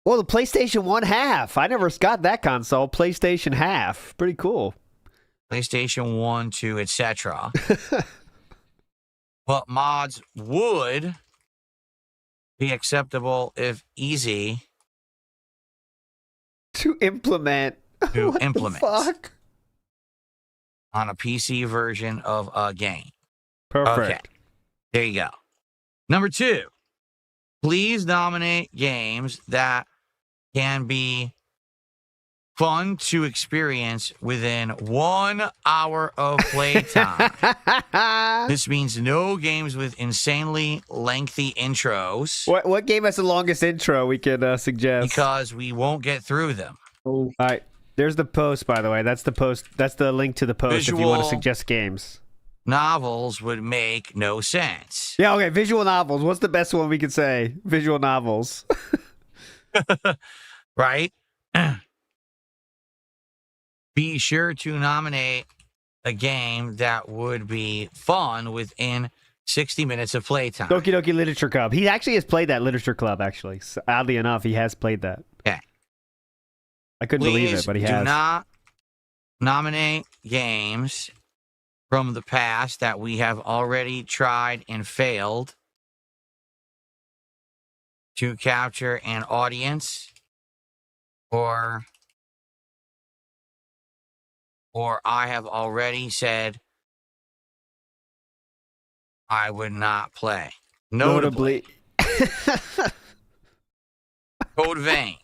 Well, the PlayStation 1 half. I never got that console. PlayStation half. Pretty cool. PlayStation 1, 2, etc. But mods would be acceptable if easy To implement. to What implement the fuck? on a PC version of a game. Perfect. Okay. There you go. Number 2, please nominate games that can be fun to experience within 1 hour of playtime. This means no games with insanely lengthy intros What game has the longest intro we could suggest? because we won't get through them. Oh, All right. There's the post, by the way. That's the post. That's the link to the post if you want to Visual. suggest games. Novels would make no sense. Yeah, okay. Visual novels. What's the best one we could say? Visual novels. Right? Be sure to nominate a game that would be fun within 60 minutes of playtime. Doki Doki Literature Club. He actually has played that Literature Club, actually. So, oddly enough, he has played that. Okay. I couldn't believe it, but he do has. not nominate games from the past that we have already tried and failed to capture an audience or I have already said I would not play. Notably. Code Vein.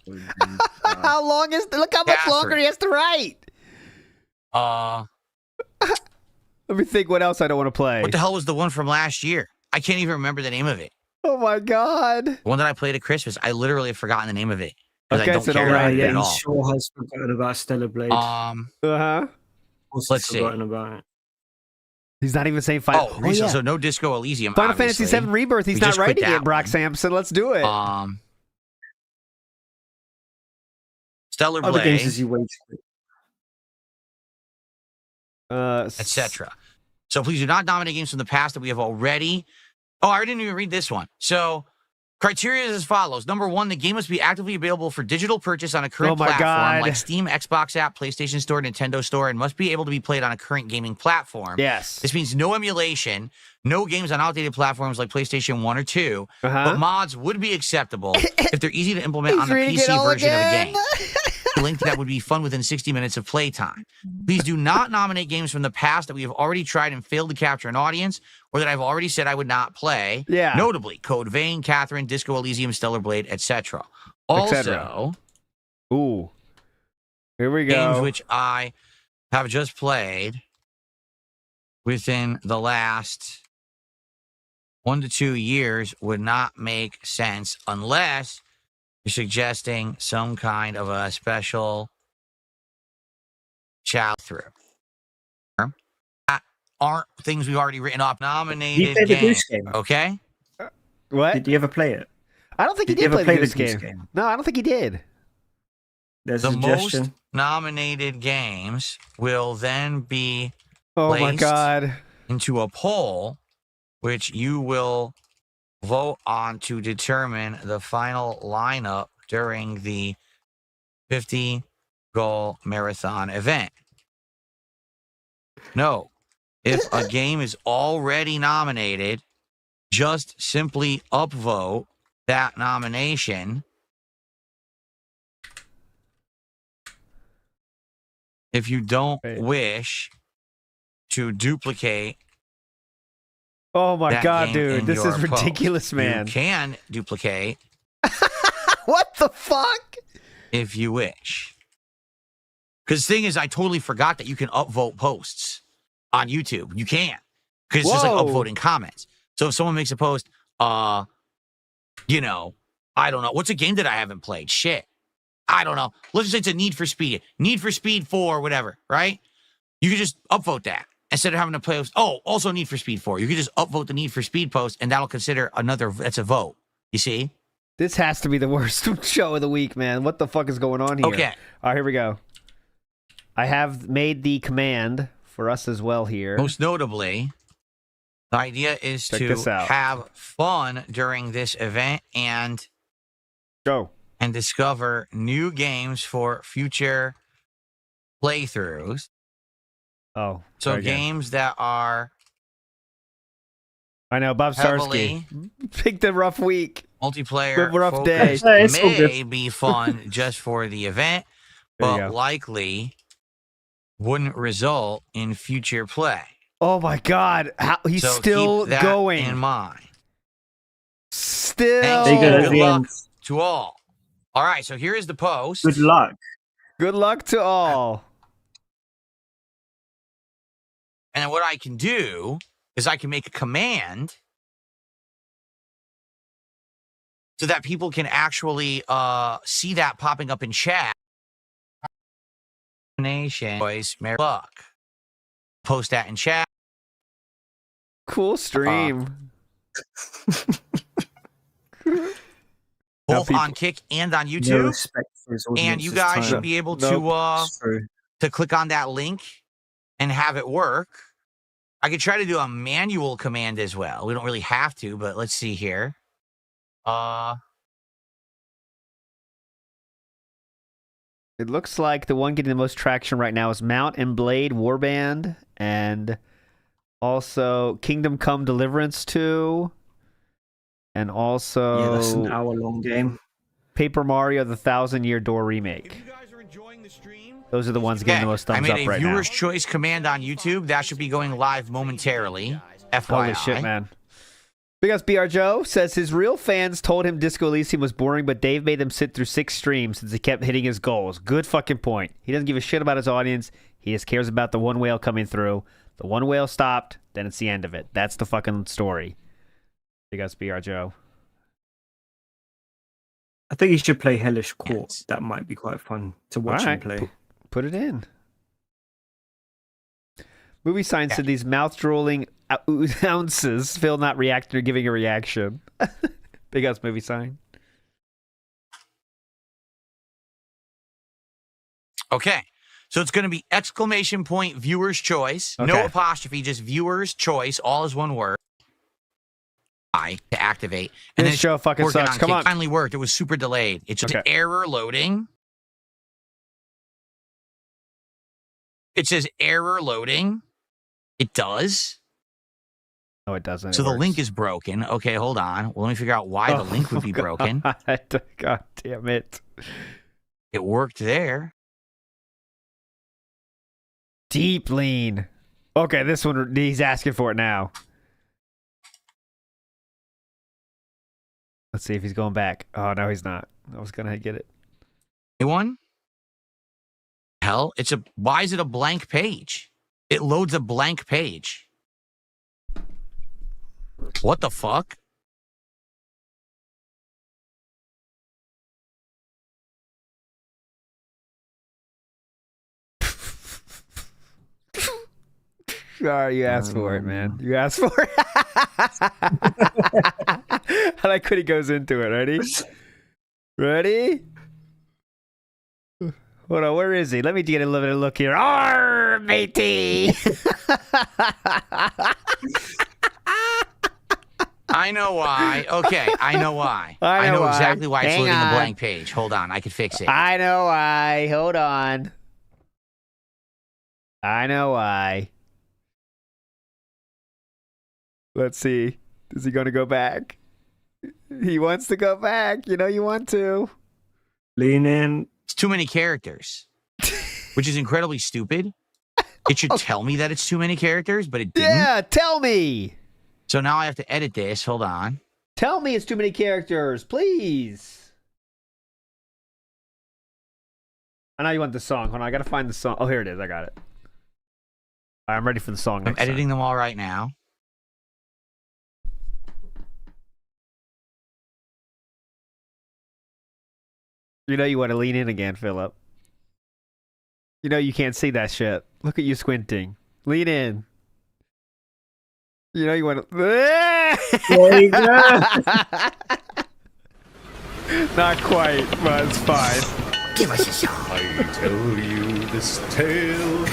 How long is? Look how much longer he has to write. Let me think. What else I don't want to play? What the hell was the one from last year? I can't even remember the name of it. Oh my god. The one that I played at Christmas. I literally have forgotten the name of it. Okay, I don't so care about it at all. Sure has forgotten about Stellar Blade. Let's see. Forgotten about it. He's not even saying Final. Oh, yeah. So no Disco Elysium. Final obviously. Fantasy VII Rebirth. He's not writing it. Brock Sampson. Let's do it. Stellar Other Blade. games as you wait. Etc. So please do not nominate games from the past that we have already. Oh, I didn't even read this one. So criteria is as follows. Number 1, the game must be actively available for digital purchase on a current platform like Steam, Xbox app, PlayStation Store, Nintendo Store, and must be able to be played on a current gaming platform. Yes. This means no emulation, no games on outdated platforms like PlayStation 1 or 2, but mods would be acceptable if they're easy to implement on the PC version of a game. A link that would be fun within 60 minutes of playtime. Please do not nominate games from the past that we have already tried and failed to capture an audience, or that I've already said I would not play. Yeah. Notably, Code Vein, Catherine, Disco Elysium, Stellar Blade, etc. Also, ooh, here we go. Games which I have just played within the last 1 to 2 years would not make sense unless you're suggesting some kind of a special shout through. That aren't things we've already written off. Nominated games. Okay? What? Did you ever play it? I don't think he did play the Goose Game. No, I don't think he did. There's the a suggestion. Most nominated games will then be placed into a poll, which you will vote on to determine the final lineup during the 50-goal marathon event. No, if a game is already nominated, just simply upvote that nomination. If you don't wish to duplicate. Oh my god, dude. This is ridiculous, man. You can duplicate. What the fuck? If you wish. Because the thing is, I totally forgot that you can upvote posts on YouTube. You can. Because it's just like upvoting comments. So if someone makes a post, I don't know. What's a game that I haven't played? Shit. I don't know. Let's just say it's a Need for Speed. Need for Speed 4, whatever, right? You can just upvote that. Instead of having to post, also Need for Speed 4. You can just upvote the Need for Speed post, and that'll consider that's a vote. You see? This has to be the worst show of the week, man. What the fuck is going on here? Okay. All right, here we go. I have made the command for us as well here. Most notably, the idea is to have fun during this event and discover new games for future playthroughs. Oh, so games that are. I know Bob Starski picked a rough week, multiplayer, rough day. May be fun just for the event, but likely wouldn't result in future play. Oh my God, he's still keep that going. In mind, still. Good luck to all. All right, so here is the post. Good luck. Good luck to all. And then what I can do is I can make a command so that people can actually see that popping up in chat. Nation, boys, Merry luck. Post that in chat. Cool stream. Both on Kick and on YouTube. And you guys should be able to click on that link and have it work. I could try to do a manual command as well. We don't really have to, but let's see here. It looks like the one getting the most traction right now is Mount and Blade Warband, and also Kingdom Come Deliverance 2, and also that's an hour-long game. Paper Mario: The 1,000-Year Door remake. If you guys are enjoying the stream, those are the ones getting the most thumbs up right now. I made a viewer's choice command on YouTube that should be going live momentarily. FYI. Holy shit, man. Because BR Joe says his real fans told him Disco Elysium was boring, but Dave made him sit through 6 streams since he kept hitting his goals. Good fucking point. He doesn't give a shit about his audience. He just cares about the one whale coming through. The one whale stopped, then it's the end of it. That's the fucking story. Because BR Joe. I think you should play Hellish Court. Yes. That might be quite fun to watch him play. Put it in. Movie sign said these mouth-drooling ounces. Phil not reacting or giving a reaction. Big ass movie sign. Okay. So it's going to be exclamation point viewer's choice. Okay. No apostrophe, just viewer's choice. All is one word. To activate. And this show fucking sucks. Come on. It finally worked. It was super delayed. It's just error loading. It says error loading. It does. No, it doesn't. So the link is broken. Okay, hold on. Well, let me figure out why the link would be broken. God damn it. It worked there. Deep lean. Okay, this one, he's asking for it now. Let's see if he's going back. Oh, no, he's not. I was going to get it. Anyone? Hell, why is it a blank page? It loads a blank page. What the fuck? Sorry, you asked for it, man. You asked for it. I like when he goes into it. Ready? Ready? Hold on, where is he? Let me get a little bit of look here. Arr, matey! I know why. Okay, I know why. I know exactly why it's loading a blank page. Hold on, I can fix it. I know why. Hold on. I know why. Let's see. Is he going to go back? He wants to go back. You know you want to. Lean in. It's too many characters, which is incredibly stupid. It should tell me that it's too many characters, but it didn't. Yeah, tell me. So now I have to edit this. Hold on. Tell me it's too many characters, please. I know you want the song. Hold on, I got to find the song. Oh, here it is. I got it. I'm ready for the song. I'm editing them all right now. You know you want to lean in again, Philip. You know you can't see that shit. Look at you squinting. Lean in. You know you want to... There you go. Not quite, but it's fine. Give us a song. I tell you this tale.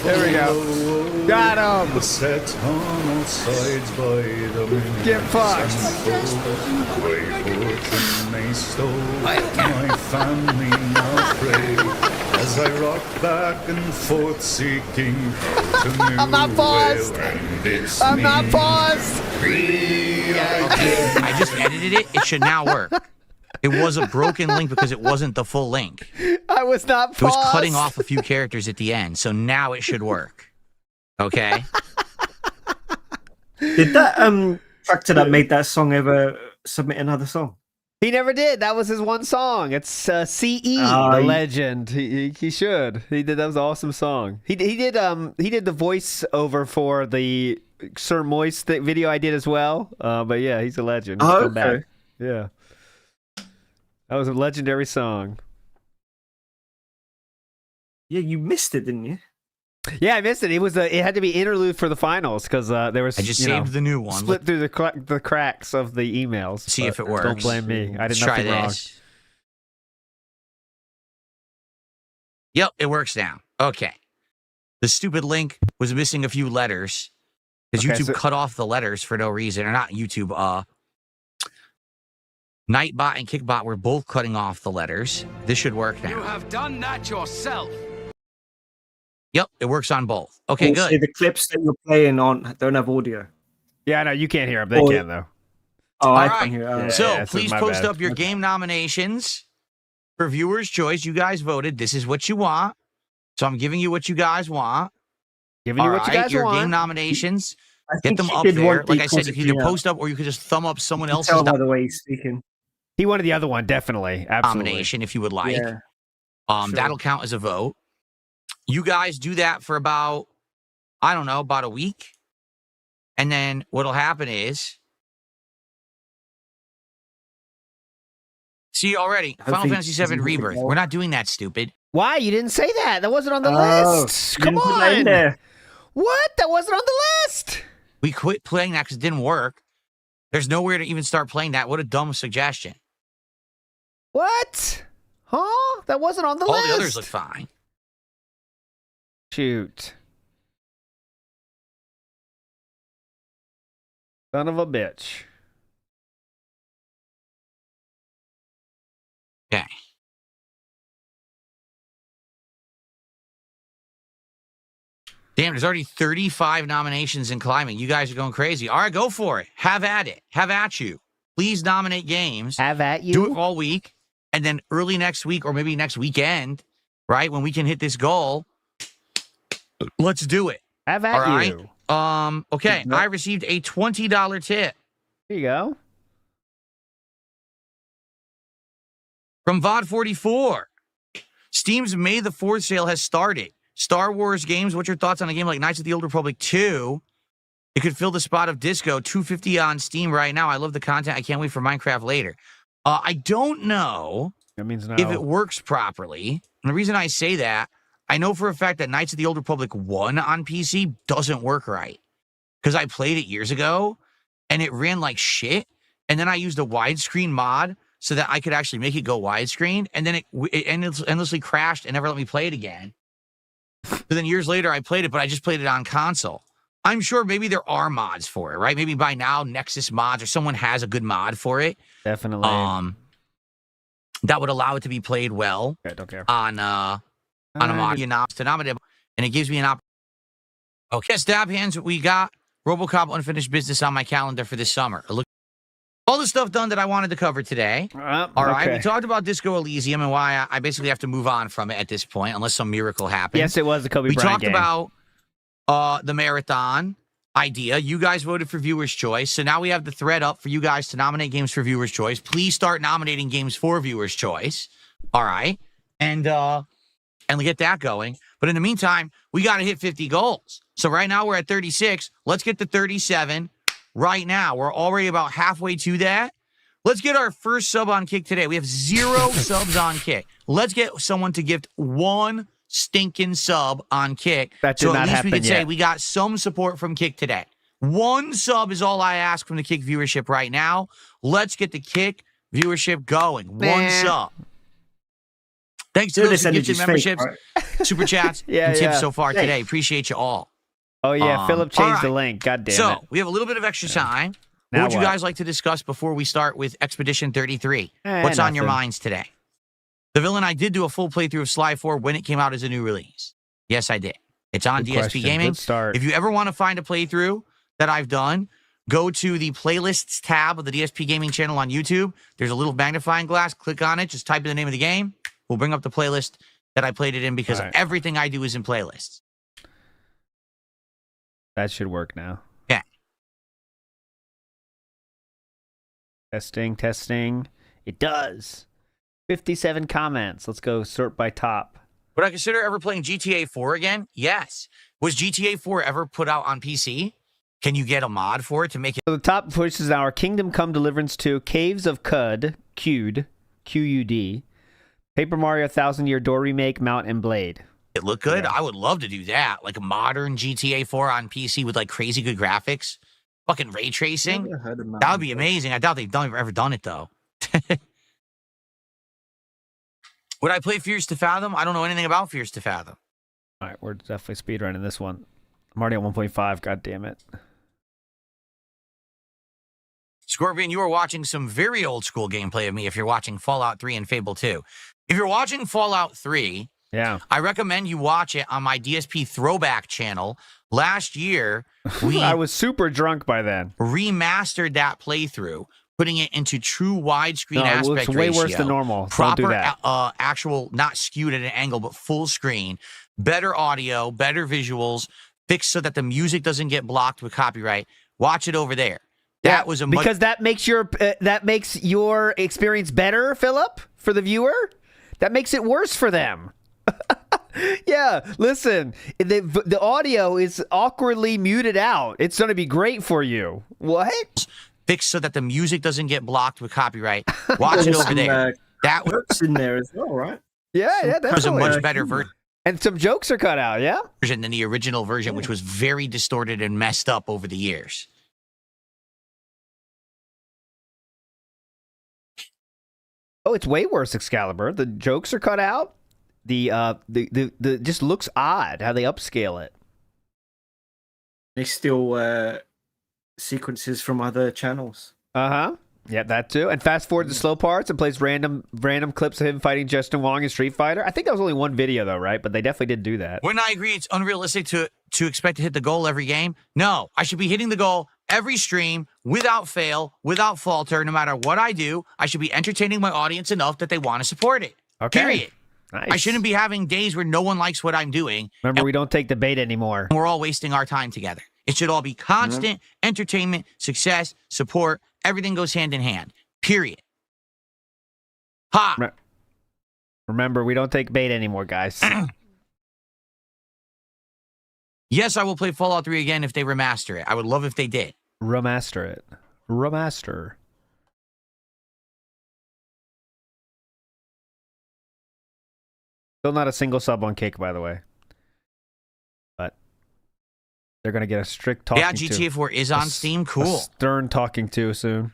There we go. Got him. Set on all sides by the moon. Get fucked. Way fortune may stole my family now pray. As I rock back and forth seeking out a new I'm not paused. I'm not paused. I just edited it. It should now work. It was a broken link because it wasn't the full link. I was not paused. It was cutting off a few characters at the end, so now it should work. Okay? Did that tractor that made that song ever submit another song? He never did. That was his one song. It's CE, the legend. He should. He did. That was an awesome song. He did the voice over for the Sir Moist video I did as well. But yeah, he's a legend. He's come back. Yeah. That was a legendary song. Yeah, you missed it, didn't you? Yeah, I missed it. It had to be interlude for the finals because there was. I just saved the new one. Split through the cracks of the emails. See if it works. Don't blame me. I did nothing wrong. Yep, it works now. Okay. The stupid link was missing a few letters because YouTube cut off the letters for no reason, or not YouTube. Nightbot and Kickbot were both cutting off the letters. This should work now. You have done that yourself. Yep, it works on both. Okay, also, good. The clips that you're playing on don't have audio. Yeah, no, you can't hear them. They can, though. Oh, I can hear. So please post up your game nominations for viewers' choice. You guys voted. This is what you want. So I'm giving you what you guys want. Giving you what you guys want. Your game nominations. Get them up there. Like I said, you can either post up or you could just thumb up someone else's. Tell by the way he's speaking. He wanted the other one, definitely. Absolutely. Nomination, if you would like. Yeah. Sure. That'll count as a vote. You guys do that for about, I don't know, about a week. And then what'll happen is, see already, Final Fantasy VII Rebirth. We're not doing that, stupid. Why? You didn't say that. That wasn't on the list. Come on. What? That wasn't on the list. We quit playing that because it didn't work. There's nowhere to even start playing that. What a dumb suggestion. What? Huh? That wasn't on the list. All the others look fine. Shoot. Son of a bitch. Okay. Damn, there's already 35 nominations in climbing. You guys are going crazy. All right, go for it. Have at it. Have at you. Please nominate games. Have at you. Do it all week. And then early next week or maybe next weekend, right, when we can hit this goal, let's do it. Have at you. Okay, I received a $20 tip. Here you go. From VOD44. Steam's May the 4th sale has started. Star Wars games, what's your thoughts on a game like Knights of the Old Republic 2? It could fill the spot of Disco, $2.50 on Steam right now. I love the content. I can't wait for Minecraft later. I don't know that means no. if it works properly. And the reason I say that, I know for a fact that Knights of the Old Republic 1 on PC doesn't work right. Because I played it years ago, and it ran like shit. And then I used a widescreen mod so that I could actually make it go widescreen. And then it endlessly crashed and never let me play it again. But then years later, I played it, but I just played it on console. I'm sure maybe there are mods for it, right? Maybe by now, Nexus Mods or someone has a good mod for it. Definitely. That would allow it to be played well. Okay, don't care. On a mod to nominate, and it gives me an opportunity. Okay, stab hands. We got RoboCop Unfinished Business on my calendar for this summer. Look, all the stuff done that I wanted to cover today. All right, we talked about Disco Elysium and why I basically have to move on from it at this point, unless some miracle happens. Yes, it was the Kobe Bryant game. We talked about the marathon idea. You guys voted for Viewer's Choice, so now we have the thread up for you guys to nominate games for Viewer's Choice. Please start nominating games for Viewer's Choice. All right, and we get that going. But in the meantime, we got to hit 50 goals. So right now we're at 36. Let's get to 37 right now. We're already about halfway to that. Let's get our first sub on Kick today. We have 0 subs on Kick. Let's get someone to gift 1 stinking sub on Kick. That did so not at least happen we can yet. say we got some support from Kick today. 1 sub is all I ask from the Kick viewership right now. Let's get the Kick viewership going. 1 sub. Thanks to those who gifted memberships, super chats, and tips so far today. Appreciate you all. Oh, yeah. Philip changed the link. God damn it. So, we have a little bit of extra time. What would you guys like to discuss before we start with Expedition 33? What's on your minds today? The Villain, I did do a full playthrough of Sly 4 when it came out as a new release. Yes, I did. It's on DSP Gaming. Good start. If you ever want to find a playthrough that I've done, go to the playlists tab of the DSP Gaming channel on YouTube. There's a little magnifying glass. Click on it. Just type in the name of the game. We'll bring up the playlist that I played it in because everything I do is in playlists. That should work now. Yeah. Testing. It does. 57 comments. Let's go sort by top. Would I consider ever playing GTA 4 again? Yes. Was GTA 4 ever put out on PC? Can you get a mod for it to make it? So the top choices now are Kingdom Come Deliverance 2, Caves of Qud, Q-U-D, Paper Mario 1000-Year Door Remake, Mount and Blade. It looked good. Yeah. I would love to do that. Like a modern GTA 4 on PC with like crazy good graphics. Fucking ray tracing. That would be amazing. I doubt they've ever done it though. Would I play Fears to Fathom? I don't know anything about Fears to Fathom. All right, we're definitely speedrunning this one. I'm already at 1.5. God damn it. Scorpion, you are watching some very old school gameplay of me if you're watching Fallout 3 and Fable 2. If you're watching Fallout 3, I recommend you watch it on my DSP Throwback channel. Last year, I was super drunk by then. Remastered that playthrough, putting it into true widescreen aspect ratio. Way worse than normal. Proper, don't do that. Actual, not skewed at an angle, but full screen. Better audio, better visuals, fixed so that the music doesn't get blocked with copyright. Watch it over there. That was a because that makes your experience better, Philip, for the viewer. That makes it worse for them. Yeah, listen, the audio is awkwardly muted out. It's going to be great for you. What? Fixed so that the music doesn't get blocked with copyright. Watch it over there. That was in there as well, right? Yeah, that was a much better version. And some jokes are cut out, yeah? Than the original version, which was very distorted and messed up over the years. Oh, it's way worse, Excalibur. The jokes are cut out. The just looks odd how they upscale it. They still sequences from other channels. Uh-huh. Yeah, that too. And fast forward the slow parts and plays random clips of him fighting Justin Wong in Street Fighter. I think that was only one video though, right? But they definitely did do that. When I agree it's unrealistic to expect to hit the goal every game. No, I should be hitting the goal every stream without fail, without falter, no matter what I do. I should be entertaining my audience enough that they want to support it. Okay. Period. Nice. I shouldn't be having days where no one likes what I'm doing. Remember, we don't take the bait anymore. We're all wasting our time together. It should all be constant entertainment, success, support. Everything goes hand in hand. Period. Ha! Remember, we don't take bait anymore, guys. Yes, I will play Fallout 3 again if they remaster it. I would love if they did. Remaster it. Remaster. Still not a single sub on Cake, by the way. But they're going to get a strict talking to. Yeah, GTA 4 is on Steam. Cool. A stern talking to soon.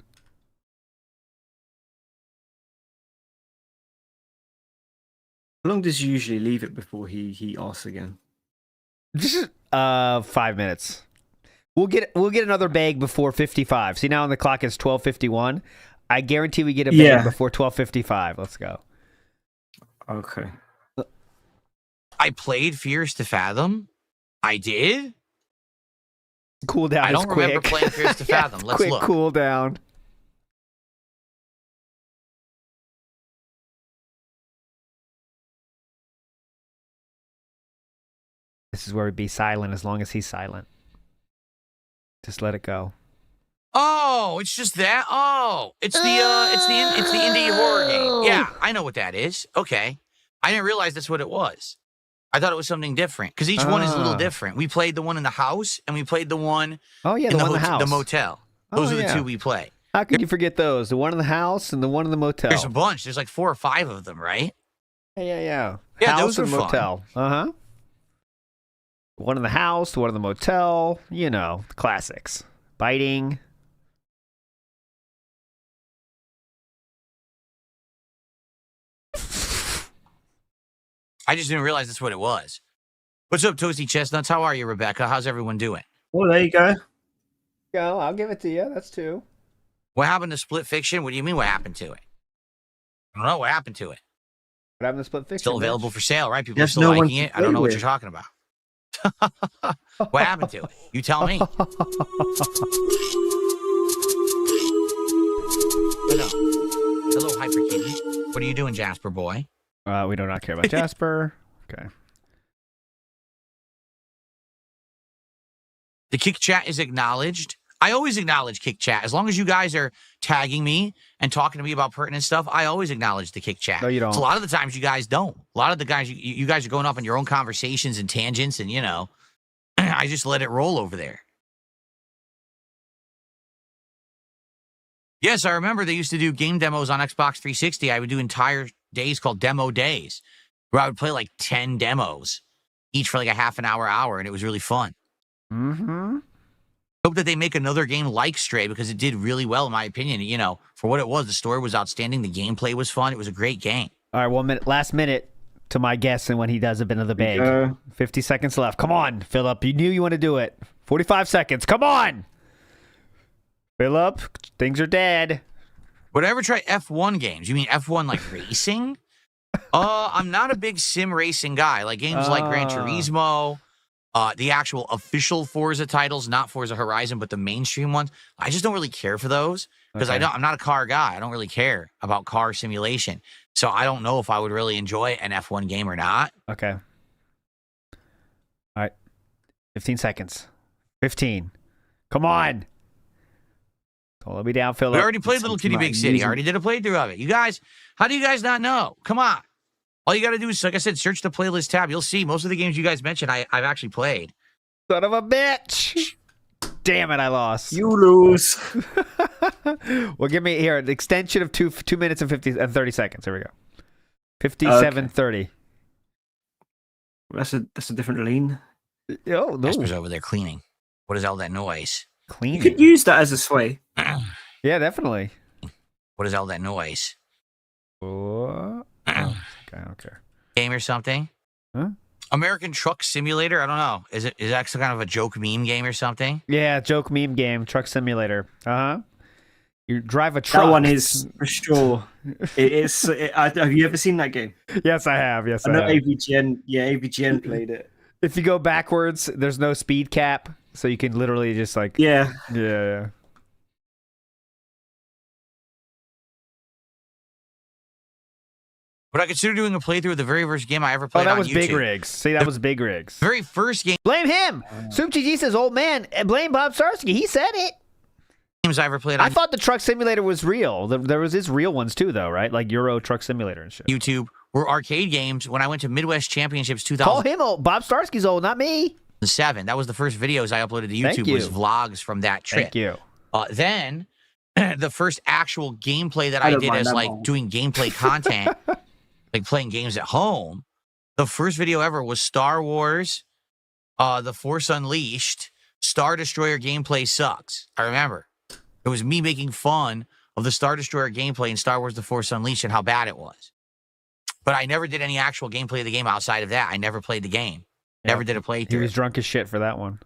How long does he usually leave it before he asks again? Just 5 minutes. We'll get another bag before 55. See, now on the clock it's 12:51. I guarantee we get a bag before 12:55. Let's go. Okay. I played Fears to Fathom. I did. Cool down. I don't remember playing Fears to Fathom. Let's quick look. Cool down. This is where we be silent as long as he's silent. Just let it go. Oh, it's just that. Oh, it's the indie horror game. Yeah, I know what that is. Okay, I didn't realize that's what it was. I thought it was something different because each one is a little different. We played the one in the house and we played the one. Oh yeah, in the house, the motel. Those are the two we play. How could you forget those? The one in the house and the one in the motel. There's a bunch. There's like 4 or 5 of them, right? Yeah. Yeah, house those and are motel. fun. One in the house, one in the motel. You know, classics. Biting. I just didn't realize that's what it was. What's up, Toasty Chestnuts? How are you, Rebecca? How's everyone doing? Well, there you go. Go, I'll give it to you. That's 2. What happened to Split Fiction? What do you mean, what happened to it? I don't know. What happened to it? What happened to Split Fiction? Still available for sale, right? People are still liking it. I don't know what you're talking about. What happened to it? You tell me. Hello, Hyper Kitty. What are you doing, Jasper boy? We do not care about Jasper. Okay. The Kick Chat is acknowledged. I always acknowledge Kick Chat. As long as you guys are tagging me and talking to me about pertinent stuff, I always acknowledge the Kick Chat. No, you don't. So a lot of the times you guys don't. A lot of the guys, you guys are going off on your own conversations and tangents, and, you know, I just let it roll over there. Yes, I remember they used to do game demos on Xbox 360. I would do entire days called Demo Days, where I would play like 10 demos, each for like a half an hour, and it was really fun. Mm-hmm. Hope that they make another game like Stray because it did really well, in my opinion. You know, for what it was, the story was outstanding. The gameplay was fun. It was a great game. All right, 1 minute, last minute to my guess and when he does a bit of the bag. 50 seconds left. Come on, Philip. You knew you want to do it. 45 seconds. Come on. Philip, things are dead. Would I ever try F1 games? You mean F1 like racing? I'm not a big sim racing guy. Like games like Gran Turismo, the actual official Forza titles, not Forza Horizon, but the mainstream ones. I just don't really care for those because I'm not a car guy. I don't really care about car simulation. So I don't know if I would really enjoy an F1 game or not. Okay. All right. 15 seconds. 15. Come on. Don't let me down, Philip. We already played Little Kitty Big City. I already did a playthrough of it. You guys, how do you guys not know? Come on. All you got to do is, like I said, search the playlist tab. You'll see most of the games you guys mentioned I've actually played. Son of a bitch. Damn it, I lost. You lose. Well, give me here an extension of 2 minutes and 30 seconds. Here we go. 57:30. That's a different lean. Oh, no. Casper's over there cleaning. What is all that noise? Cleaning. You could use that as a sway. Yeah, definitely. What is all that noise? Oh, okay, I don't care. Game or something? Huh? American Truck Simulator? I don't know. Is that some kind of a joke meme game or something? Yeah, joke meme game, Truck Simulator. Uh-huh. You drive a truck. That one is for sure. Have you ever seen that game? Yes, I have. Yes, I know have. AVGN played it. If you go backwards, there's no speed cap, so you can literally just like... Yeah. Yeah. Would I consider doing a playthrough of the very first game I ever played that on was YouTube? Big Rigs. See, that was Big Rigs. Very first game. Blame him! Soup GG says, old man, blame Bob Starski. He said it. Games I ever played on I thought the Truck Simulator was real. There was his real ones too, though, right? Like Euro Truck Simulator and shit. YouTube were arcade games when I went to Midwest Championships 2007. Call him old. Bob Starski's old, not me. That was the first videos I uploaded to YouTube. Was vlogs from that trip. Thank you. Then the first actual gameplay that I did as like doing gameplay content, like playing games at home. The first video ever was Star Wars, The Force Unleashed, Star Destroyer gameplay sucks. I remember. It was me making fun of the Star Destroyer gameplay in Star Wars The Force Unleashed and how bad it was. But I never did any actual gameplay of the game outside of that. I never played the game. Yep. Never did a playthrough. He was drunk as shit for that one.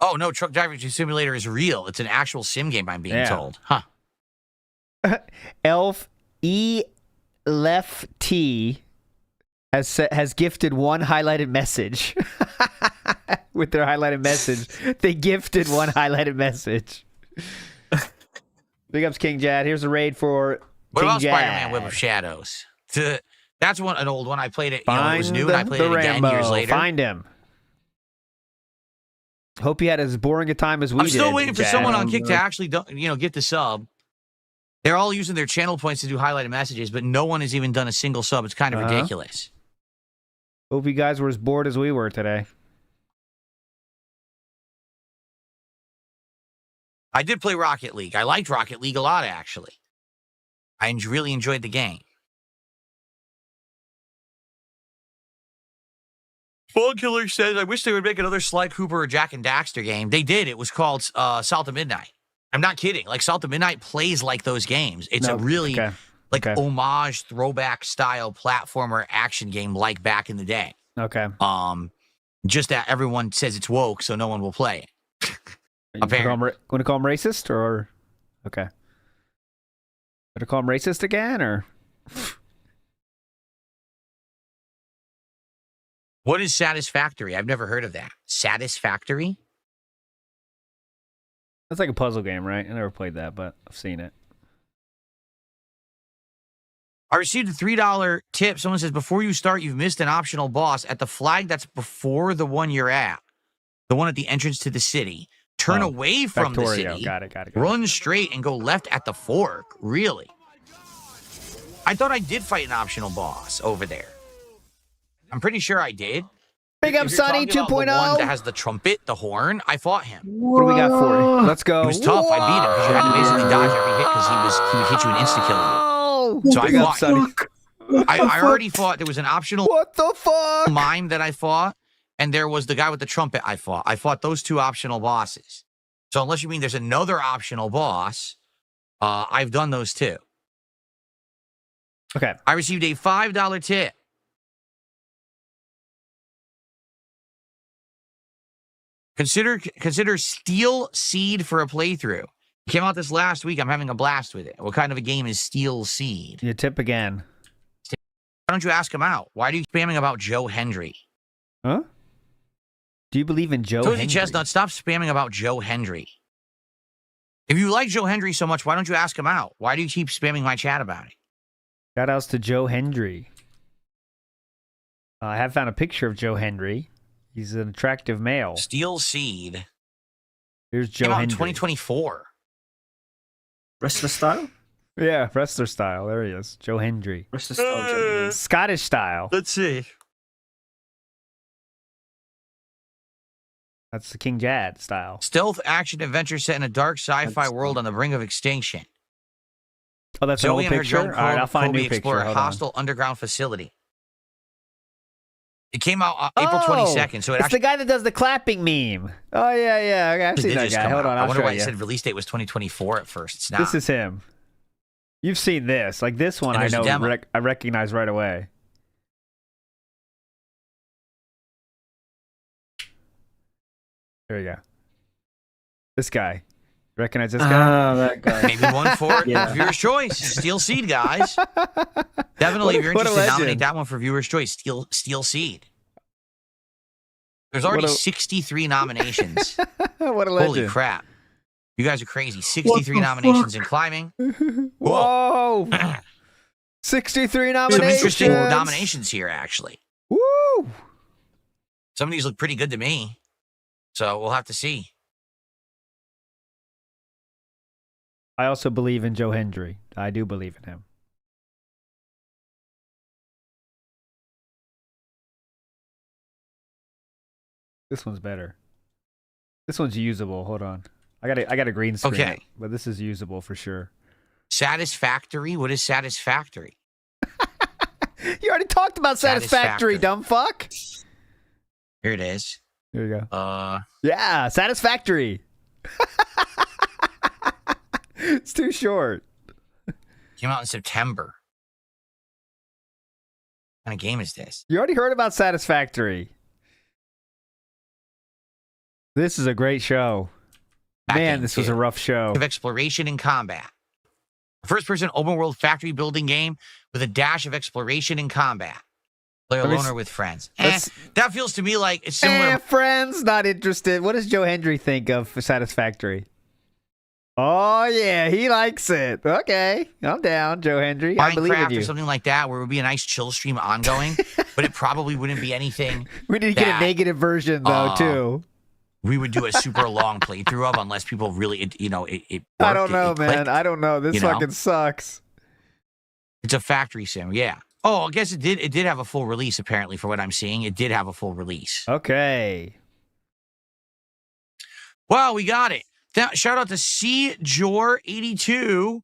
Oh, no, Truck Driving Simulator is real. It's an actual sim game, I'm being told. Huh. Elf E. Lefty has gifted one highlighted message. With their highlighted message, they gifted one highlighted message. Big ups, King Jad. Here's a raid for what King about Jad. Spider-Man Web of Shadows? That's an old one. I played it. It was new, and I played it again years later. Find him. Hope you had as boring a time as we did. I'm still waiting for someone on Kick to actually, get the sub. They're all using their channel points to do highlighted messages, but no one has even done a single sub. It's kind of ridiculous. Hope you guys were as bored as we were today. I did play Rocket League. I liked Rocket League a lot, actually. I really enjoyed the game. Fall Killer says, I wish they would make another Sly Cooper or Jack and Daxter game. They did. It was called Salt of Midnight. I'm not kidding. Like, Salt of Midnight plays like those games. It's a really, homage, throwback style platformer action game like back in the day. Okay. Just that everyone says it's woke, so no one will play it. Want to call him racist, or okay? Want to call him racist again, or what is Satisfactory? I've never heard of that. Satisfactory? That's like a puzzle game, right? I never played that, but I've seen it. I received a $3 tip. Someone says, before you start, you've missed an optional boss at the flag that's before the one you're at, the one at the entrance to the city. Turn away from the city, got it. Run straight, and go left at the fork. Really? I thought I did fight an optional boss over there. I'm pretty sure I did. Big up, Sonny 2.0. The one that has the trumpet, the horn. I fought him. What do we got for you? Let's go. It was tough. I beat him because you had to basically dodge every hit because he would hit you and insta-kill you. So I fought him. I already fought. There was an optional mime that I fought. And there was the guy with the trumpet I fought. I fought those two optional bosses. So unless you mean there's another optional boss, I've done those too. Okay. I received a $5 tip. Consider Steel Seed for a playthrough. It came out this last week. I'm having a blast with it. What kind of a game is Steel Seed? You tip again. Why don't you ask him out? Why are you spamming about Joe Hendry? Huh? Do you believe in Joe Hendry? Chestnut, stop spamming about Joe Hendry. If you like Joe Hendry so much, why don't you ask him out? Why do you keep spamming my chat about it? Shoutouts to Joe Hendry. I have found a picture of Joe Hendry. He's an attractive male. Steel Seed. Here's Joe Came out Hendry. in 2024. Wrestler style? Yeah, wrestler style. There he is. Joe Hendry. Wrestler style. Scottish style. Let's see. That's the King Jad style. Stealth action adventure set in a dark sci-fi world on the brink of extinction. Oh, that's Joey an old and her picture? drone All right, I'll find a new explore picture. a Hold on. hostile underground facility. It came out April 22nd, so it's actually the guy that does the clapping meme. Oh, yeah. Okay, I've seen that guy. Hold on, I I'll wonder show why you. it said release date was 2024 at first. It's not. This is him. You've seen this. Like this one, And I there's a know. demo. I recognize right away. There you go. This guy. Recognize this guy? That guy. Maybe one for viewer's choice. Steel Seed, guys. Definitely, if you're What a interested, nominate legend. that one for viewer's choice. Steel Seed. There's already 63 nominations. What a legend. Holy crap. You guys are crazy. 63 nominations in climbing. Whoa. 63 nominations. Some interesting nominations here, actually. Woo. Some of these look pretty good to me. So we'll have to see. I also believe in Joe Hendry. I do believe in him. This one's better. This one's usable. Hold on. I got a green screen. Okay. It, but this is usable for sure. Satisfactory? What is satisfactory? You already talked about Satisfactory, dumb fuck. Here it is. Here you go. Yeah, Satisfactory. It's too short. Came out in September. What kind of game is this? You already heard about Satisfactory. This is a great show. Man, this was a rough show. Of exploration and combat. First-person open-world factory building game with a dash of exploration and combat. Play alone or with friends. That feels to me like it's similar. Friends, not interested. What does Joe Hendry think of Satisfactory? Oh, yeah, he likes it. Okay, I'm down, Joe Hendry. I believe in Minecraft you. or something like that, where it would be a nice chill stream ongoing, but it probably wouldn't be anything. We need to get a negative version, though, too. We would do a super long playthrough of unless people really, it I don't worked, know, it man. clicked, I don't know. This fucking sucks. It's a factory sim, yeah. Oh, I guess it did have a full release, apparently, for what I'm seeing. It did have a full release. Okay. Wow, we got it. Shout out to CJor82.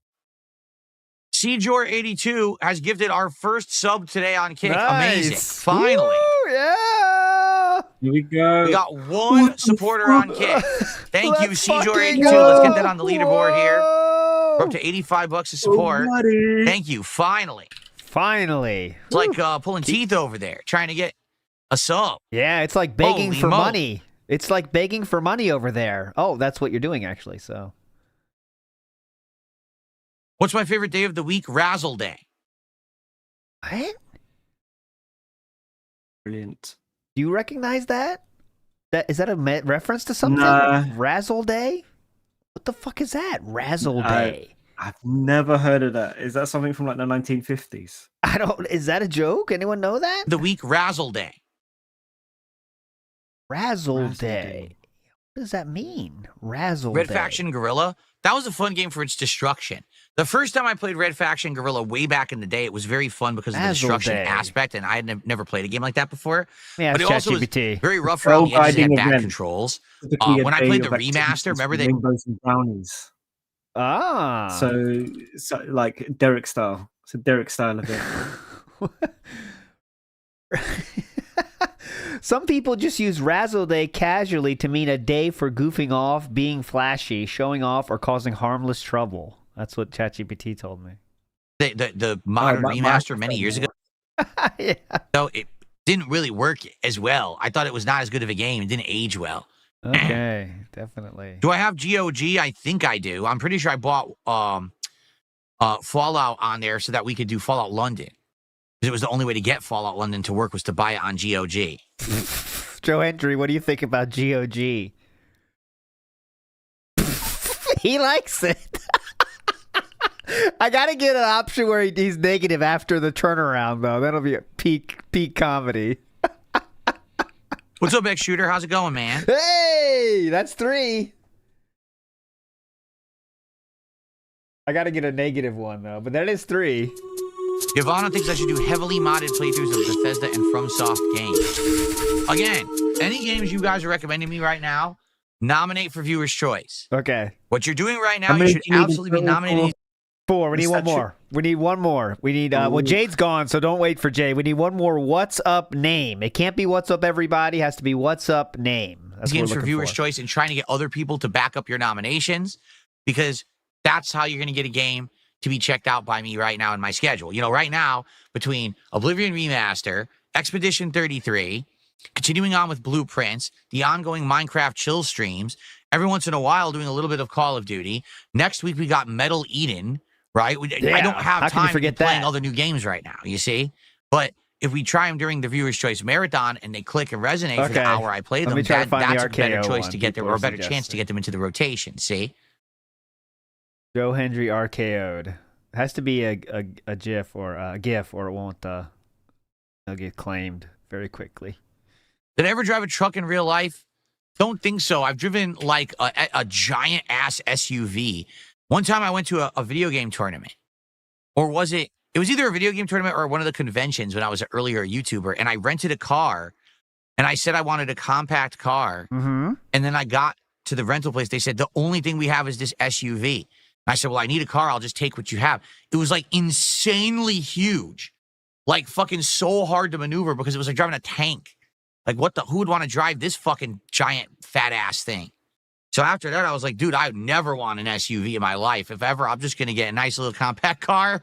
CJor82 has gifted our first sub today on Kick. Nice. Amazing. Finally. Woo, yeah. Here we go. We got one supporter on Kick. Thank you, Let's CJor82. fucking go. Let's get that on the leaderboard here. We're up to $85 of support. buddy. Thank you. Finally. Finally. It's like pulling teeth over there, trying to get a sub. Yeah, it's like begging Holy for moly. money. It's like begging for money over there. Oh, that's what you're doing, actually. So, What's my favorite day of the week? Razzle Day. what? Brilliant. Do you recognize that? Is that a reference to something? Nah. Razzle Day? What the fuck is that? Razzle Day. I've never heard of that. Is that something from like the 1950s? I don't. Is that a joke? Anyone know that? The week Razzle Day. Razzle Day. What does that mean? Razzle Red Day. Faction Guerrilla. That was a fun game for its destruction. The first time I played Red Faction Guerrilla way back in the day, it was very fun because of the Razzle destruction Day. aspect, and I had never played a game like that before. Yeah, but it also was ChatGPT. very rough around the edges and had Guiding back event. controls. Typically a When I day played the of remaster, activities remember with they rainbows and brownies. Ah. So like Derek style. It's a Derek style event. Some people just use Razzle Day casually to mean a day for goofing off, being flashy, showing off, or causing harmless trouble. That's what ChatGPT told me. The modern remaster many years ago. Yeah. So it didn't really work as well. I thought it was not as good of a game. It didn't age well. Okay, definitely. Do I have GOG? I think I do. I'm pretty sure I bought Fallout on there so that we could do Fallout London. Because it was the only way to get Fallout London to work was to buy it on GOG. Joe Hendry, what do you think about GOG? He likes it. I gotta get an option where he's negative after the turnaround, though. That'll be a peak comedy. What's up, X Shooter? How's it going, man? Hey, that's 3. I got to get a -1, though, but that is 3. Ivana thinks I should do heavily modded playthroughs of Bethesda and FromSoft games. Again, any games you guys are recommending me right now, nominate for Viewer's Choice. Okay. What you're doing right now, you should absolutely be nominating. 4. We need one more. We need one more. We need, well, Jade's gone, so don't wait for Jade. We need one more What's Up name. It can't be What's Up Everybody. It has to be What's Up name. That's games for Viewer's Choice and trying to get other people to back up your nominations, because that's how you're going to get a game to be checked out by me right now in my schedule. You know, right now, between Oblivion Remaster, Expedition 33, continuing on with Blueprints, the ongoing Minecraft chill streams, every once in a while doing a little bit of Call of Duty. Next week, we got Metal Eden, right? I don't have time to be playing other new games right now, you see? But if we try them during the Viewer's Choice Marathon and they click and resonate for the hour I play them, that's a better choice to get them, or a better chance to get them into the rotation, see? Joe Hendry RKO'd. It has to be a GIF or a GIF, or it won't it'll get claimed very quickly. Did I ever drive a truck in real life? Don't think so. I've driven like a giant ass SUV. One time I went to a video game tournament, or was it? It was either a video game tournament or one of the conventions when I was an earlier YouTuber, and I rented a car, and I said I wanted a compact car, and then I got to the rental place. They said the only thing we have is this SUV. I said, well, I need a car. I'll just take what you have. It was like insanely huge, like fucking so hard to maneuver because it was like driving a tank. Like who would want to drive this fucking giant fat ass thing? So after that, I was like, dude, I would never want an SUV in my life. If ever, I'm just going to get a nice little compact car.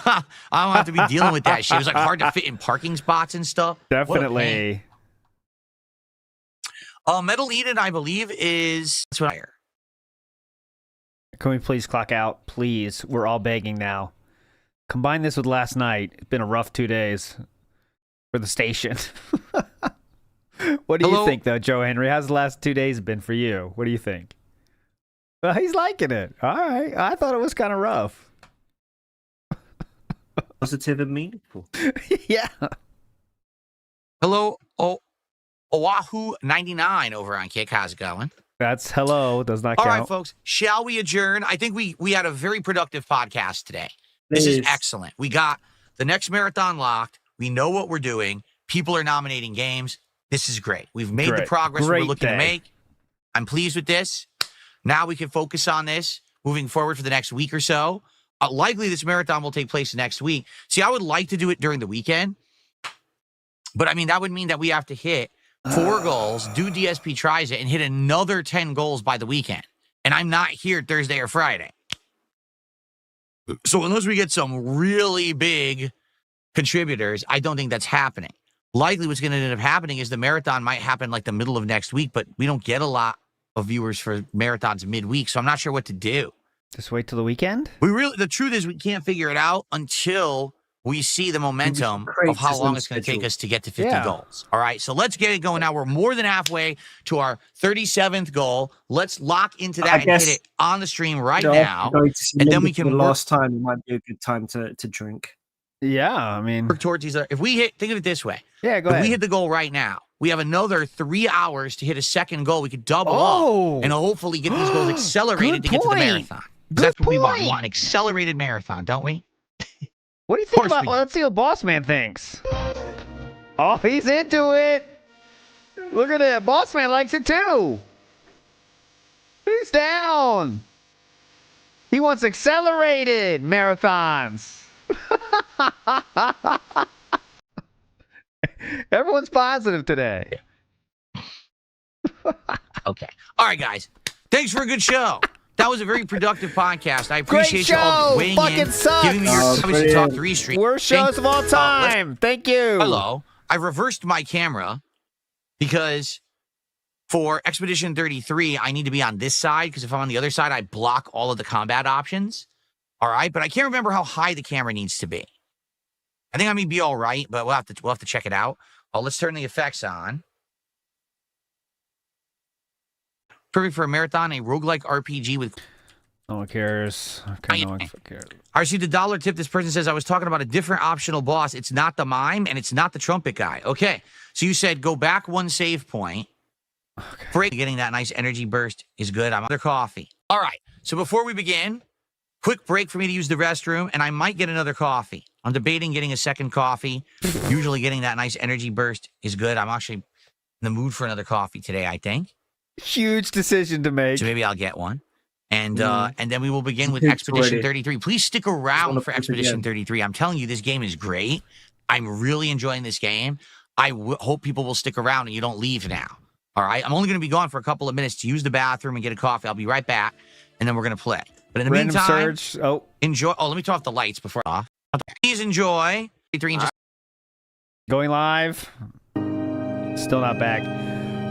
I don't have to be dealing with that shit. It was like hard to fit in parking spots and stuff. Definitely. Metal Eden, I believe, is higher. Can we please clock out? Please. We're all begging now. Combine this with last night. It's been a rough 2 days for the station. What do you think, though, Joe Henry? How's the last 2 days been for you? What do you think? Well, he's liking it. All right. I thought it was kind of rough. Positive and meaningful. Yeah. Hello, Oahu 99 over on Kick. How's it going? That's hello. Does not count. All right, folks. Shall we adjourn? I think we had a very productive podcast today. This is excellent. We got the next marathon locked. We know what we're doing. People are nominating games. This is great. We've made the progress we're looking to make. I'm pleased with this. Now we can focus on this moving forward for the next week or so. Likely this marathon will take place next week. See, I would like to do it during the weekend. But, I mean, that would mean that we have to hit 4 goals, do DSP tries it, and hit another 10 goals by the weekend. And I'm not here Thursday or Friday. So unless we get some really big contributors, I don't think that's happening. Likely what's going to end up happening is the marathon might happen like the middle of next week, but we don't get a lot of viewers for marathons midweek, so I'm not sure what to do. Just wait till the weekend? The truth is we can't figure it out until we see the momentum of how long it's going to take us to get to 50 goals. All right, so let's get it going now. We're more than halfway to our 37th goal. Let's lock into that and hit it on the stream right now. And then we can the last time it might be a good time to drink. Yeah, I mean, work towards these. If we hit, think of it this way. Yeah, go ahead. If we hit the goal right now, we have another 3 hours to hit a second goal. We could double up and hopefully get these goals accelerated to get to the marathon. That's what we want. We want an accelerated marathon, don't we? What do you think about? Well, let's see what Boss Man thinks. Oh, he's into it. Look at it. Boss Man likes it too. He's down. He wants accelerated marathons. Everyone's positive today. Okay. All right, guys. Thanks for a good show. That was a very productive podcast. I appreciate you all weighing in, giving me your comments to talk Preestream. Worst shows of all time. Thank you. Hello. I reversed my camera because for Expedition 33, I need to be on this side because if I'm on the other side, I block all of the combat options. All right, but I can't remember how high the camera needs to be. I think I may be all right, but we'll have to check it out. Let's turn the effects on. Perfect for a marathon, a roguelike RPG with No one cares. Okay, no one cares. I received a $1 tip. This person says, I was talking about a different optional boss. It's not the mime, and it's not the trumpet guy. Okay, so you said go back 1 save point. Okay. Break. Getting that nice energy burst is good. I'm under coffee. All right, so before we begin, quick break for me to use the restroom, and I might get another coffee. I'm debating getting a second coffee. Usually getting that nice energy burst is good. I'm actually in the mood for another coffee today, I think. Huge decision to make. So maybe I'll get one. And then we will begin with Expedition 33. Please stick around for Expedition 33. I'm telling you, this game is great. I'm really enjoying this game. I hope people will stick around and you don't leave now. All right? I'm only going to be gone for a couple of minutes to use the bathroom and get a coffee. I'll be right back, and then we're going to play. But in the meantime, enjoy. Oh, let me turn off the lights before off. Please enjoy. Going live. Still not back.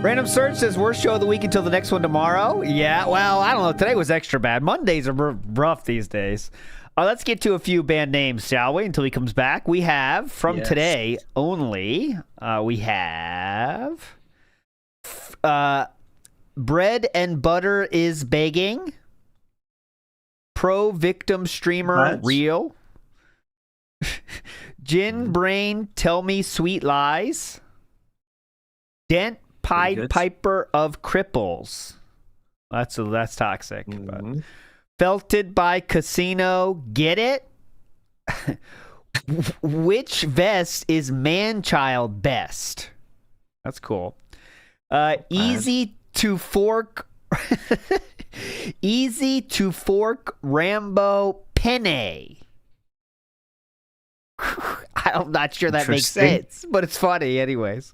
Random Search says, worst show of the week until the next one tomorrow. Yeah, well, I don't know. Today was extra bad. Mondays are rough these days. Let's get to a few band names, shall we, until he comes back. We have, from today only, we have Bread and Butter is Begging. Pro Victim Streamer Real. Gin Brain Tell Me Sweet Lies. Dent Pied Piper of Cripples. That's toxic. But. Felted by Casino. Get it? Which vest is man-child best? That's cool. Easy to fork. Easy to fork Rambo Penne. I'm not sure that makes sense, but it's funny anyways.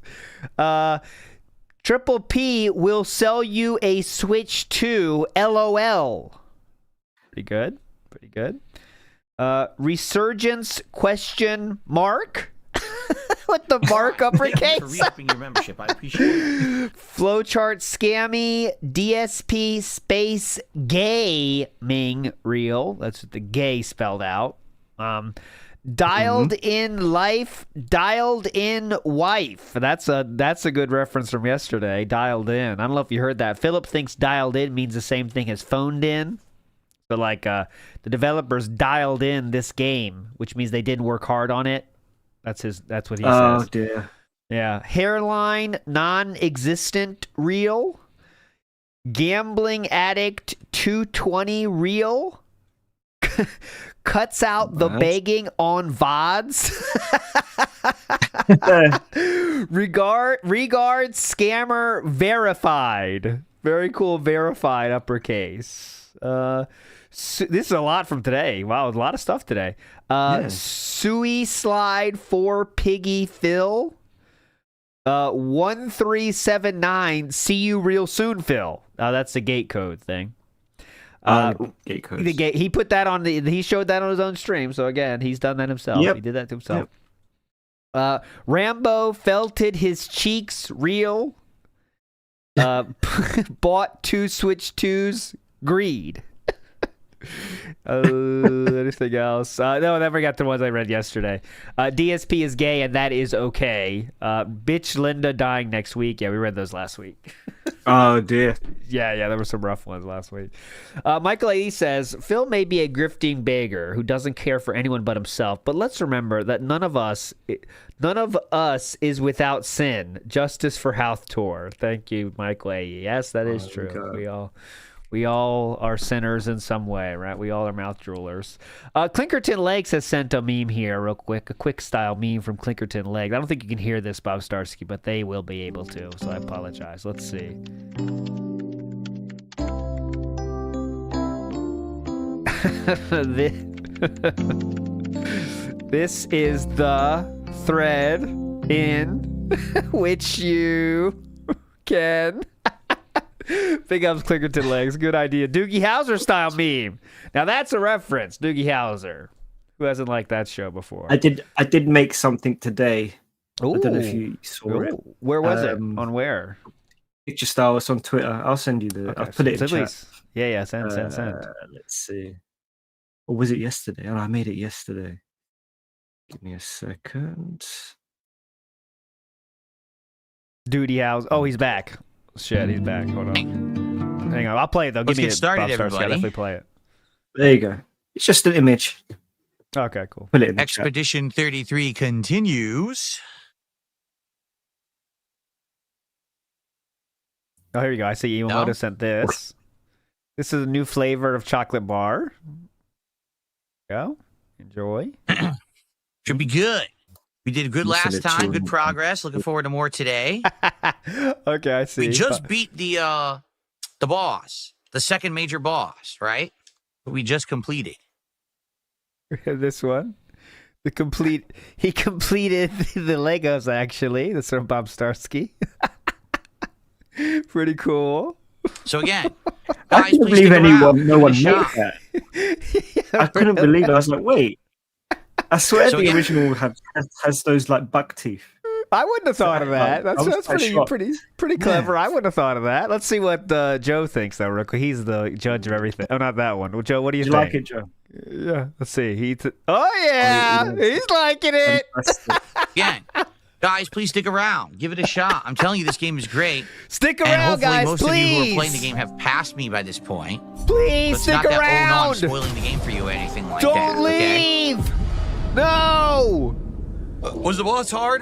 Triple P will sell you a Switch 2, LOL. Pretty good. Pretty good. Resurgence question mark? With the mark uppercase. For re-upping your membership. I appreciate it. Flowchart Scammy DSP space gaming real. That's the gay spelled out. Dialed in life, dialed in wife. That's a good reference from yesterday. Dialed in. I don't know if you heard that. Philip thinks dialed in means the same thing as phoned in. So like the developers dialed in this game, which means they didn't work hard on it. That's what he says. Oh dear. Yeah. Hairline non-existent real. Gambling addict 220 real. Cuts out the begging on VODs. Regard scammer verified. Very cool, verified uppercase. This is a lot from today. Wow, a lot of stuff today. Sui slide for Piggy Phil. 1379. See you real soon, Phil. That's the gate code thing. Gate codes. He put that on he showed that on his own stream. So again, he's done that himself. He did that to himself. Rambo felted his cheeks real. Bought 2 Switch 2s. Greed. Anything else? No, I never got the ones I read yesterday. DSP is gay, and that is okay. Bitch Linda dying next week. Yeah, we read those last week. Oh, dear. Yeah, there were some rough ones last week. Michael A.E. says, Phil may be a grifting beggar who doesn't care for anyone but himself, but let's remember that none of us is without sin. Justice for Houth Tour. Thank you, Michael A.E. Yes, that is true. God. We all are sinners in some way, right? We all are mouth droolers. Clinkerton Legs has sent a meme here real quick, a quick style meme from Clinkerton Legs. I don't think you can hear this, Bob Starski, but they will be able to, so I apologize. Let's see. This is the thread in which you can... Big ups, Clinkerton Legs. Good idea. Doogie Howser style meme. Now that's a reference. Doogie Howser. Who hasn't liked that show before? I did make something today. Ooh. I don't know if you saw it. Where was it? On where? Picture Stars on Twitter. I'll send you the. Okay. I'll put it in chat. Yeah. Send. Let's see. Or was it yesterday? Oh, I made it yesterday. Give me a second. Doogie Howser. Oh, he's back. Shit, he's back. Hold on. Hang on. I'll play it though. Let's get started, everybody. Definitely play it. There you go. It's just an image. Okay, cool. Put it in the Expedition 33 continues. Oh, here you go. I see Iwamoto sent this. This is a new flavor of chocolate bar. Go. Enjoy. Should be good. We did good last time. Good progress. Looking forward to more today. Okay, I see. We just beat the boss, the second major boss, right? We just completed. This one. He completed the Legos, actually. That's from Bob Starski. Pretty cool. So again, I couldn't believe no one made that. I couldn't believe it. I was like, wait. I swear the original has those like buck teeth. I wouldn't have thought of that. That's pretty clever. Yeah. I wouldn't have thought of that. Let's see what Joe thinks, though, Rook. He's the judge of everything. Oh, not that one. Well, Joe, what do you think? Like it, Joe? Yeah. Let's see. He's liking it. Again, guys, please stick around. Give it a shot. I'm telling you, this game is great. Stick around, guys, most of you who are playing the game have passed me by this point. Please stick around. That, I'm spoiling the game for you or anything like that. Don't leave. Okay? No. Was the boss hard?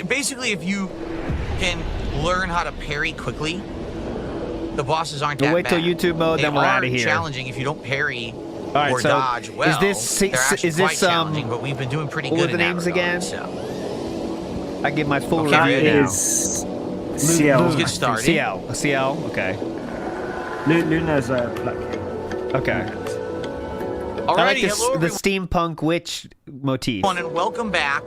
Basically, if you can learn how to parry quickly, the bosses aren't that bad. Wait till YouTube mode, then we're out of here. They are challenging if you don't parry or dodge well. Is this challenging, but we've been doing pretty good. What are the names again? I give my full review now. CL. Let's get started. CL. Okay. Luna's a black. Okay. Alrighty, I like the steampunk witch motif. And welcome back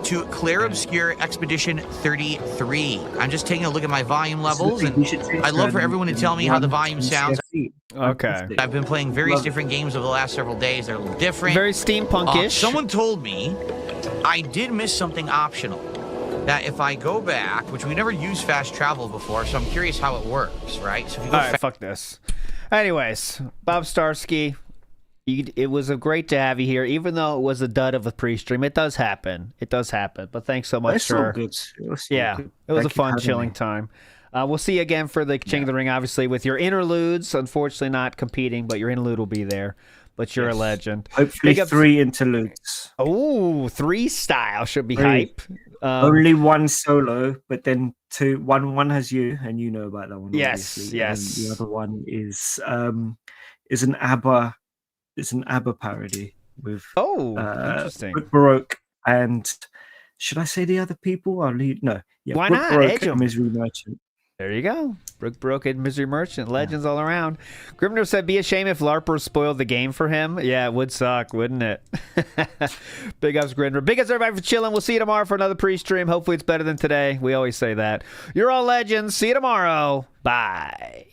to Claire Obscure Expedition 33. I'm just taking a look at my volume levels, and I'd love for everyone to tell me how the volume sounds. Okay. I've been playing various different games over the last several days. They're a little different. Very steampunkish. Someone told me I did miss something optional. That if I go back, which we never used fast travel before, so I'm curious how it works, right? So if you go fuck this. Anyways, Bob Starski. It was great to have you here, even though it was a dud of a pre-stream. It does happen. But thanks so much for... It was a fun, chilling time. We'll see you again for the King of the Ring, obviously, with your interludes. Unfortunately, not competing, but your interlude will be there. But you're a legend. Hopefully 3 interludes. Oh, 3 style should be hype. Only 1 solo, but then 2. One has you, and you know about that one. Yes, obviously. yes. And the other one is an ABBA. It's an ABBA parody with interesting. Brooke Baroque and should I say the other people? I'll leave. No, yeah. Why Brooke not? Baroque and Misery Merchant. There you go. Brooke Baroque and Misery Merchant. Legends all around. Grimner said, be a shame if LARPers spoiled the game for him. Yeah, it would suck, wouldn't it? Big ups, Grimner. Big ups, everybody, for chilling. We'll see you tomorrow for another pre-stream. Hopefully it's better than today. We always say that. You're all legends. See you tomorrow. Bye.